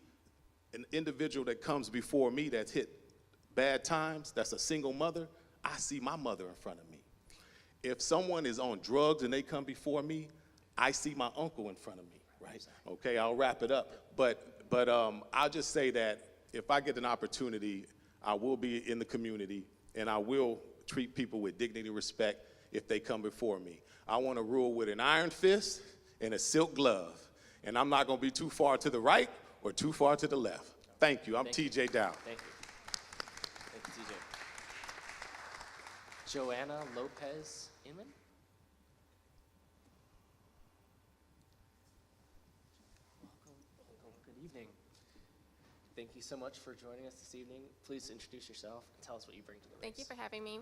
an individual that comes before me that's hit bad times, that's a single mother, I see my mother in front of me. If someone is on drugs and they come before me, I see my uncle in front of me, right? Okay, I'll wrap it up. But I'll just say that if I get an opportunity, I will be in the community and I will treat people with dignity and respect if they come before me. I want to rule with an iron fist and a silk glove. And I'm not going to be too far to the right or too far to the left. Thank you. I'm TJ Dow. Thank you. Thank you, TJ. Joanna Lopez Inman. Welcome. Good evening. Thank you so much for joining us this evening. Please introduce yourself and tell us what you bring to the race. Thank you for having me.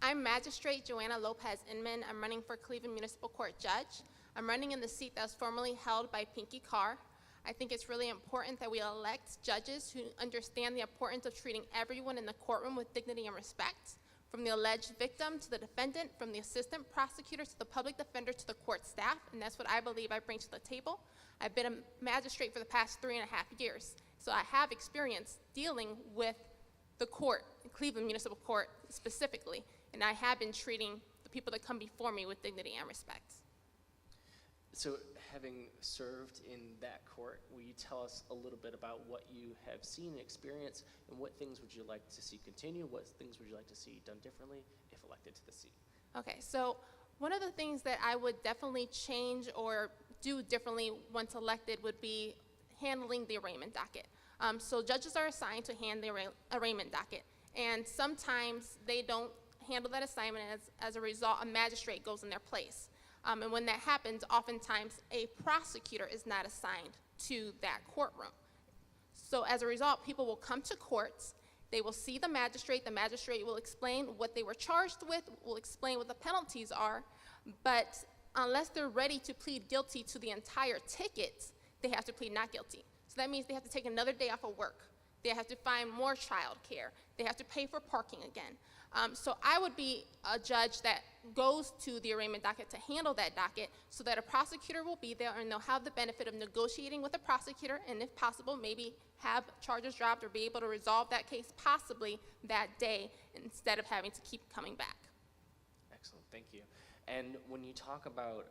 I'm Magistrate Joanna Lopez Inman. I'm running for Cleveland Municipal Court Judge. I'm running in the seat that was formerly held by Pinky Carr. I think it's really important that we elect judges who understand the importance of treating everyone in the courtroom with dignity and respect, from the alleged victim to the defendant, from the assistant prosecutor to the public defender to the court staff, and that's what I believe I bring to the table. I've been a magistrate for the past 3.5 years, so I have experience dealing with the court, Cleveland Municipal Court specifically, and I have been treating the people that come before me with dignity and respect. So having served in that court, will you tell us a little bit about what you have seen and experienced, and what things would you like to see continue, what things would you like to see done differently if elected to the seat? Okay, so one of the things that I would definitely change or do differently once elected would be handling the arraignment docket. So judges are assigned to hand the arraignment docket, and sometimes they don't handle that assignment. As a result, a magistrate goes in their place. And when that happens, oftentimes a prosecutor is not assigned to that courtroom. So as a result, people will come to courts, they will see the magistrate will explain what they were charged with, will explain what the penalties are, but unless they're ready to plead guilty to the entire ticket, they have to plead not guilty. So that means they have to take another day off of work. They have to find more child care. They have to pay for parking again. So I would be a judge that goes to the arraignment docket to handle that docket so that a prosecutor will be there and they'll have the benefit of negotiating with a prosecutor and, if possible, maybe have charges dropped or be able to resolve that case possibly that day instead of having to keep coming back. Excellent, thank you. And when you talk about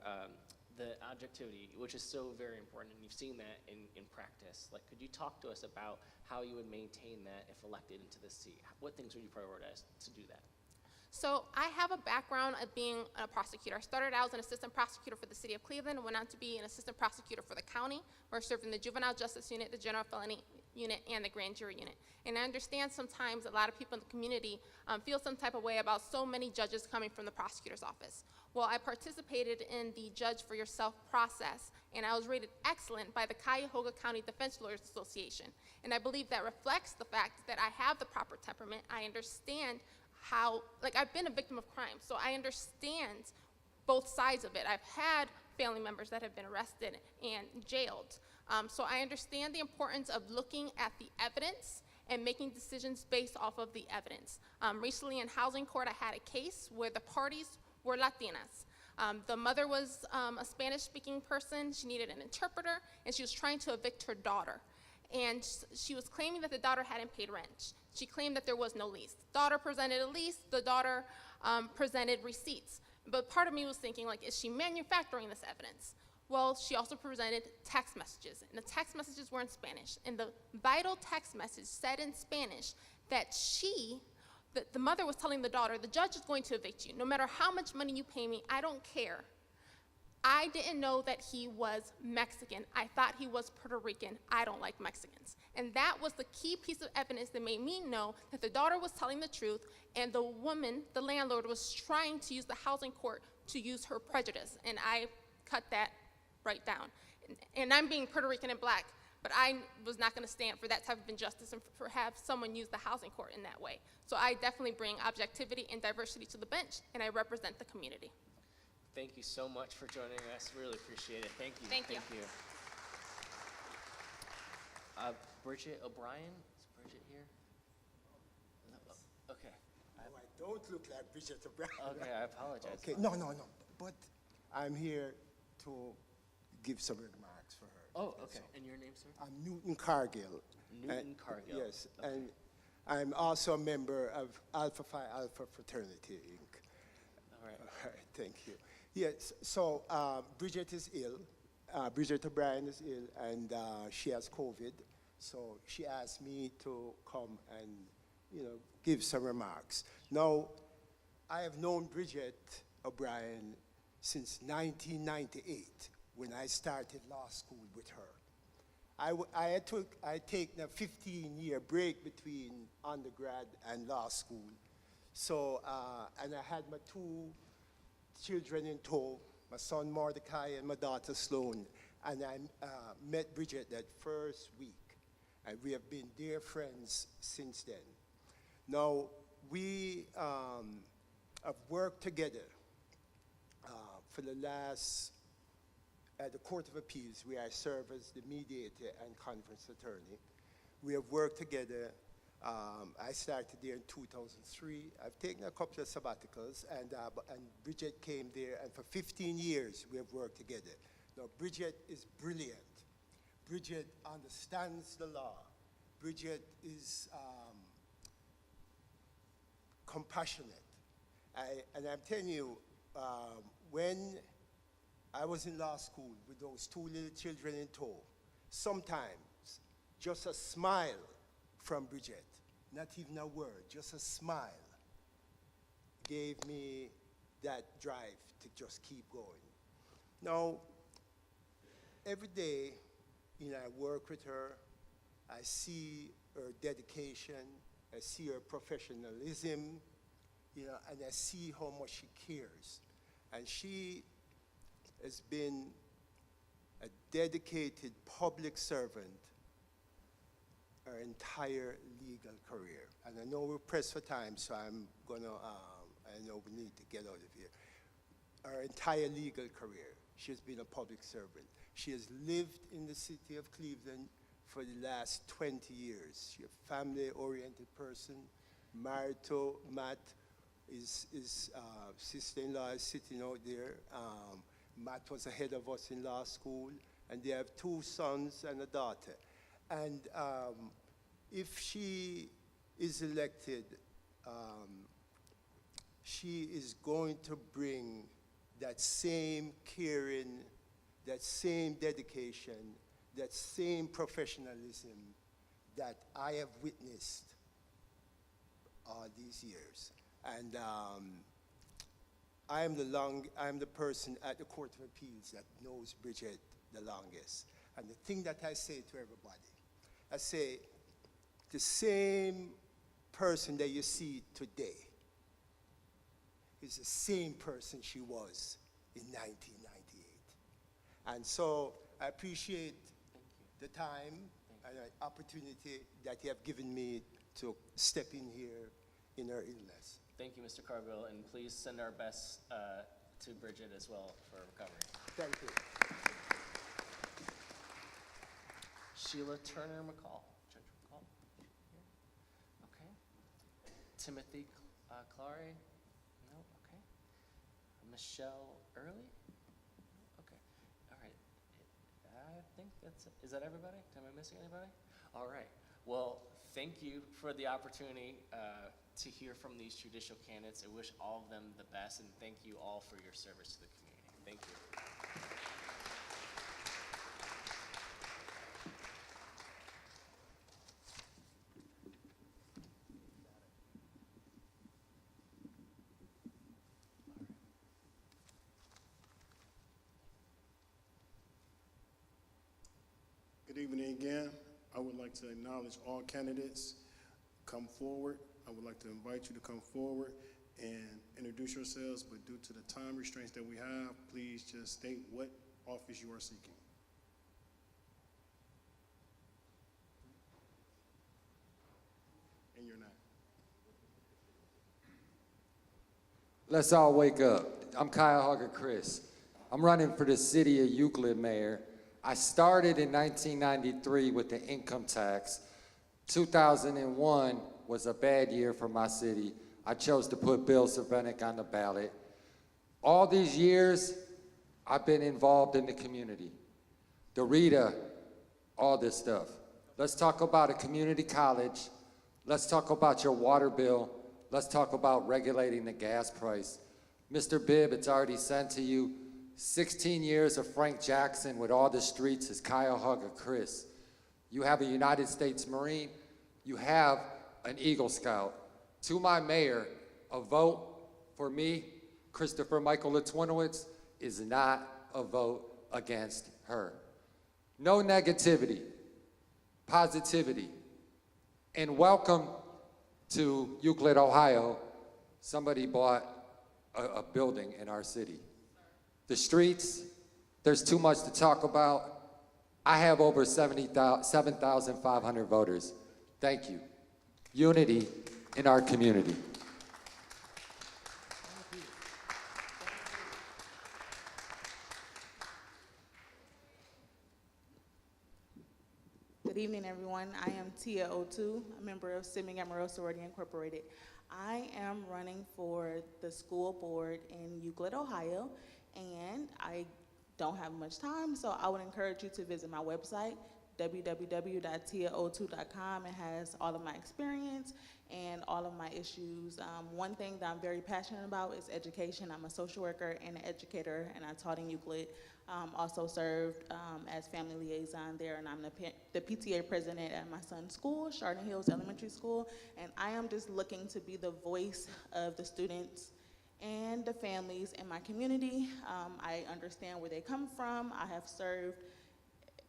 the objectivity, which is so very important, and you've seen that in practice, like, could you talk to us about how you would maintain that if elected into this seat? What things would you prioritize to do that? So I have a background of being a prosecutor. I started out as an assistant prosecutor for the city of Cleveland and went on to be an assistant prosecutor for the county, where I served in the juvenile justice unit, the general felony unit, and the grand jury unit. And I understand sometimes a lot of people in the community feel some type of way about so many judges coming from the prosecutor's office. Well, I participated in the Judge for Yourself process, and I was rated excellent by the Cuyahoga County Defense Lawyers Association. And I believe that reflects the fact that I have the proper temperament. I understand how, like, I've been a victim of crime, so I understand both sides of it. I've had family members that have been arrested and jailed. So I understand the importance of looking at the evidence and making decisions based off of the evidence. Recently in housing court, I had a case where the parties were Latinas. The mother was a Spanish-speaking person. She needed an interpreter, and she was trying to evict her daughter. And she was claiming that the daughter hadn't paid rent. She claimed that there was no lease. The daughter presented a lease. The daughter presented receipts. But part of me was thinking, like, is she manufacturing this evidence? Well, she also presented text messages, and the text messages were in Spanish. And the vital text message said in Spanish that the mother was telling the daughter, the judge is going to evict you. No matter how much money you pay me, I don't care. I didn't know that he was Mexican. I thought he was Puerto Rican. I don't like Mexicans. And that was the key piece of evidence that made me know that the daughter was telling the truth, and the woman, the landlord, was trying to use the housing court to use her prejudice. And I cut that right down. And I'm being Puerto Rican and black, but I was not going to stand for that type of injustice and for have someone use the housing court in that way. So I definitely bring objectivity and diversity to the bench, and I represent the community. Thank you so much for joining us. Really appreciate it. Thank you. Thank you. Bridget O'Brien, is Bridget here? No. Okay. I don't look like Bridget O'Brien. Okay, I apologize. Okay, no. But I'm here to give some remarks for her. Oh, okay. And your name, sir? I'm Newton Cargill. Newton Cargill. Yes, Okay. and I'm also a member of Alpha Phi Alpha Fraternity, Inc. All right. All right, thank you. Yes, so Bridget is ill. Bridget O'Brien is ill, and she has COVID. So she asked me to come and, give some remarks. Now, I have known Bridget O'Brien since 1998, when I started law school with her. I had taken a 15-year break between undergrad and law school. So, and I had my two children in tow, my son Mordecai and my daughter Sloan. And I met Bridget that first week. And we have been dear friends since then. Now, we have worked together for the last, at the Court of Appeals, where I serve as the mediator and conference attorney. We have worked together. I started there in 2003. I've taken a couple of sabbaticals, and Bridget came there, and for 15 years we have worked together. Now, Bridget is brilliant. Bridget understands the law. Bridget is compassionate. And I'm telling you, when I was in law school with those two little children in tow, sometimes just a smile from Bridget, not even a word, just a smile, gave me that drive to just keep going. Now, every day, I work with her. I see her dedication, I see her professionalism, you know, and I see how much she cares. And she has been a dedicated public servant her entire legal career. And I know we're pressed for time, so I'm gonna, I know we need to get out of here. Her entire legal career, she has been a public servant. She has lived in the city of Cleveland for the last 20 years. She's a family-oriented person, married to Matt. His sister-in-law is sitting out there. Matt was ahead of us in law school, and they have 2 sons and a daughter. And if she is elected, she is going to bring that same caring, that same dedication, that same professionalism that I have witnessed all these years. And I am the person at the Court of Appeals that knows Bridget the longest. And the thing that I say to everybody, I say, the same person that you see today is the same person she was in 1998. And so I appreciate the time and the opportunity that you have given me to step in here in her illness. Thank you, Mr. Carville, and please send our best to Bridget as well for recovery. Thank you. Sheila Turner McCall. Judge McCall. Here. Okay. Timothy Clary. No. Okay. Michelle Early. Okay. All right. I think that's it. Is that everybody? Am I missing anybody? All right. Well, thank you for the opportunity to hear from these judicial candidates. I wish all of them the best, and thank you all for your service to the community. Thank you. Good evening again. I would like to acknowledge all candidates. Come forward. I would like to invite you to come forward and introduce yourselves, but due to the time restraints that we have, please just state what office you are seeking. And your name. Let's all wake up. I'm Kyle Hugger Chris. I'm running for the city of Euclid mayor. I started in 1993 with the income tax. 2001 was a bad year for my city. I chose to put Bill Cervenik on the ballot. All these years, I've been involved in the community. Dorita, all this stuff. Let's talk about a community college. Let's talk about your water bill. Let's talk about regulating the gas price. Mr. Bibb, it's already sent to you. 16 years of Frank Jackson with all the streets is Kyle Hugger Chris. You have a United States Marine. You have an Eagle Scout. To my mayor, a vote for me, Christopher Michael Litwinowitz, is not a vote against her. No negativity, positivity. And welcome to Euclid, Ohio. Somebody bought a building in our city. The streets, there's too much to talk about. I have over 7,500 voters. Thank you. Unity in our community. Good evening, everyone. I am Tia O2, a member of Sigma Gamma Rho Sorority Incorporated. I am running for the school board in Euclid, Ohio, and I don't have much time, so I would encourage you to visit my website, www.tiao2.com. It has all of my experience and all of my issues. One thing that I'm very passionate about is education. I'm a social worker and an educator, and I taught in Euclid. Also served as family liaison there, and I'm the PTA president at my son's school, Chardon Hills Elementary School, and I am just looking to be the voice of the students and the families in my community. I understand where they come from. I have served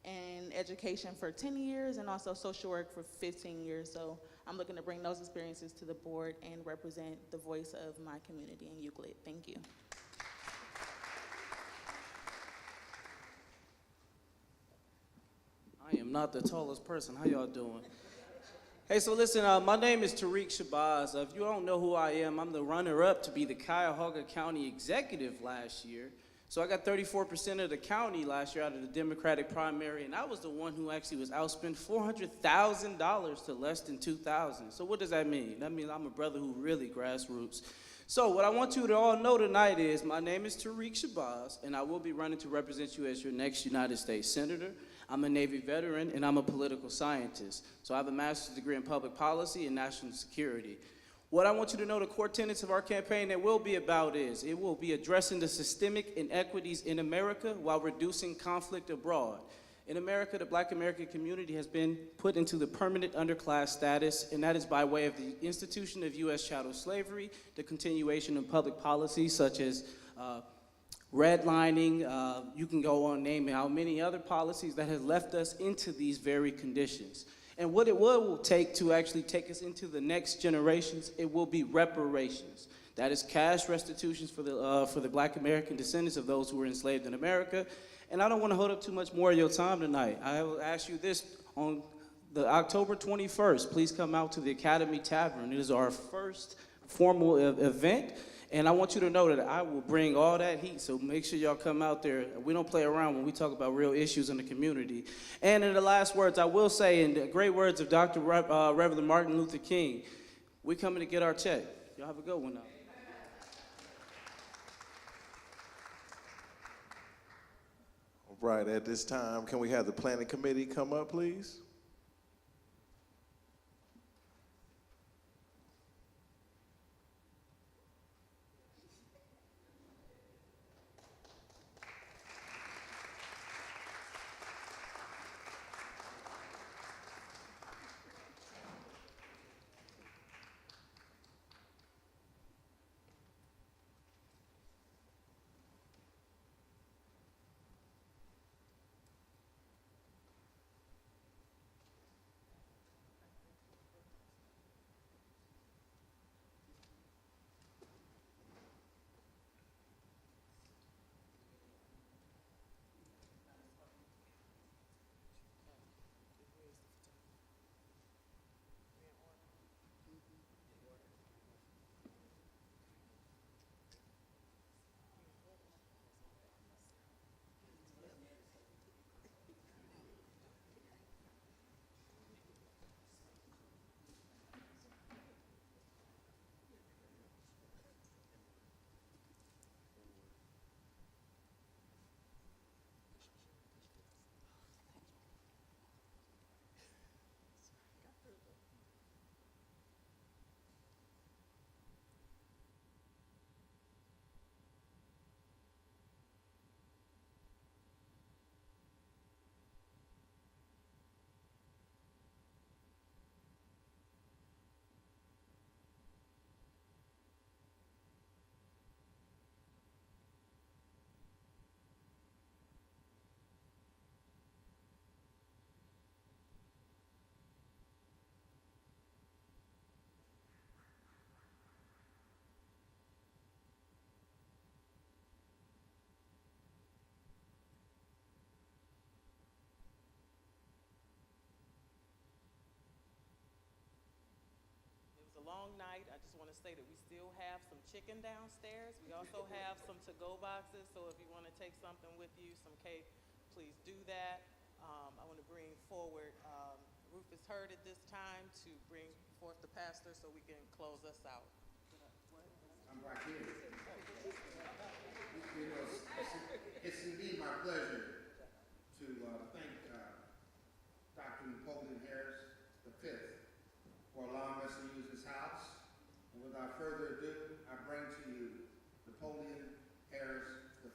in education for 10 years and also social work for 15 years. So I'm looking to bring those experiences to the board and represent the voice of my community in Euclid. Thank you. I am not the tallest person. How y'all doing? Hey, so listen, my name is Tariq Shabazz. If you don't know who I am, I'm the runner-up to be the Cuyahoga County Executive last year. So I got 34% of the county last year out of the Democratic primary, and I was the one who actually was outspent $400,000 to less than $2,000. So what does that mean? That means I'm a brother who really grassroots. So what I want you to all know tonight is my name is Tariq Shabazz, and I will be running to represent you as your next United States Senator. I'm a Navy veteran, and I'm a political scientist. So I have a master's degree in public policy and national security. What I want you to know, the core tenets of our campaign that will be about is, it will be addressing the systemic inequities in America while reducing conflict abroad. In America, the Black American community has been put into the permanent underclass status, and that is by way of the institution of U.S. chattel slavery, the continuation of public policies such as redlining, you can go on naming how many other policies that have left us into these very conditions. And what it will take to actually take us into the next generations, it will be reparations. That is cash restitutions for the Black American descendants of those who were enslaved in America. And I don't want to hold up too much more of your time tonight. I will ask you this, on the October 21st, please come out to the Academy Tavern. It is our first formal event. And I want you to know that I will bring all that heat, so make sure y'all come out there. We don't play around when we talk about real issues in the community. And in the last words, I will say, in the great words of Dr. Reverend Martin Luther King, we coming to get our check. Y'all have a good one now. All right, at this time, can we have the planning committee come up, please? A long night. I just want to say that we still have some chicken downstairs. We also have some to-go boxes, so if you want to take something with you, some cake, please do that. I want to bring forward Rufus Hurd at this time to bring forth the pastor so we can close us out. I'm right here. You know, it's indeed my pleasure to thank Dr. Napoleon Harris V for allowing us to use this house. And without further ado, I bring to you Napoleon Harris V.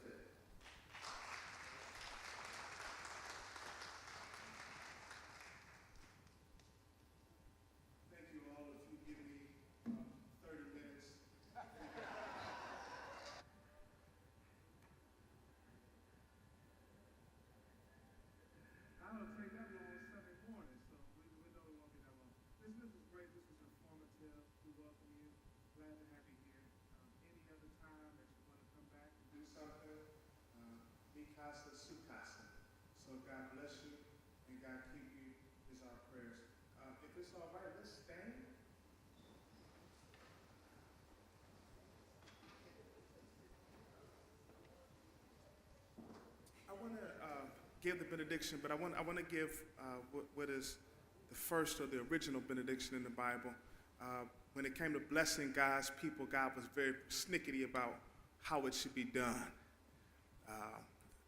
Thank you all. If you give me 30 minutes. Casa Su Casa. So God bless you and God keep you is our prayers. If it's all right, let's stand. I want to give the benediction, but I want to give what is the first or the original benediction in the Bible. When it came to blessing God's people, God was very snickety about how it should be done.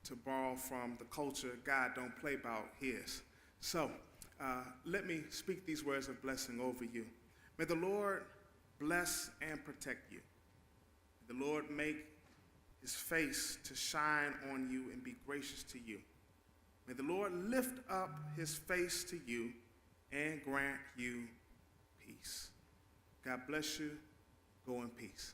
To borrow from the culture, God don't play about his. So let me speak these words of blessing over you. May the Lord bless and protect you. May the Lord make his face to shine on you and be gracious to you. May the Lord lift up his face to you and grant you peace. God bless you. Go in peace.